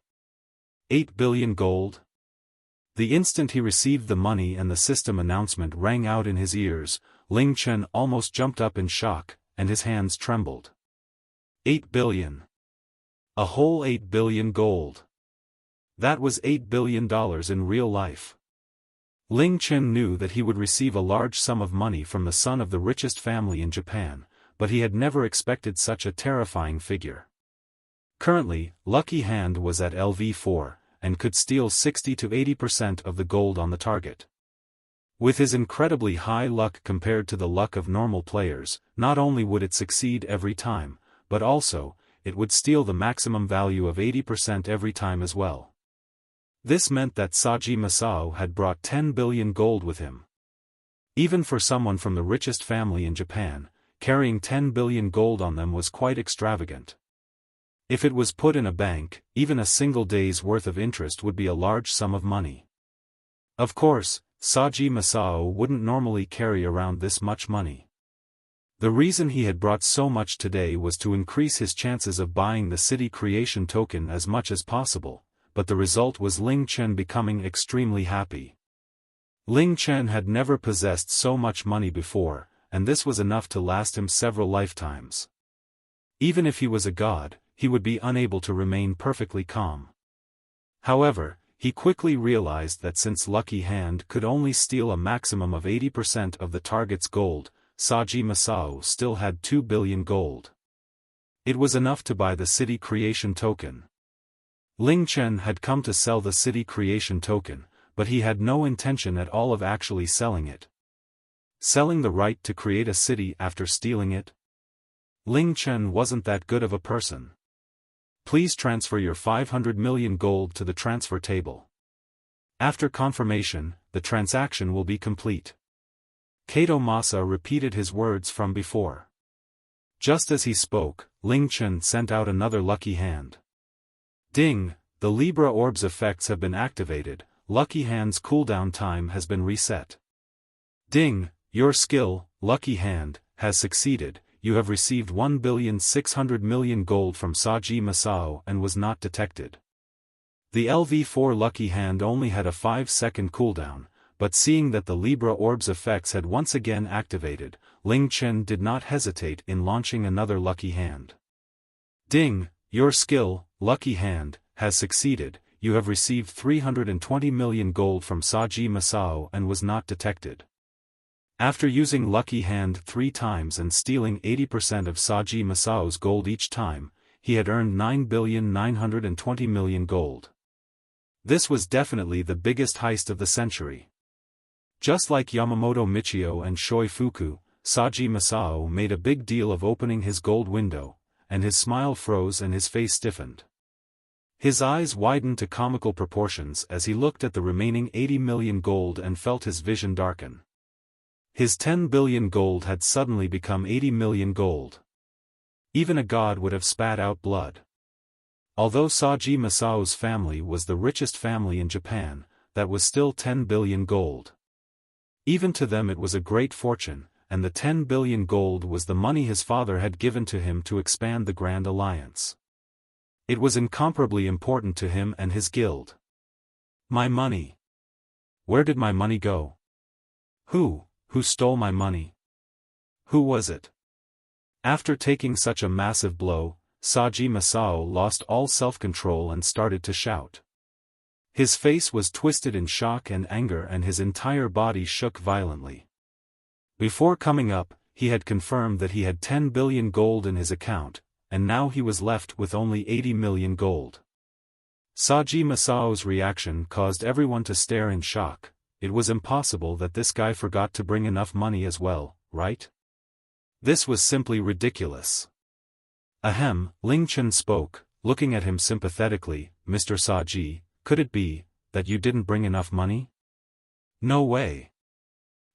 billion gold? The instant he received the money and the system announcement rang out in his ears, Ling Chen almost jumped up in shock, and his hands trembled. 8 billion. A whole 8 billion gold. That was $8 billion in real life. Ling Chen knew that he would receive a large sum of money from the son of the richest family in Japan, but he had never expected such a terrifying figure. Currently, Lucky Hand was at LV4, and could steal 60 to 80% of the gold on the target. With his incredibly high luck compared to the luck of normal players, not only would it succeed every time, but also, it would steal the maximum value of 80% every time as well. This meant that Saji Masao had brought 10 billion gold with him. Even for someone from the richest family in Japan, carrying 10 billion gold on them was quite extravagant. If it was put in a bank, even a single day's worth of interest would be a large sum of money. Of course, Saji Masao wouldn't normally carry around this much money. The reason he had brought so much today was to increase his chances of buying the city creation token as much as possible, but the result was Ling Chen becoming extremely happy. Ling Chen had never possessed so much money before, and this was enough to last him several lifetimes. Even if he was a god, he would be unable to remain perfectly calm. However, he quickly realized that since Lucky Hand could only steal a maximum of 80% of the target's gold, Saji Masao still had 2 billion gold. It was enough to buy the city creation token. Ling Chen had come to sell the city creation token, but he had no intention at all of actually selling it. Selling the right to create a city after stealing it? Ling Chen wasn't that good of a person. Please transfer your 500 million gold to the transfer table. After confirmation, the transaction will be complete. Kato Masa repeated his words from before. Just as he spoke, Ling Chen sent out another lucky hand. Ding, the Libra Orb's effects have been activated, Lucky Hand's cooldown time has been reset. Ding, your skill, Lucky Hand, has succeeded, you have received 1,600,000,000 gold from Saji Masao and was not detected. The LV4 Lucky Hand only had a 5-second cooldown, but seeing that the Libra Orb's effects had once again activated, Ling Chen did not hesitate in launching another Lucky Hand. Ding, your skill, Lucky Hand, has succeeded, you have received 320 million gold from Saji Masao and was not detected. After using Lucky Hand 3 times and stealing 80% of Saji Masao's gold each time, he had earned 9,920,000,000 gold. This was definitely the biggest heist of the century. Just like Yamamoto Michio and Shoi Fuku, Saji Masao made a big deal of opening his gold window, and his smile froze and his face stiffened. His eyes widened to comical proportions as he looked at the remaining 80 million gold and felt his vision darken. His 10 billion gold had suddenly become 80 million gold. Even a god would have spat out blood. Although Saji Masao's family was the richest family in Japan, that was still 10 billion gold. Even to them it was a great fortune, and the 10 billion gold was the money his father had given to him to expand the Grand Alliance. It was incomparably important to him and his guild. My money. Where did my money go? Who stole my money? Who was it? After taking such a massive blow, Saji Masao lost all self-control and started to shout. His face was twisted in shock and anger and his entire body shook violently. Before coming up, he had confirmed that he had 10 billion gold in his account, and now he was left with only 80 million gold. Saji Masao's reaction caused everyone to stare in shock. It was impossible that this guy forgot to bring enough money as well, right? This was simply ridiculous. Ahem, Ling Chen spoke, looking at him sympathetically, Mr. Saji, could it be that you didn't bring enough money? No way.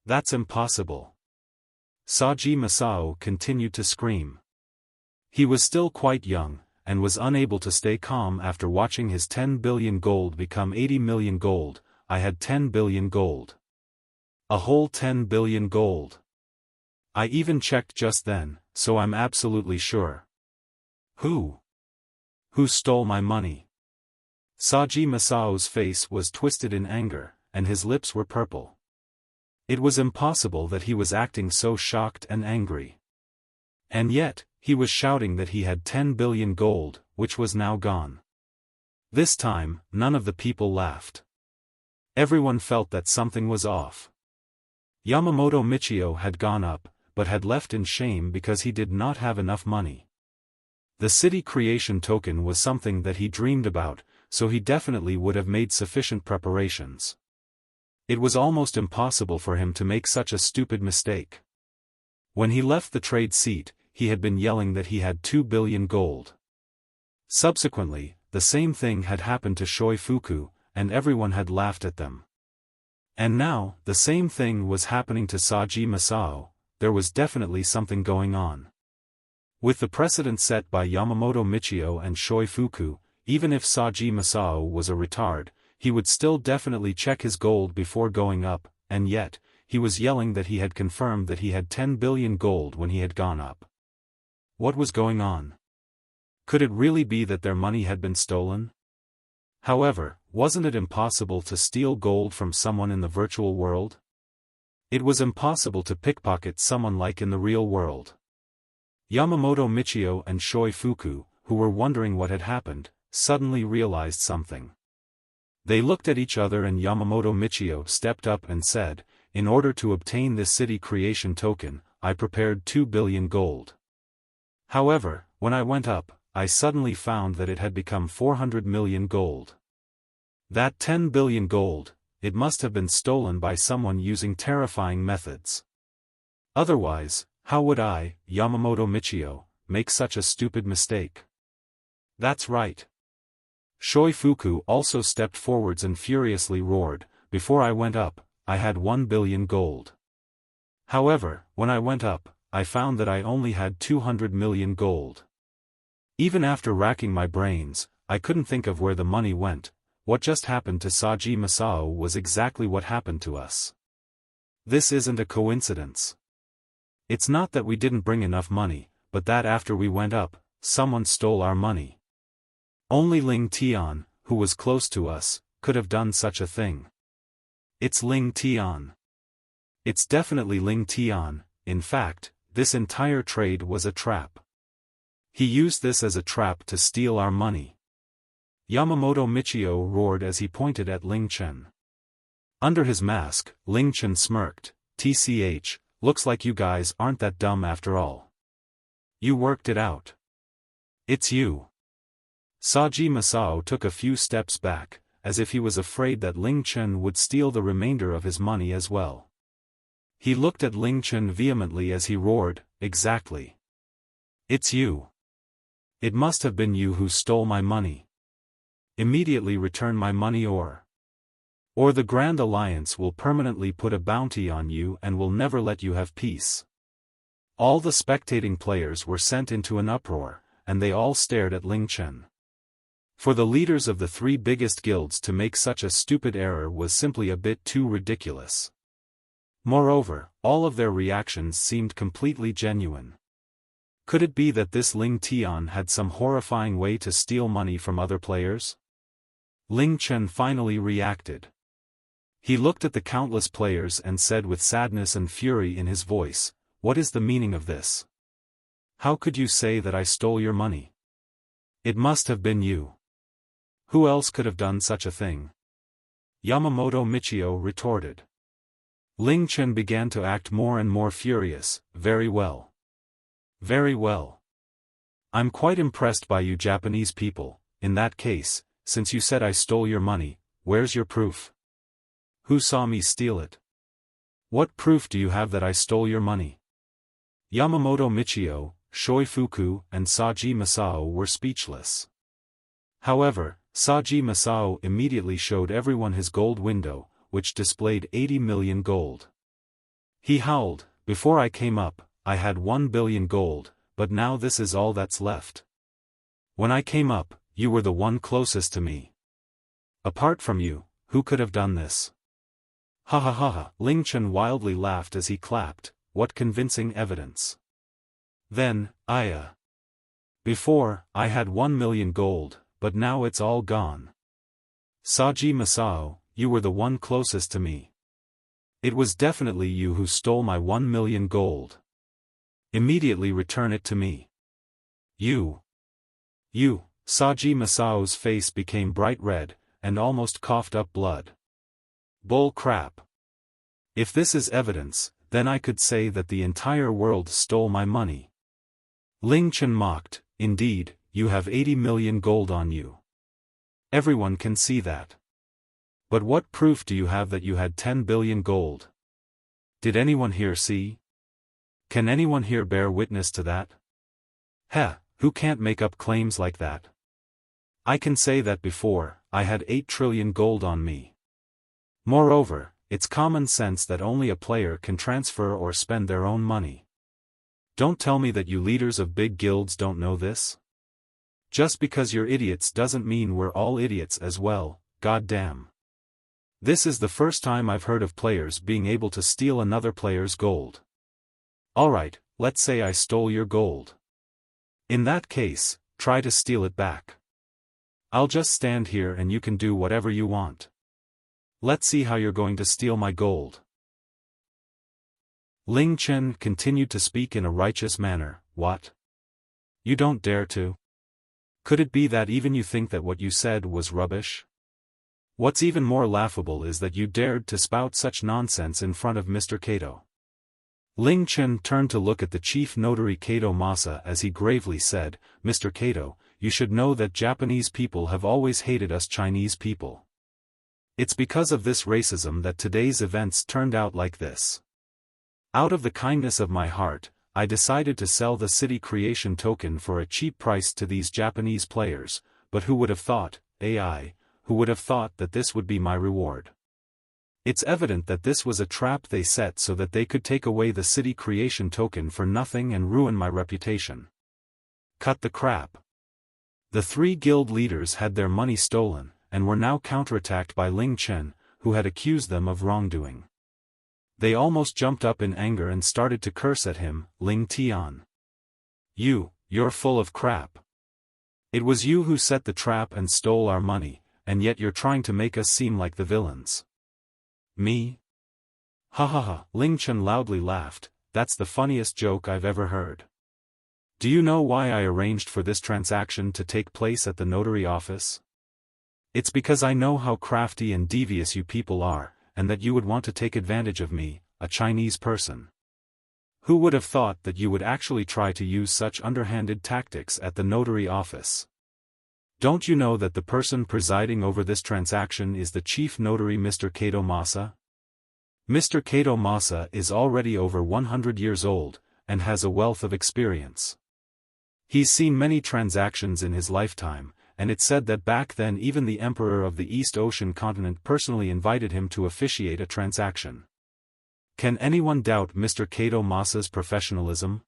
That's impossible. Saji Masao continued to scream. He was still quite young, and was unable to stay calm after watching his 10 billion gold become 80 million gold. I had 10 billion gold. A whole 10 billion gold. I even checked just then, so I'm absolutely sure. Who stole my money? Saji Masao's face was twisted in anger, and his lips were purple. It was impossible that he was acting so shocked and angry. And yet, he was shouting that he had 10 billion gold, which was now gone. This time, none of the people laughed. Everyone felt that something was off. Yamamoto Michio had gone up, but had left in shame because he did not have enough money. The city creation token was something that he dreamed about, so he definitely would have made sufficient preparations. It was almost impossible for him to make such a stupid mistake. When he left the trade seat, he had been yelling that he had 2 billion gold. Subsequently, the same thing had happened to Shui Fuku, and everyone had laughed at them. And now, the same thing was happening to Saji Masao. There was definitely something going on. With the precedent set by Yamamoto Michio and Shui Fuku, even if Saji Masao was a retard, he would still definitely check his gold before going up, and yet, he was yelling that he had confirmed that he had 10 billion gold when he had gone up. What was going on? Could it really be that their money had been stolen? However, wasn't it impossible to steal gold from someone in the virtual world? It was impossible to pickpocket someone like in the real world. Yamamoto Michio and Shui Fuku, who were wondering what had happened, suddenly realized something. They looked at each other and Yamamoto Michio stepped up and said, "In order to obtain this city creation token, I prepared 2 billion gold. However, when I went up, I suddenly found that it had become 400 million gold. That 10 billion gold, it must have been stolen by someone using terrifying methods. Otherwise, how would I, Yamamoto Michio, make such a stupid mistake?" That's right. Shui Fuku also stepped forwards and furiously roared, "Before I went up, I had 1 billion gold. However, when I went up, I found that I only had 200 million gold. Even after racking my brains, I couldn't think of where the money went. What just happened to Saji Masao was exactly what happened to us. This isn't a coincidence. It's not that we didn't bring enough money, but that after we went up, someone stole our money. Only Ling Tian, who was close to us, could have done such a thing. It's Ling Tian. It's definitely Ling Tian. In fact, this entire trade was a trap. He used this as a trap to steal our money." Yamamoto Michio roared as he pointed at Ling Chen. Under his mask, Ling Chen smirked, "TCH, looks like you guys aren't that dumb after all. You worked it out. It's you." Saji Masao took a few steps back, as if he was afraid that Ling Chen would steal the remainder of his money as well. He looked at Ling Chen vehemently as he roared, "Exactly. It's you. It must have been you who stole my money. Immediately return my money or the Grand Alliance will permanently put a bounty on you and will never let you have peace." All the spectating players were sent into an uproar, and they all stared at Ling Chen. For the leaders of the 3 biggest guilds to make such a stupid error was simply a bit too ridiculous. Moreover, all of their reactions seemed completely genuine. Could it be that this Ling Tian had some horrifying way to steal money from other players? Ling Chen finally reacted. He looked at the countless players and said with sadness and fury in his voice, "What is the meaning of this? How could you say that I stole your money? It must have been you. Who else could have done such a thing?" Yamamoto Michio retorted. Ling Chen began to act more and more furious. "Very well. Very well. I'm quite impressed by you Japanese people. In that case, since you said I stole your money, where's your proof? Who saw me steal it? What proof do you have that I stole your money?" Yamamoto Michio, Shui Fuku, and Saji Masao were speechless. However, Saji Masao immediately showed everyone his gold window, which displayed 80 million gold. He howled, "Before I came up, I had 1 billion gold, but now this is all that's left. When I came up, you were the one closest to me. Apart from you, who could have done this?" "Ha ha ha ha!" Ling Chen wildly laughed as he clapped, "What convincing evidence. Then, before, I had 1 million gold, but now it's all gone. Saji Masao, you were the one closest to me. It was definitely you who stole my 1 million gold. Immediately return it to me. You. Saji Masao's face became bright red, and almost coughed up blood. "Bull crap. If this is evidence, then I could say that the entire world stole my money." Ling Chen mocked, "Indeed, you have 80 million gold on you. Everyone can see that. But what proof do you have that you had 10 billion gold? Did anyone here see? Can anyone here bear witness to that? Heh, who can't make up claims like that? I can say that before, I had 8 trillion gold on me. Moreover, it's common sense that only a player can transfer or spend their own money. Don't tell me that you leaders of big guilds don't know this. Just because you're idiots doesn't mean we're all idiots as well, goddamn. This is the first time I've heard of players being able to steal another player's gold. Alright, let's say I stole your gold. In that case, try to steal it back. I'll just stand here and you can do whatever you want. Let's see how you're going to steal my gold. Ling Chen continued to speak in a righteous manner. What? You don't dare to? Could it be that even you think that what you said was rubbish? What's even more laughable is that you dared to spout such nonsense in front of Mr. Kato. Ling Chen turned to look at the chief notary Kato Masa as he gravely said, Mr. Kato, you should know that Japanese people have always hated us Chinese people. It's because of this racism that today's events turned out like this. Out of the kindness of my heart, I decided to sell the city creation token for a cheap price to these Japanese players, but who would have thought, AI, who would have thought that this would be my reward? It's evident that this was a trap they set so that they could take away the city creation token for nothing and ruin my reputation. Cut the crap. The 3 guild leaders had their money stolen, and were now counterattacked by Ling Chen, who had accused them of wrongdoing. They almost jumped up in anger and started to curse at him, Ling Tian. You're full of crap. It was you who set the trap and stole our money, and yet you're trying to make us seem like the villains. Me? Ha ha ha, Ling Chen loudly laughed, that's the funniest joke I've ever heard. Do you know why I arranged for this transaction to take place at the notary office? It's because I know how crafty and devious you people are, and that you would want to take advantage of me, a Chinese person. Who would have thought that you would actually try to use such underhanded tactics at the notary office? Don't you know that the person presiding over this transaction is the chief notary Mr. Kato Masa? Mr. Kato Masa is already over 100 years old, and has a wealth of experience. He's seen many transactions in his lifetime, and it's said that back then even the emperor of the East Ocean continent personally invited him to officiate a transaction. Can anyone doubt Mr. Kato Masa's professionalism?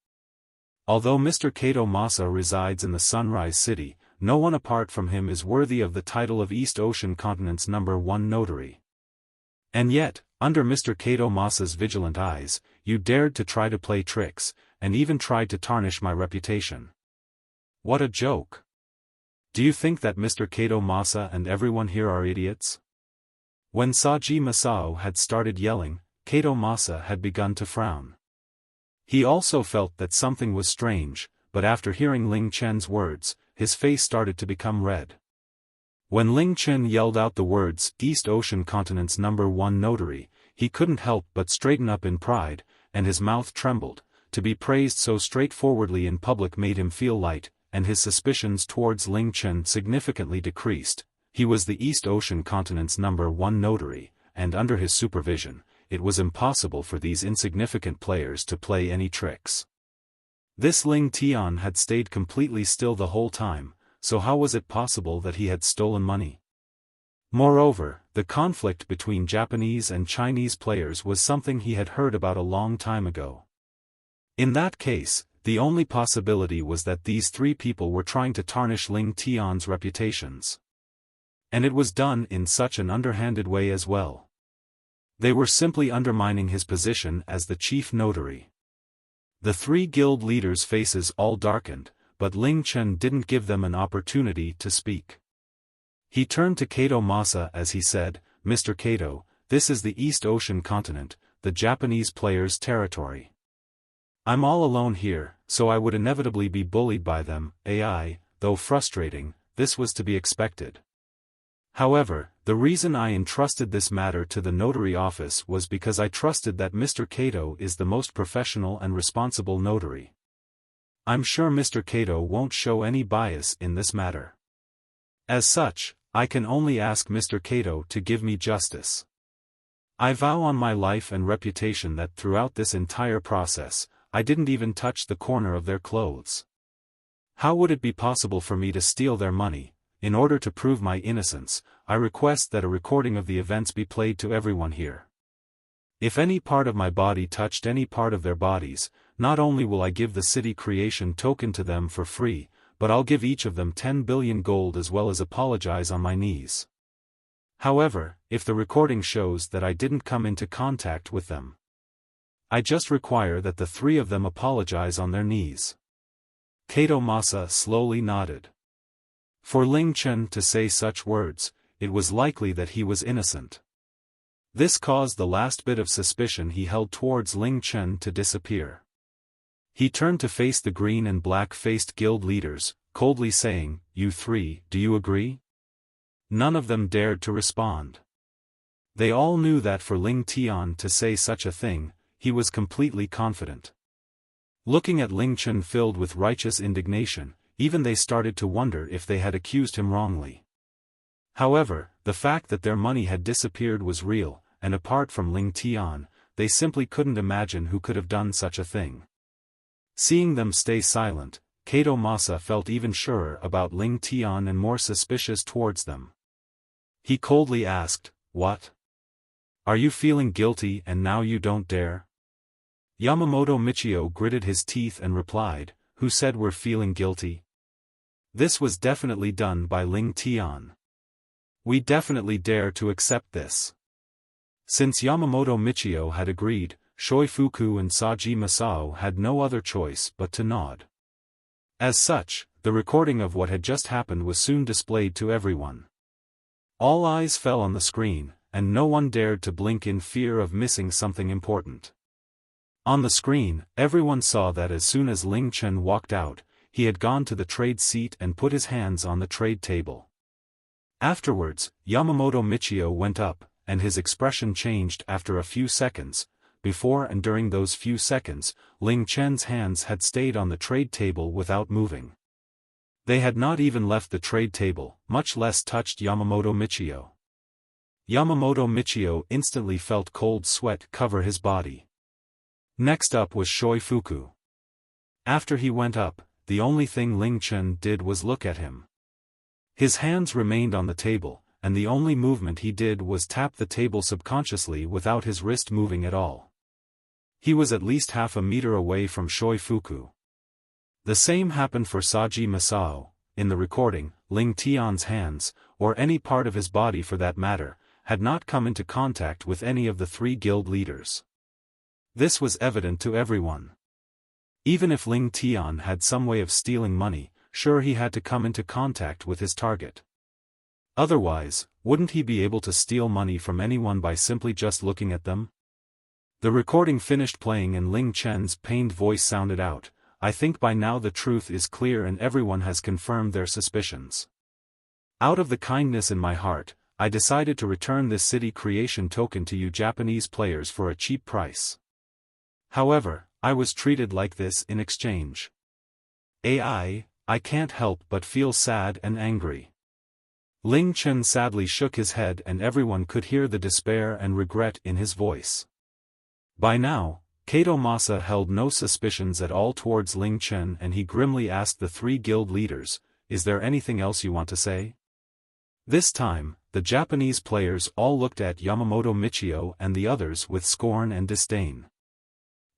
Although Mr. Kato Masa resides in the Sunrise City, no one apart from him is worthy of the title of East Ocean continent's #1 notary. And yet, under Mr. Kato Masa's vigilant eyes, you dared to try to play tricks, and even tried to tarnish my reputation. What a joke! Do you think that Mr. Kato Masa and everyone here are idiots? When Saji Masao had started yelling, Kato Masa had begun to frown. He also felt that something was strange, but after hearing Ling Chen's words, his face started to become red. When Ling Chen yelled out the words, East Ocean continent's #1 notary, he couldn't help but straighten up in pride, and his mouth trembled. To be praised so straightforwardly in public made him feel light, and his suspicions towards Ling Chen significantly decreased. He was the East Ocean continent's #1 notary, and under his supervision, it was impossible for these insignificant players to play any tricks. This Ling Tian had stayed completely still the whole time, so how was it possible that he had stolen money? Moreover, the conflict between Japanese and Chinese players was something he had heard about a long time ago. In that case, the only possibility was that these 3 people were trying to tarnish Ling Tian's reputations. And it was done in such an underhanded way as well. They were simply undermining his position as the chief notary. The 3 guild leaders' faces all darkened, but Ling Chen didn't give them an opportunity to speak. He turned to Kato Masa as he said, Mr. Kato, this is the East Ocean continent, the Japanese players' territory. I'm all alone here, so I would inevitably be bullied by them, AI, though frustrating, this was to be expected. However, the reason I entrusted this matter to the notary office was because I trusted that Mr. Kato is the most professional and responsible notary. I'm sure Mr. Kato won't show any bias in this matter. As such, I can only ask Mr. Kato to give me justice. I vow on my life and reputation that throughout this entire process, I didn't even touch the corner of their clothes. How would it be possible for me to steal their money, in order to prove my innocence, I request that a recording of the events be played to everyone here. If any part of my body touched any part of their bodies, not only will I give the city creation token to them for free, but I'll give each of them 10 billion gold as well as apologize on my knees. However, if the recording shows that I didn't come into contact with them, I just require that the three of them apologize on their knees. Kato Masa slowly nodded. For Ling Chen to say such words, it was likely that he was innocent. This caused the last bit of suspicion he held towards Ling Chen to disappear. He turned to face the green and black-faced guild leaders, coldly saying, "You three, do you agree?" None of them dared to respond. They all knew that for Ling Tian to say such a thing, he was completely confident. Looking at Ling Chen filled with righteous indignation, even they started to wonder if they had accused him wrongly. However, the fact that their money had disappeared was real, and apart from Ling Tian, they simply couldn't imagine who could have done such a thing. Seeing them stay silent, Kato Masa felt even surer about Ling Tian and more suspicious towards them. He coldly asked, "What? Are you feeling guilty and now you don't dare?" Yamamoto Michio gritted his teeth and replied, "Who said we're feeling guilty? This was definitely done by Ling Tian. We definitely dare to accept this." Since Yamamoto Michio had agreed, Shoifuku and Saji Masao had no other choice but to nod. As such, the recording of what had just happened was soon displayed to everyone. All eyes fell on the screen, and no one dared to blink in fear of missing something important. On the screen, everyone saw that as soon as Ling Chen walked out, he had gone to the trade seat and put his hands on the trade table. Afterwards, Yamamoto Michio went up, and his expression changed after a few seconds. Before and during those few seconds, Ling Chen's hands had stayed on the trade table without moving. They had not even left the trade table, much less touched Yamamoto Michio. Yamamoto Michio instantly felt cold sweat cover his body. Next up was Shoifuku. After he went up, the only thing Ling Chen did was look at him. His hands remained on the table, and the only movement he did was tap the table subconsciously without his wrist moving at all. He was at least half a meter away from Shoifuku. The same happened for Saji Masao. In the recording, Ling Tian's hands, or any part of his body for that matter, had not come into contact with any of the three guild leaders. This was evident to everyone. Even if Ling Tian had some way of stealing money, sure he had to come into contact with his target. Otherwise, wouldn't he be able to steal money from anyone by simply just looking at them? The recording finished playing and Ling Chen's pained voice sounded out, "I think by now the truth is clear and everyone has confirmed their suspicions. Out of the kindness in my heart, I decided to return this city creation token to you Japanese players for a cheap price. However, I was treated like this in exchange. I can't help but feel sad and angry." Ling Chen sadly shook his head and everyone could hear the despair and regret in his voice. By now, Kato Masa held no suspicions at all towards Ling Chen and he grimly asked the three guild leaders, "Is there anything else you want to say?" This time, the Japanese players all looked at Yamamoto Michio and the others with scorn and disdain.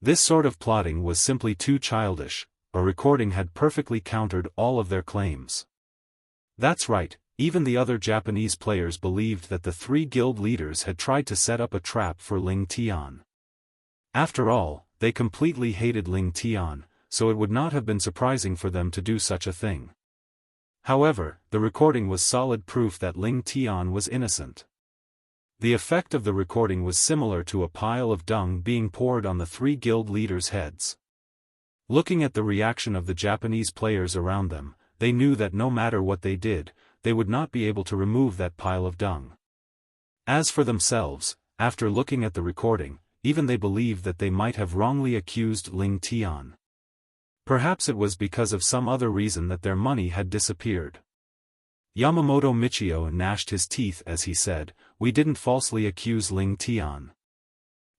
This sort of plotting was simply too childish. A recording had perfectly countered all of their claims. That's right, even the other Japanese players believed that the three guild leaders had tried to set up a trap for Ling Tian. After all, they completely hated Ling Tian, so it would not have been surprising for them to do such a thing. However, the recording was solid proof that Ling Tian was innocent. The effect of the recording was similar to a pile of dung being poured on the three guild leaders' heads. Looking at the reaction of the Japanese players around them, they knew that no matter what they did, they would not be able to remove that pile of dung. As for themselves, after looking at the recording, even they believed that they might have wrongly accused Ling Tian. Perhaps it was because of some other reason that their money had disappeared. Yamamoto Michio gnashed his teeth as he said, "We didn't falsely accuse Ling Tian.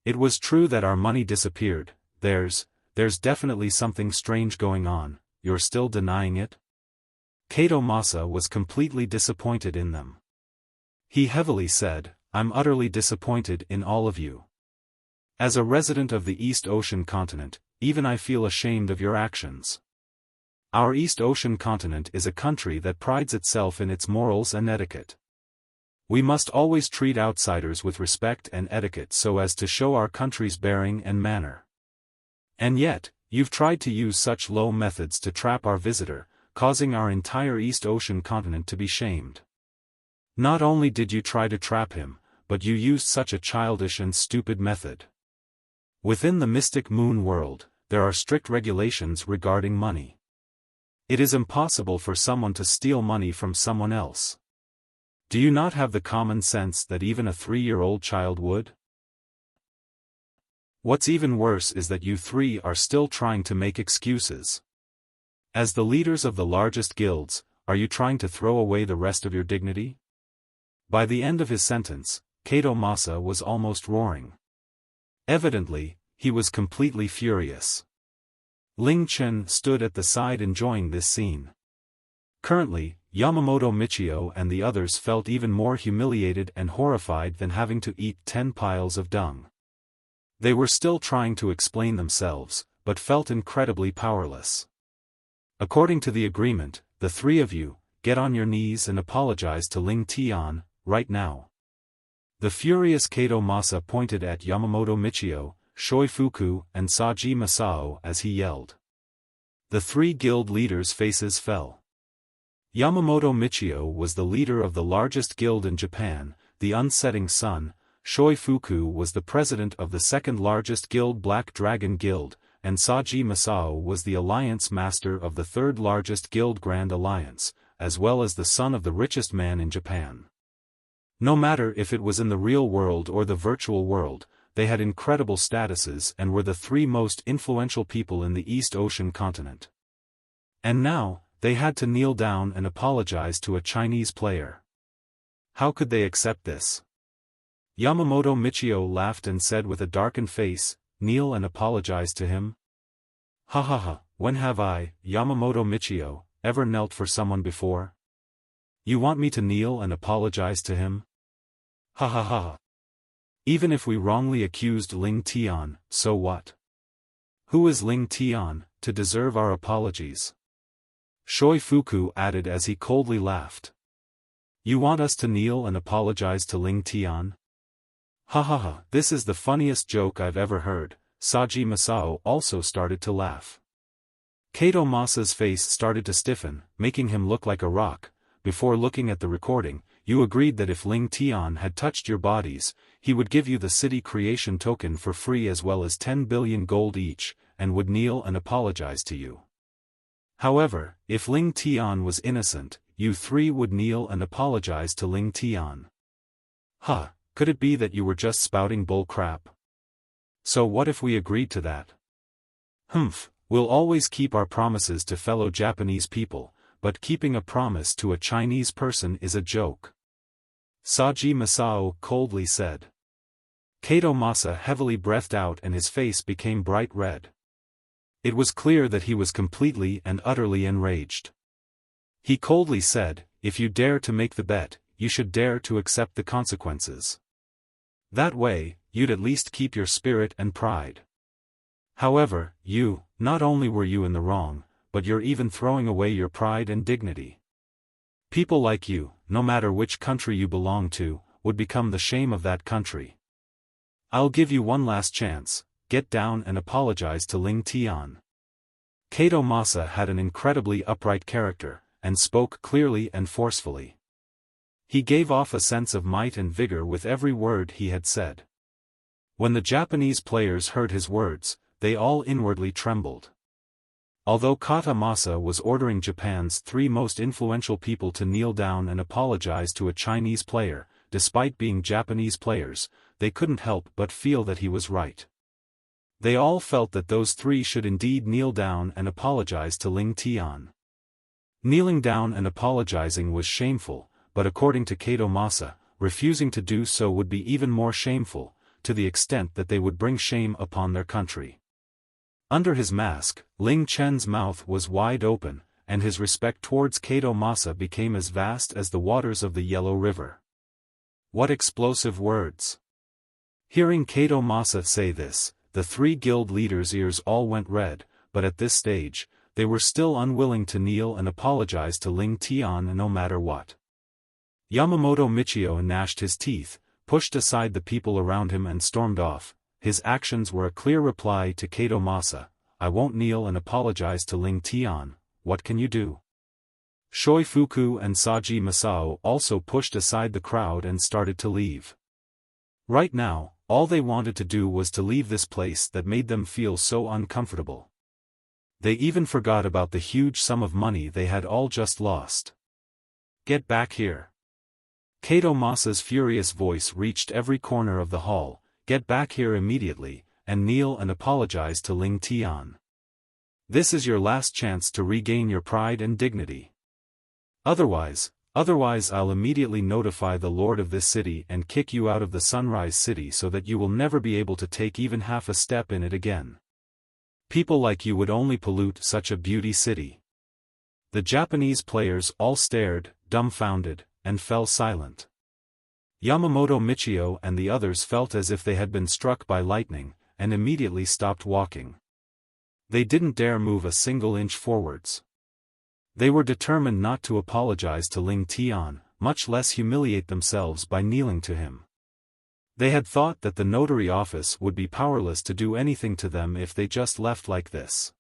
It was true that our money disappeared. There's definitely something strange going on. You're still denying it?" Kato Masa was completely disappointed in them. He heavily said, "I'm utterly disappointed in all of you. As a resident of the East Ocean continent, even I feel ashamed of your actions. Our East Ocean continent is a country that prides itself in its morals and etiquette. We must always treat outsiders with respect and etiquette so as to show our country's bearing and manner. And yet, you've tried to use such low methods to trap our visitor, causing our entire East Ocean continent to be shamed. Not only did you try to trap him, but you used such a childish and stupid method. Within the Mystic Moon world, there are strict regulations regarding money. It is impossible for someone to steal money from someone else. Do you not have the common sense that even a 3-year-old child would? What's even worse is that you three are still trying to make excuses. As the leaders of the largest guilds, are you trying to throw away the rest of your dignity?" By the end of his sentence, Kato Masa was almost roaring. Evidently, he was completely furious. Ling Chen stood at the side enjoying this scene. Currently, Yamamoto Michio and the others felt even more humiliated and horrified than having to eat 10 piles of dung. They were still trying to explain themselves, but felt incredibly powerless. According to the agreement, the three of you, get on your knees and apologize to Ling Tian, right now. The furious Kato Masa pointed at Yamamoto Michio, Shoifuku and Saji Masao as he yelled. The three guild leaders' faces fell. Yamamoto Michio was the leader of the largest guild in Japan, the Unsetting Sun. Shoifuku was the president of the second largest guild, Black Dragon Guild, and Saji Masao was the alliance master of the third largest guild, Grand Alliance, as well as the son of the richest man in Japan. No matter if it was in the real world or the virtual world, they had incredible statuses and were the three most influential people in the East Ocean continent. And now, they had to kneel down and apologize to a Chinese player. How could they accept this? Yamamoto Michio laughed and said with a darkened face, "Kneel and apologize to him? Ha ha ha, when have I, Yamamoto Michio, ever knelt for someone before? You want me to kneel and apologize to him? Ha ha ha. Even if we wrongly accused Ling Tian, so what? Who is Ling Tian, to deserve our apologies?" Shoifuku added as he coldly laughed. "You want us to kneel and apologize to Ling Tian? Ha ha ha, this is the funniest joke I've ever heard." Saji Masao also started to laugh. Kato Masa's face started to stiffen, making him look like a rock. "Before looking at the recording, you agreed that if Ling Tian had touched your bodies, he would give you the city creation token for free as well as 10 billion gold each, and would kneel and apologize to you. However, if Ling Tian was innocent, you three would kneel and apologize to Ling Tian. Huh, could it be that you were just spouting bull crap? So what if we agreed to that? Humph, we'll always keep our promises to fellow Japanese people, but keeping a promise to a Chinese person is a joke," Saji Masao coldly said. Kato Masa heavily breathed out and his face became bright red. It was clear that he was completely and utterly enraged. He coldly said, "If you dare to make the bet, you should dare to accept the consequences. That way, you'd at least keep your spirit and pride. However, not only were you in the wrong, but you're even throwing away your pride and dignity. People like you, no matter which country you belong to, would become the shame of that country. I'll give you one last chance, get down and apologize to Ling Tian." Kato Masa had an incredibly upright character, and spoke clearly and forcefully. He gave off a sense of might and vigor with every word he had said. When the Japanese players heard his words, they all inwardly trembled. Although Kato Masa was ordering Japan's three most influential people to kneel down and apologize to a Chinese player, despite being Japanese players, they couldn't help but feel that he was right. They all felt that those three should indeed kneel down and apologize to Ling Tian. Kneeling down and apologizing was shameful, but according to Kato Masa, refusing to do so would be even more shameful, to the extent that they would bring shame upon their country. Under his mask, Ling Chen's mouth was wide open, and his respect towards Kato Masa became as vast as the waters of the Yellow River. What explosive words! Hearing Kato Masa say this, the three guild leaders' ears all went red, but at this stage, they were still unwilling to kneel and apologize to Ling Tian no matter what. Yamamoto Michio gnashed his teeth, pushed aside the people around him and stormed off. His actions were a clear reply to Kato Masa. I won't kneel and apologize to Ling Tian, what can you do? Shoifuku and Saji Masao also pushed aside the crowd and started to leave. Right now, all they wanted to do was to leave this place that made them feel so uncomfortable. They even forgot about the huge sum of money they had all just lost. Get back here. Kato Masa's furious voice reached every corner of the hall. Get back here immediately, and kneel and apologize to Ling Tian. This is your last chance to regain your pride and dignity. Otherwise I'll immediately notify the lord of this city and kick you out of the Sunrise City so that you will never be able to take even half a step in it again. People like you would only pollute such a beauty city. The Japanese players all stared, dumbfounded, and fell silent. Yamamoto Michio and the others felt as if they had been struck by lightning, and immediately stopped walking. They didn't dare move a single inch forwards. They were determined not to apologize to Ling Tian, much less humiliate themselves by kneeling to him. They had thought that the notary office would be powerless to do anything to them if they just left like this.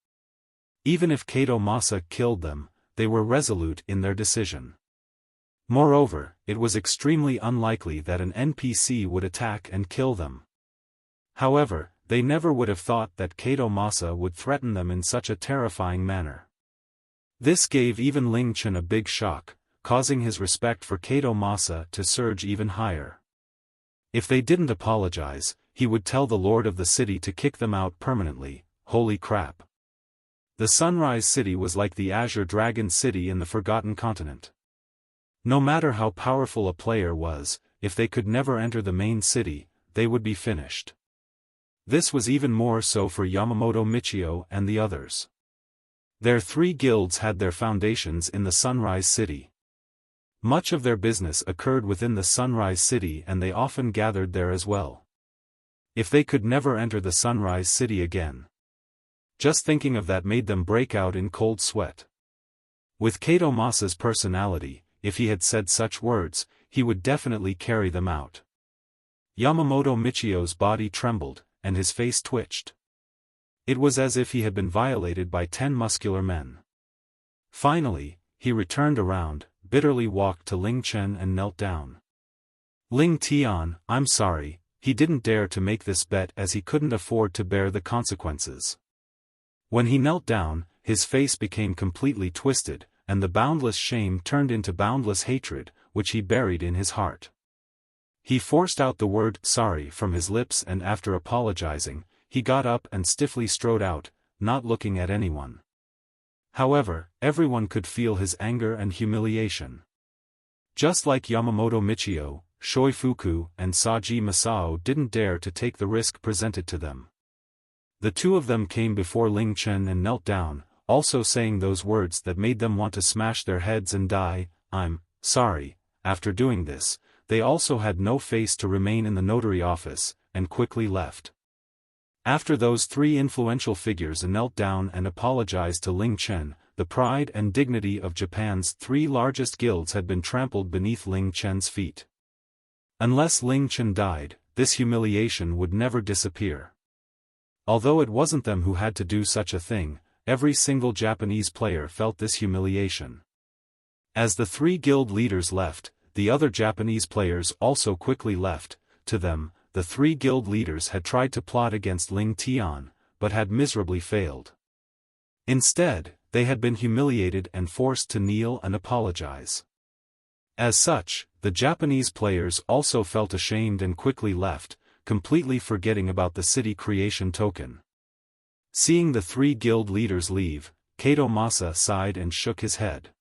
Even if Kato Masa killed them, they were resolute in their decision. Moreover, it was extremely unlikely that an NPC would attack and kill them. However, they never would have thought that Kato Masa would threaten them in such a terrifying manner. This gave even Ling Chen a big shock, causing his respect for Kato Masa to surge even higher. If they didn't apologize, he would tell the lord of the city to kick them out permanently. Holy crap. The Sunrise City was like the Azure Dragon City in the Forgotten Continent. No matter how powerful a player was, if they could never enter the main city, they would be finished. This was even more so for Yamamoto Michio and the others. Their three guilds had their foundations in the Sunrise City. Much of their business occurred within the Sunrise City and they often gathered there as well. If they could never enter the Sunrise City again. Just thinking of that made them break out in cold sweat. With Kato Masa's personality, if he had said such words, he would definitely carry them out. Yamamoto Michio's body trembled, and his face twitched. It was as if he had been violated by 10 muscular men. Finally, he returned around, bitterly walked to Ling Chen and knelt down. Ling Tian, I'm sorry, he didn't dare to make this bet as he couldn't afford to bear the consequences. When he knelt down, his face became completely twisted, and the boundless shame turned into boundless hatred, which he buried in his heart. He forced out the word sorry from his lips and after apologizing, he got up and stiffly strode out, not looking at anyone. However, everyone could feel his anger and humiliation. Just like Yamamoto Michio, Shoifuku and Saji Masao didn't dare to take the risk presented to them. The two of them came before Ling Chen and knelt down, also saying those words that made them want to smash their heads and die. I'm sorry. After doing this, they also had no face to remain in the notary office, and quickly left. After those three influential figures knelt down and apologized to Ling Chen, the pride and dignity of Japan's three largest guilds had been trampled beneath Ling Chen's feet. Unless Ling Chen died, this humiliation would never disappear. Although it wasn't them who had to do such a thing, every single Japanese player felt this humiliation. As the three guild leaders left, the other Japanese players also quickly left. To them, the three guild leaders had tried to plot against Ling Tian, but had miserably failed. Instead, they had been humiliated and forced to kneel and apologize. As such, the Japanese players also felt ashamed and quickly left, completely forgetting about the city creation token. Seeing the three guild leaders leave, Kato Masa sighed and shook his head.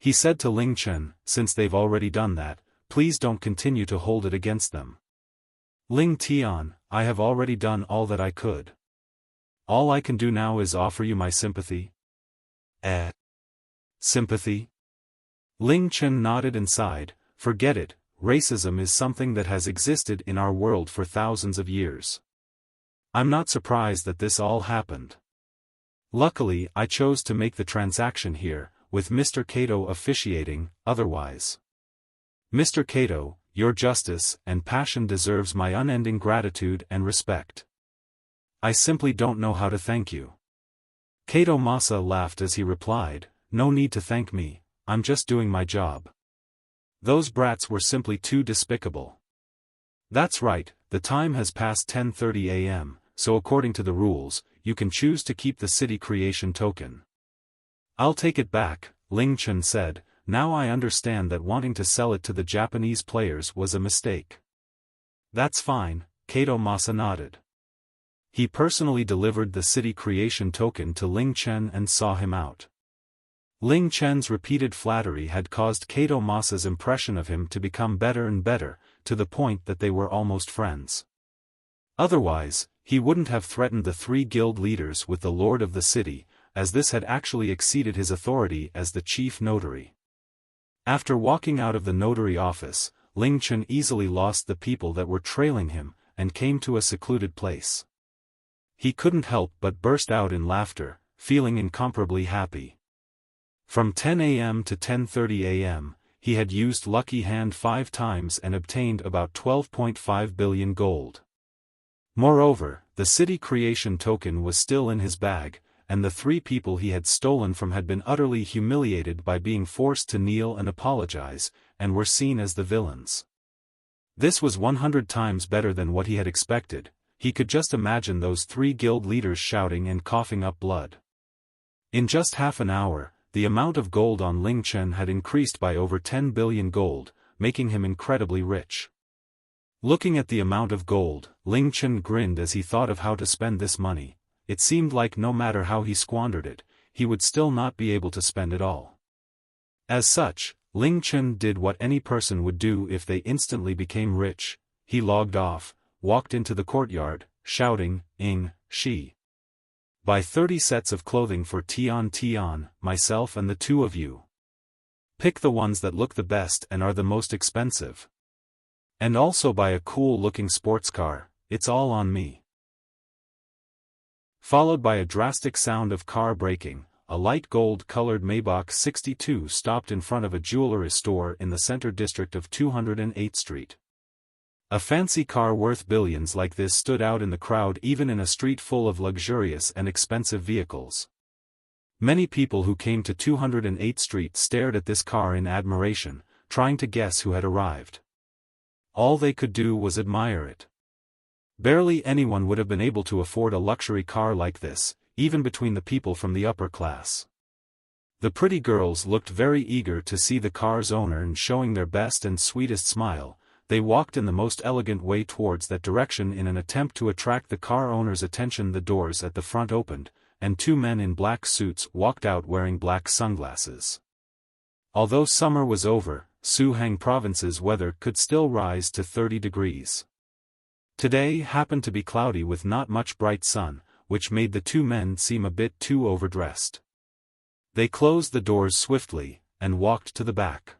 He said to Ling Chen, since they've already done that, please don't continue to hold it against them. Ling Tian, I have already done all that I could. All I can do now is offer you my sympathy. Sympathy? Ling Chen nodded and sighed. Forget it, racism is something that has existed in our world for thousands of years. I'm not surprised that this all happened. Luckily, I chose to make the transaction here, with Mr. Kato officiating, otherwise. Mr. Kato, your justice and passion deserves my unending gratitude and respect. I simply don't know how to thank you. Kato Masa laughed as he replied, no need to thank me, I'm just doing my job. Those brats were simply too despicable. That's right, the time has passed 10:30 a.m., so according to the rules, you can choose to keep the city creation token. I'll take it back, Ling Chen said. Now I understand that wanting to sell it to the Japanese players was a mistake. That's fine, Kato Masa nodded. He personally delivered the city creation token to Ling Chen and saw him out. Ling Chen's repeated flattery had caused Kato Masa's impression of him to become better and better, to the point that they were almost friends. Otherwise, he wouldn't have threatened the 3 guild leaders with the lord of the city, as this had actually exceeded his authority as the chief notary. After walking out of the notary office, Ling Chen easily lost the people that were trailing him, and came to a secluded place. He couldn't help but burst out in laughter, feeling incomparably happy. From 10 a.m. to 10:30 a.m., he had used Lucky Hand 5 times and obtained about 12.5 billion gold. Moreover, the city creation token was still in his bag, and the 3 people he had stolen from had been utterly humiliated by being forced to kneel and apologize, and were seen as the villains. This was 100 times better than what he had expected. He could just imagine those 3 guild leaders shouting and coughing up blood. In just half an hour, the amount of gold on Ling Chen had increased by over 10 billion gold, making him incredibly rich. Looking at the amount of gold, Ling Chen grinned as he thought of how to spend this money. It seemed like no matter how he squandered it, he would still not be able to spend it all. As such, Ling Chen did what any person would do if they instantly became rich. He logged off, walked into the courtyard, shouting, Shi. Buy 30 sets of clothing for Tian, myself and the 2 of you. Pick the ones that look the best and are the most expensive. And also buy a cool-looking sports car, it's all on me. Followed by a drastic sound of car braking, a light gold-colored Maybach 62 stopped in front of a jewelry store in the center district of 208th Street. A fancy car worth billions like this stood out in the crowd even in a street full of luxurious and expensive vehicles. Many people who came to 208th Street stared at this car in admiration, trying to guess who had arrived. All they could do was admire it. Barely anyone would have been able to afford a luxury car like this, even between the people from the upper class. The pretty girls looked very eager to see the car's owner, and showing their best and sweetest smile, they walked in the most elegant way towards that direction in an attempt to attract the car owner's attention. The doors at the front opened, and 2 men in black suits walked out wearing black sunglasses. Although summer was over, Suhang Province's weather could still rise to 30 degrees. Today happened to be cloudy with not much bright sun, which made the 2 men seem a bit too overdressed. They closed the doors swiftly, and walked to the back.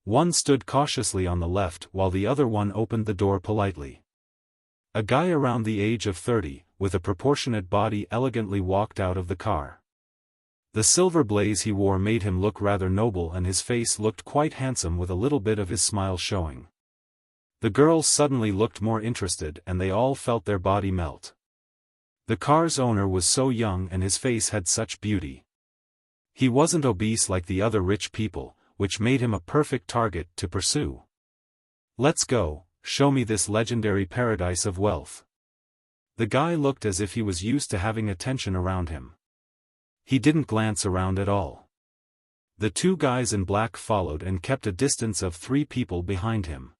One stood cautiously on the left while the other one opened the door politely. A guy around the age of 30, with a proportionate body, elegantly walked out of the car. The silver blaze he wore made him look rather noble, and his face looked quite handsome with a little bit of his smile showing. The girls suddenly looked more interested, and they all felt their body melt. The car's owner was so young and his face had such beauty. He wasn't obese like the other rich people, which made him a perfect target to pursue. Let's go, show me this legendary paradise of wealth. The guy looked as if he was used to having attention around him. He didn't glance around at all. The 2 guys in black followed and kept a distance of 3 people behind him.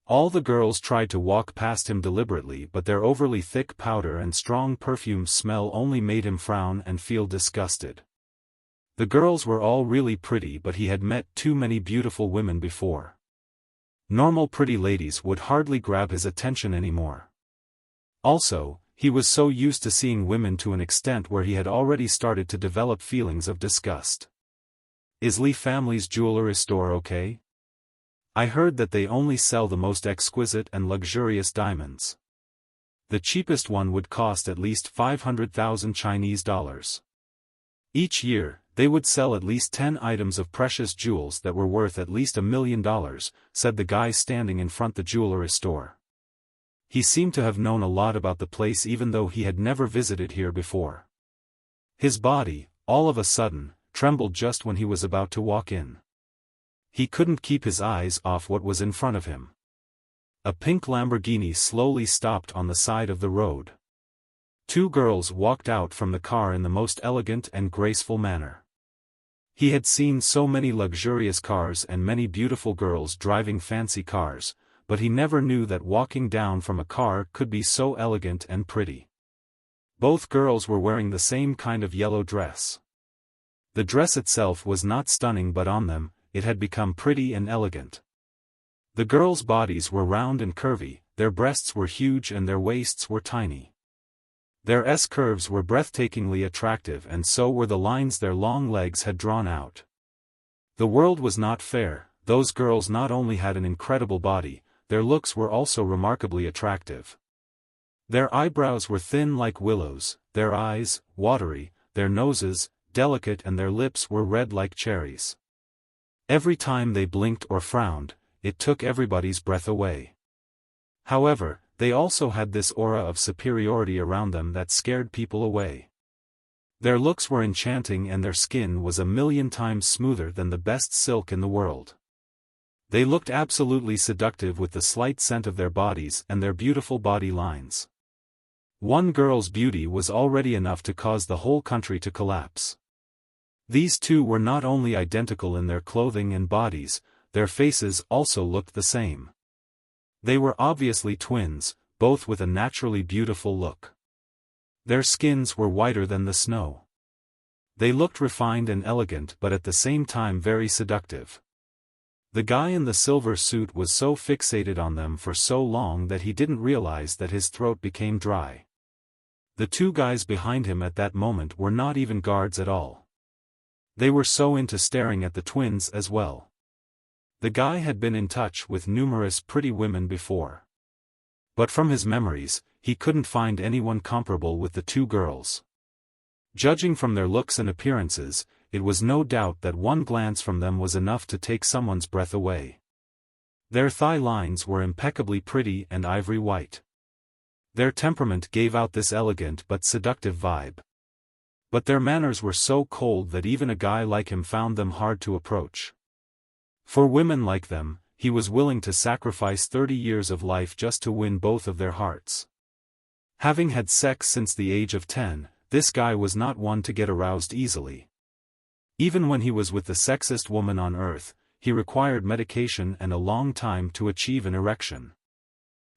All the girls tried to walk past him deliberately, but their overly thick powder and strong perfume smell only made him frown and feel disgusted. The girls were all really pretty, but he had met too many beautiful women before. Normal pretty ladies would hardly grab his attention anymore. Also, he was so used to seeing women to an extent where he had already started to develop feelings of disgust. Is Li family's jewelry store okay? I heard that they only sell the most exquisite and luxurious diamonds. The cheapest one would cost at least 500,000 Chinese dollars. Each year, they would sell at least 10 items of precious jewels that were worth at least $1 million, said the guy standing in front the jewelry store. He seemed to have known a lot about the place even though he had never visited here before. His body, all of a sudden, trembled just when he was about to walk in. He couldn't keep his eyes off what was in front of him. A pink Lamborghini slowly stopped on the side of the road. Two girls walked out from the car in the most elegant and graceful manner. He had seen so many luxurious cars and many beautiful girls driving fancy cars, but he never knew that walking down from a car could be so elegant and pretty. Both girls were wearing the same kind of yellow dress. The dress itself was not stunning, but on them, it had become pretty and elegant. The girls' bodies were round and curvy, their breasts were huge and their waists were tiny. Their S-curves were breathtakingly attractive, and so were the lines their long legs had drawn out. The world was not fair. Those girls not only had an incredible body, their looks were also remarkably attractive. Their eyebrows were thin like willows, their eyes, watery, their noses, delicate, and their lips were red like cherries. Every time they blinked or frowned, it took everybody's breath away. However, they also had this aura of superiority around them that scared people away. Their looks were enchanting and their skin was 1,000,000 times smoother than the best silk in the world. They looked absolutely seductive with the slight scent of their bodies and their beautiful body lines. One girl's beauty was already enough to cause the whole country to collapse. These two were not only identical in their clothing and bodies, their faces also looked the same. They were obviously twins, both with a naturally beautiful look. Their skins were whiter than the snow. They looked refined and elegant, but at the same time very seductive. The guy in the silver suit was so fixated on them for so long that he didn't realize that his throat became dry. The two guys behind him at that moment were not even guards at all. They were so into staring at the twins as well. The guy had been in touch with numerous pretty women before. But from his memories, he couldn't find anyone comparable with the two girls. Judging from their looks and appearances, it was no doubt that one glance from them was enough to take someone's breath away. Their thigh lines were impeccably pretty and ivory white. Their temperament gave out this elegant but seductive vibe. But their manners were so cold that even a guy like him found them hard to approach. For women like them, he was willing to sacrifice 30 years of life just to win both of their hearts. Having had sex since the age of 10, this guy was not one to get aroused easily. Even when he was with the sexiest woman on earth, he required medication and a long time to achieve an erection.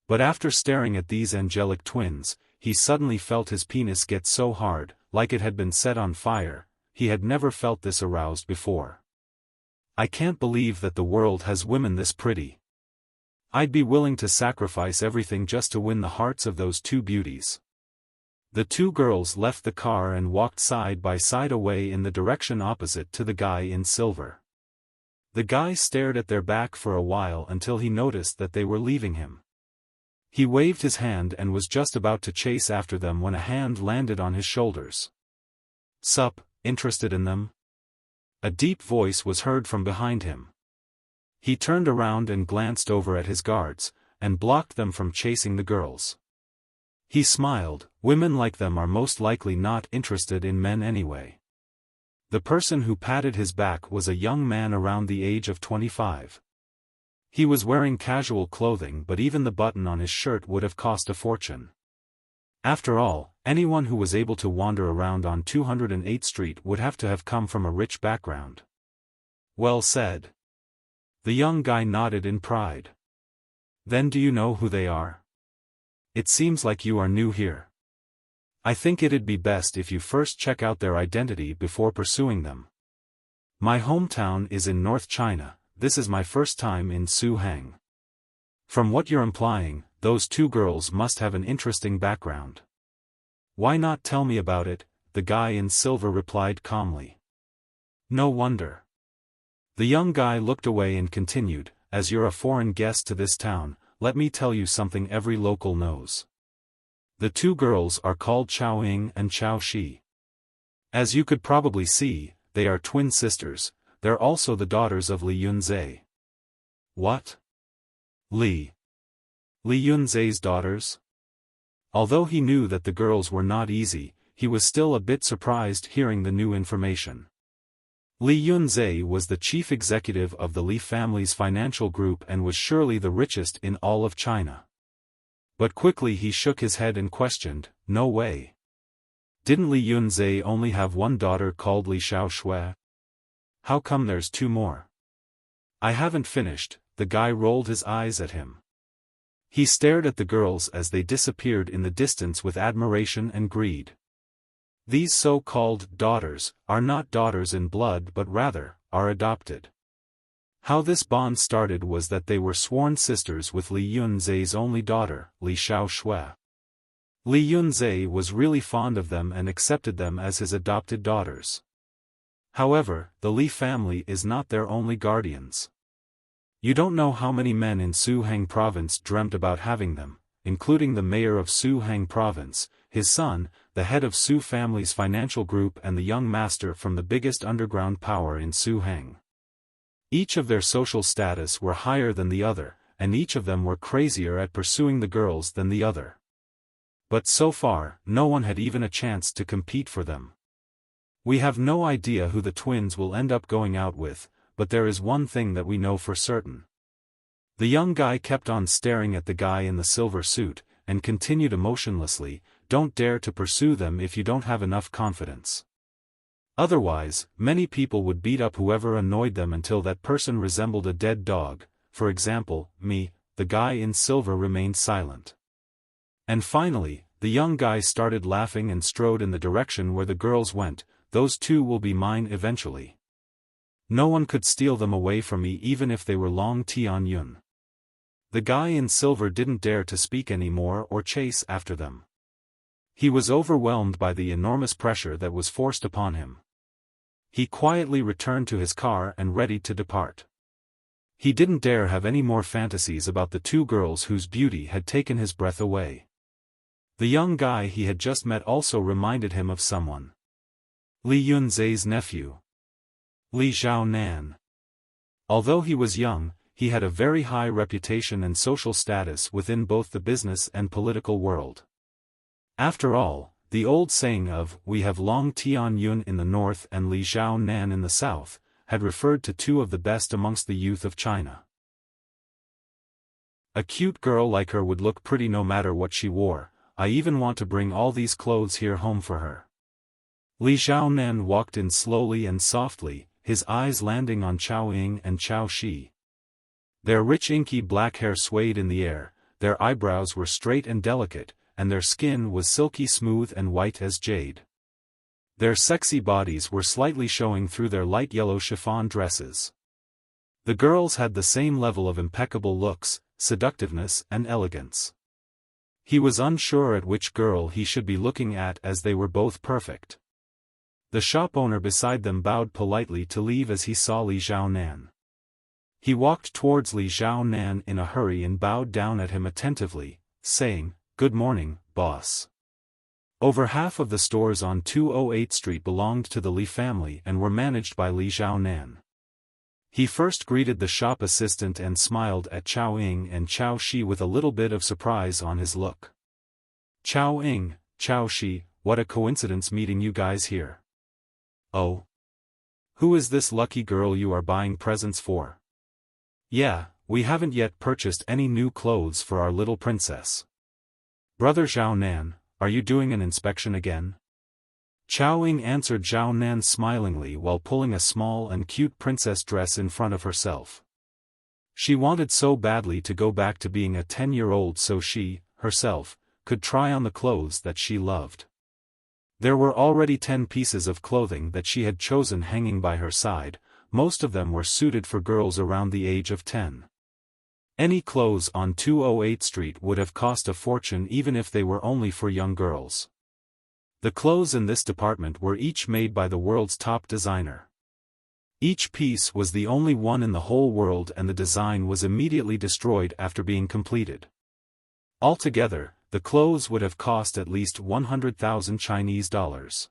But after staring at these angelic twins, he suddenly felt his penis get so hard, like it had been set on fire. He had never felt this aroused before. I can't believe that the world has women this pretty. I'd be willing to sacrifice everything just to win the hearts of those two beauties. The two girls left the car and walked side by side away in the direction opposite to the guy in silver. The guy stared at their back for a while until he noticed that they were leaving him. He waved his hand and was just about to chase after them when a hand landed on his shoulders. "Sup, interested in them?" A deep voice was heard from behind him. He turned around and glanced over at his guards, and blocked them from chasing the girls. He smiled. Women like them are most likely not interested in men anyway. The person who patted his back was a young man around the age of 25. He was wearing casual clothing, but even the button on his shirt would have cost a fortune. After all, anyone who was able to wander around on 208th Street would have to have come from a rich background. "Well said." The young guy nodded in pride. "Then do you know who they are? It seems like you are new here. I think it'd be best if you first check out their identity before pursuing them. My hometown is in North China. This is my first time in Suhang. From what you're implying, those two girls must have an interesting background." "Why not tell me about it?" the guy in silver replied calmly. "No wonder. The young guy looked away and continued, as you're a foreign guest to this town, let me tell you something every local knows. The two girls are called Xiao Ying and Xiao Xue. As you could probably see, they are twin sisters, they're also the daughters of Li Yunzhe. What? Li Yunzhe's daughters? Although he knew that the girls were not easy, he was still a bit surprised hearing the new information. Li Yunzhe was the chief executive of the Li family's financial group and was surely the richest in all of China. But quickly he shook his head and questioned, no way. Didn't Li Yunzhe only have one daughter called Li Xiao Xue? How come there's two more? I haven't finished, the guy rolled his eyes at him. He stared at the girls as they disappeared in the distance with admiration and greed. These so-called daughters are not daughters in blood but rather, are adopted. How this bond started was that they were sworn sisters with Li Yunzhe's only daughter, Li Xiao Xue. Li Yunzhe was really fond of them and accepted them as his adopted daughters. However, the Li family is not their only guardians. You don't know how many men in Suhang province dreamt about having them, including the mayor of Suhang province, his son, the head of Su family's financial group and the young master from the biggest underground power in Suhang. Each of their social status were higher than the other, and each of them were crazier at pursuing the girls than the other. But so far, no one had even a chance to compete for them. We have no idea who the twins will end up going out with, but there is one thing that we know for certain. The young guy kept on staring at the guy in the silver suit, and continued emotionlessly, don't dare to pursue them if you don't have enough confidence. Otherwise, many people would beat up whoever annoyed them until that person resembled a dead dog, for example, me. The guy in silver remained silent. And finally, the young guy started laughing and strode in the direction where the girls went, those two will be mine eventually. No one could steal them away from me even if they were Long Tian Yun. The guy in silver didn't dare to speak anymore or chase after them. He was overwhelmed by the enormous pressure that was forced upon him. He quietly returned to his car and ready to depart. He didn't dare have any more fantasies about the two girls whose beauty had taken his breath away. The young guy he had just met also reminded him of someone. Li Yunzhe's nephew. Li Xiao. Although he was young, he had a very high reputation and social status within both the business and political world. After all, the old saying of, we have Long Tian Yun in the north and Li Xiao in the south, had referred to two of the best amongst the youth of China. A cute girl like her would look pretty no matter what she wore, I even want to bring all these clothes here home for her. Li Xiao walked in slowly and softly, his eyes landing on Xiao Ying and Xiao Xue. Their rich inky black hair swayed in the air, their eyebrows were straight and delicate, and their skin was silky smooth and white as jade. Their sexy bodies were slightly showing through their light yellow chiffon dresses. The girls had the same level of impeccable looks, seductiveness and elegance. He was unsure at which girl he should be looking at as they were both perfect. The shop owner beside them bowed politely to leave as he saw Li Xiao. He walked towards Li Xiao in a hurry and bowed down at him attentively, saying, "Good morning, boss." Over half of the stores on 208 Street belonged to the Li family and were managed by Li Xiao. He first greeted the shop assistant and smiled at Xiao Ying and Xiao Xue with a little bit of surprise on his look. "Xiao Ying, Xiao Xue, what a coincidence meeting you guys here. Oh. Who is this lucky girl you are buying presents for?" "Yeah, we haven't yet purchased any new clothes for our little princess." "Brother Zhao, are you doing an inspection again?" Xiao Ying answered Zhao smilingly while pulling a small and cute princess dress in front of herself. She wanted so badly to go back to being a 10-year-old so she, herself, could try on the clothes that she loved. There were already 10 pieces of clothing that she had chosen hanging by her side, most of them were suited for girls around the age of 10. Any clothes on 208 Street would have cost a fortune even if they were only for young girls. The clothes in this department were each made by the world's top designer. Each piece was the only one in the whole world and the design was immediately destroyed after being completed. Altogether, the clothes would have cost at least 100,000 Chinese dollars.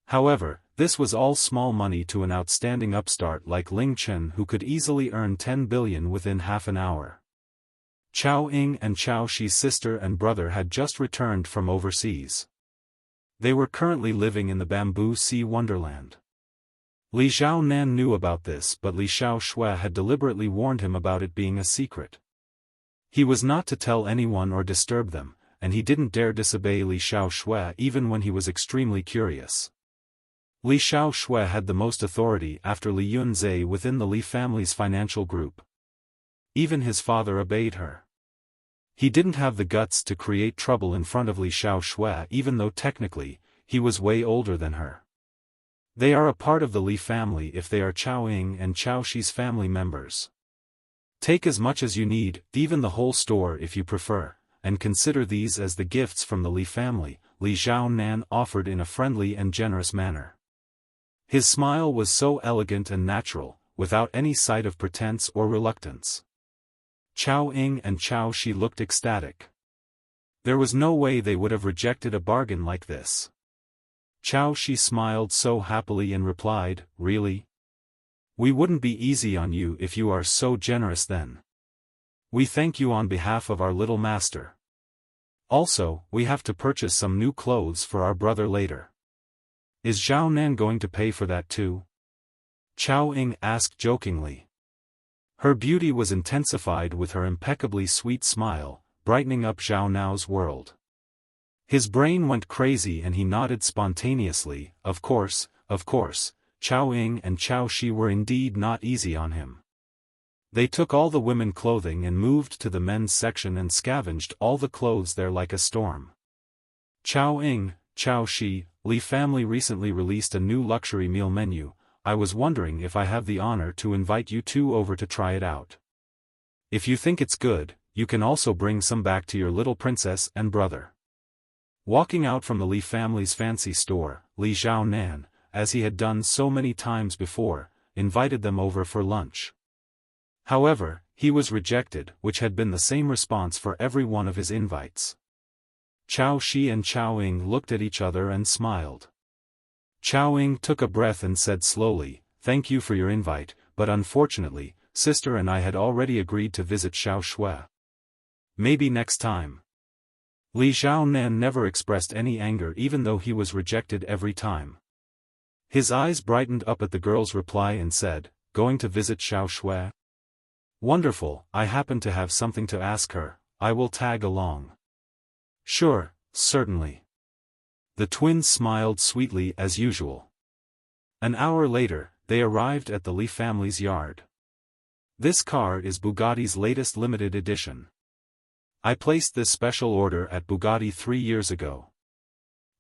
However, this was all small money to an outstanding upstart like Ling Chen who could easily earn 10 billion within half an hour. Zhao Ying and Zhao Xi's sister and brother had just returned from overseas. They were currently living in the Bamboo Sea Wonderland. Li Xiao knew about this but Li Xiao Xue had deliberately warned him about it being a secret. He was not to tell anyone or disturb them, and he didn't dare disobey Li Xiao Xue even when he was extremely curious. Li Xiao Xue had the most authority after Li Yunzhe within the Li family's financial group. Even his father obeyed her. He didn't have the guts to create trouble in front of Li Xiao Xue even though technically, he was way older than her. They are a part of the Li family if they are Zhao Ying and Zhao Xi's family members. Take as much as you need, even the whole store if you prefer, and consider these as the gifts from the Li family, Li Xiao offered in a friendly and generous manner. His smile was so elegant and natural, without any sight of pretense or reluctance. Zhao Ying and Zhao Xi looked ecstatic. There was no way they would have rejected a bargain like this. Zhao Xi smiled so happily and replied, "Really? We wouldn't be easy on you if you are so generous then. We thank you on behalf of our little master. Also, we have to purchase some new clothes for our brother later. Is Zhao Nan going to pay for that too?" Zhao Ying asked jokingly. Her beauty was intensified with her impeccably sweet smile, brightening up Zhao Nao's world. His brain went crazy and he nodded spontaneously, of course, Zhao Ying and Zhao Xi were indeed not easy on him. They took all the women clothing and moved to the men's section and scavenged all the clothes there like a storm. "Zhao Ying, Zhao Xi, Li family recently released a new luxury meal menu. I was wondering if I have the honor to invite you two over to try it out. If you think it's good, you can also bring some back to your little princess and brother." Walking out from the Li family's fancy store, Li Xiao, as he had done so many times before, invited them over for lunch. However, he was rejected, which had been the same response for every one of his invites. Zhao Xi and Zhao Ying looked at each other and smiled. Zhao Ying took a breath and said slowly, "Thank you for your invite, but unfortunately, sister and I had already agreed to visit Xiao Xue. Maybe next time." Li Xiao never expressed any anger even though he was rejected every time. His eyes brightened up at the girl's reply and said, "Going to visit Xiao Xue? Wonderful, I happen to have something to ask her, I will tag along." "Sure, certainly." The twins smiled sweetly as usual. An hour later, they arrived at the Li family's yard. "This car is Bugatti's latest limited edition. I placed this special order at Bugatti 3 years ago.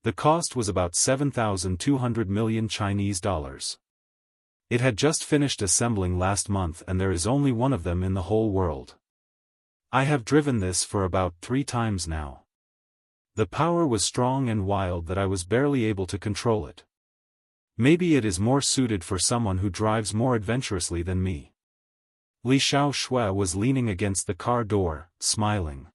The cost was about 7,200 million Chinese dollars. It had just finished assembling last month and there is only one of them in the whole world. I have driven this for about 3 times now. The power was strong and wild that I was barely able to control it. Maybe it is more suited for someone who drives more adventurously than me." Li Xiao Xue was leaning against the car door, smiling.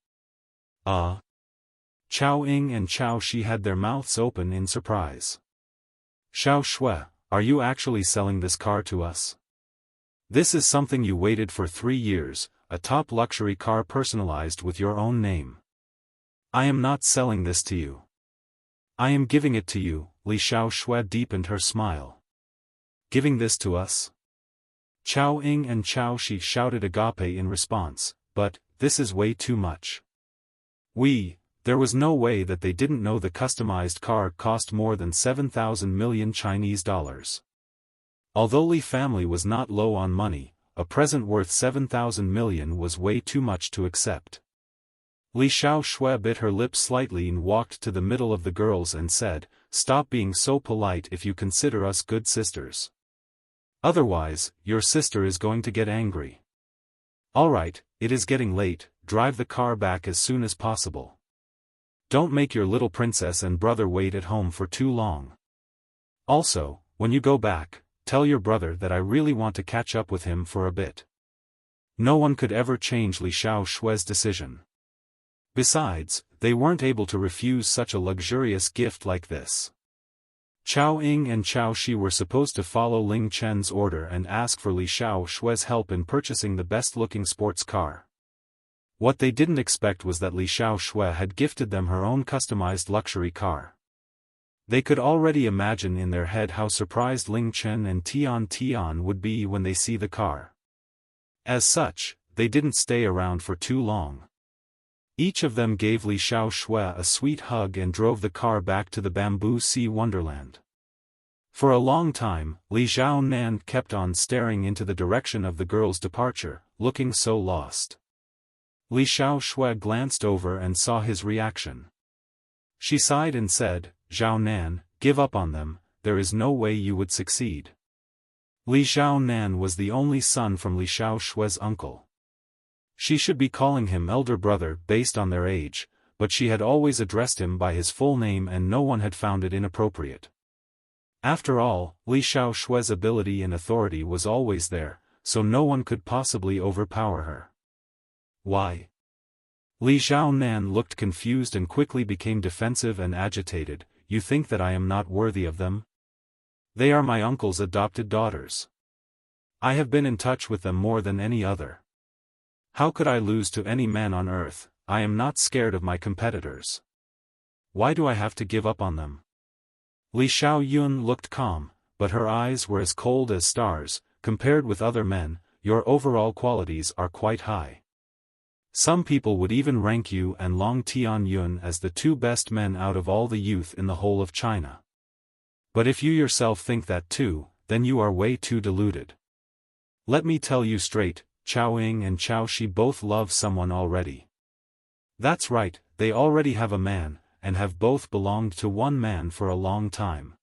Zhao Ying and Zhao Xi had their mouths open in surprise. "Xiao Xue, are you actually selling this car to us? This is something you waited for 3 years, a top luxury car personalized with your own name. I am not selling this to you. I am giving it to you." Li Xiao Xue deepened her smile. "Giving this to us?" Zhao Ying and Zhao Xi shouted agape in response, "But, this is way too much. There was no way that they didn't know the customized car cost more than 7,000 million Chinese dollars. Although Li family was not low on money, a present worth 7,000 million was way too much to accept. Li Xiao Xue bit her lips slightly and walked to the middle of the girls and said, "Stop being so polite if you consider us good sisters. Otherwise, your sister is going to get angry. Alright, it is getting late, drive the car back as soon as possible. Don't make your little princess and brother wait at home for too long. Also, when you go back, tell your brother that I really want to catch up with him for a bit. No one could ever change Li Xiao Xue's decision. Besides, they weren't able to refuse such a luxurious gift like this. Chao Ying and Chao Shi were supposed to follow Ling Chen's order and ask for Li Xiao Xue's help in purchasing the best-looking sports car. What they didn't expect was that Li Xiao Xue had gifted them her own customized luxury car. They could already imagine in their head how surprised Ling Chen and Tian would be when they see the car. As such, they didn't stay around for too long. Each of them gave Li Xiao Xue a sweet hug and drove the car back to the Bamboo Sea Wonderland. For a long time, Li Xiaonan kept on staring into the direction of the girl's departure, looking so lost. Li Xiao Xue glanced over and saw his reaction. She sighed and said, "Xiaonan, give up on them, there is no way you would succeed." Li Xiaonan was the only son from Li Xiao Xue's uncle. She should be calling him elder brother based on their age, but she had always addressed him by his full name and no one had found it inappropriate. After all, Li Xiao Xue's ability and authority was always there, so no one could possibly overpower her. Why? Li Xiaonan looked confused and quickly became defensive and agitated. You think that I am not worthy of them? They are my uncle's adopted daughters. I have been in touch with them more than any other. How could I lose to any man on earth? I am not scared of my competitors. Why do I have to give up on them? Li Xiaoyun looked calm, but her eyes were as cold as stars. Compared with other men, your overall qualities are quite high. Some people would even rank you and Long Tianyun as the two best men out of all the youth in the whole of China. But if you yourself think that too, then you are way too deluded. Let me tell you straight, Chao Ying and Chao Shi both love someone already. That's right, they already have a man, and have both belonged to one man for a long time.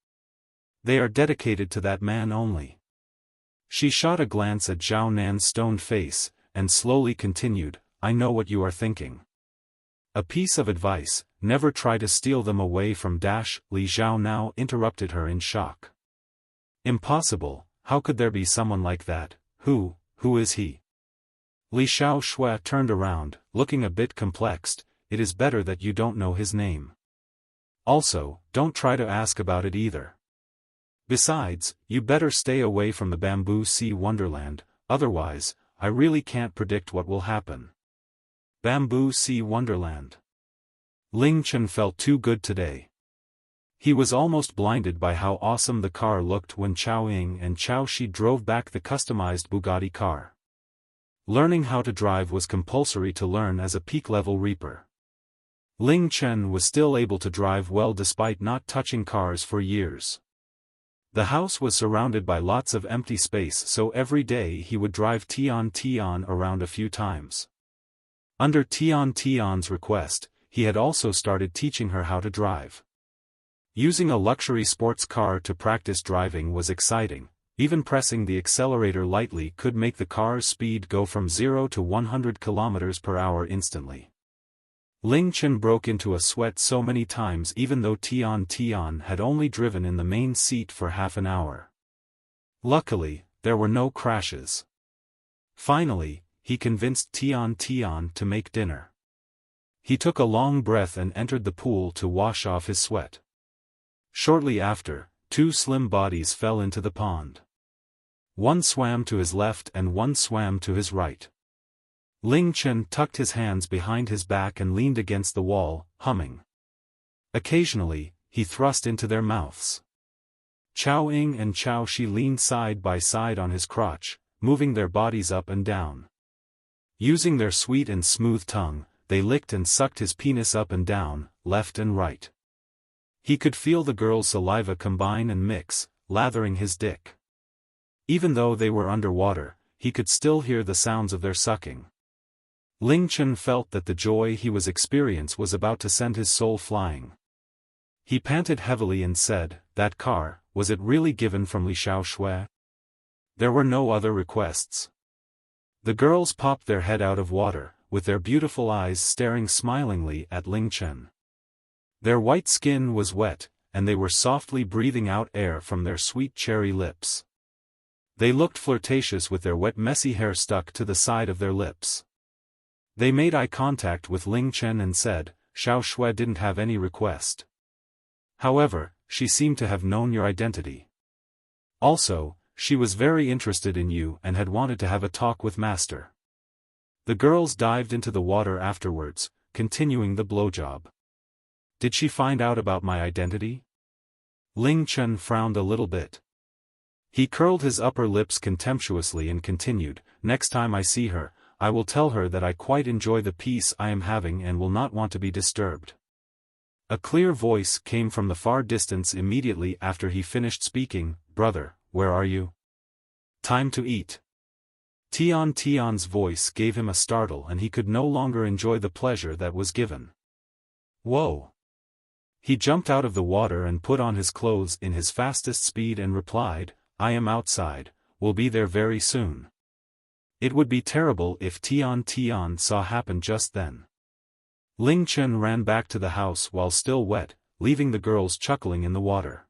They are dedicated to that man only. She shot a glance at Zhao Nan's stoned face, and slowly continued, I know what you are thinking. A piece of advice, never try to steal them away from Li Xiao now interrupted her in shock. Impossible, how could there be someone like that? Who is he? Li Xiao Xue turned around, looking a bit complexed. It is better that you don't know his name. Also, don't try to ask about it either. Besides, you better stay away from the Bamboo Sea Wonderland, otherwise, I really can't predict what will happen. Bamboo Sea Wonderland. Ling Chen felt too good today. He was almost blinded by how awesome the car looked when Chao Ying and Chao Shi drove back the customized Bugatti car. Learning how to drive was compulsory to learn as a peak-level Reaper. Ling Chen was still able to drive well despite not touching cars for years. The house was surrounded by lots of empty space, so every day he would drive Tian around a few times. Under Tian's request, he had also started teaching her how to drive. Using a luxury sports car to practice driving was exciting. Even pressing the accelerator lightly could make the car's speed go from 0 to 100 km per hour instantly. Ling Chen broke into a sweat so many times even though Tian had only driven in the main seat for half an hour. Luckily, there were no crashes. Finally, he convinced Tian to make dinner. He took a long breath and entered the pool to wash off his sweat. Shortly after, two slim bodies fell into the pond. One swam to his left and one swam to his right. Ling Chen tucked his hands behind his back and leaned against the wall, humming. Occasionally, he thrust into their mouths. Chao Ying and Chao Shi leaned side by side on his crotch, moving their bodies up and down. Using their sweet and smooth tongue, they licked and sucked his penis up and down, left and right. He could feel the girl's saliva combine and mix, lathering his dick. Even though they were underwater, he could still hear the sounds of their sucking. Ling Chen felt that the joy he was experiencing was about to send his soul flying. He panted heavily and said, "That car, was it really given from Li Xiao Xue?" There were no other requests. The girls popped their head out of water, with their beautiful eyes staring smilingly at Ling Chen. Their white skin was wet, and they were softly breathing out air from their sweet cherry lips. They looked flirtatious with their wet messy hair stuck to the side of their lips. They made eye contact with Ling Chen and said, Xiao Xue didn't have any request. However, she seemed to have known your identity. Also, she was very interested in you and had wanted to have a talk with Master. The girls dived into the water afterwards, continuing the blowjob. Did she find out about my identity? Ling Chen frowned a little bit. He curled his upper lips contemptuously and continued, next time I see her, I will tell her that I quite enjoy the peace I am having and will not want to be disturbed. A clear voice came from the far distance immediately after he finished speaking, brother, where are you? Time to eat. Tian's voice gave him a startle and he could no longer enjoy the pleasure that was given. Whoa! He jumped out of the water and put on his clothes in his fastest speed and replied, I am outside, will be there very soon. It would be terrible if Tian saw happen just then. Ling Chen ran back to the house while still wet, leaving the girls chuckling in the water.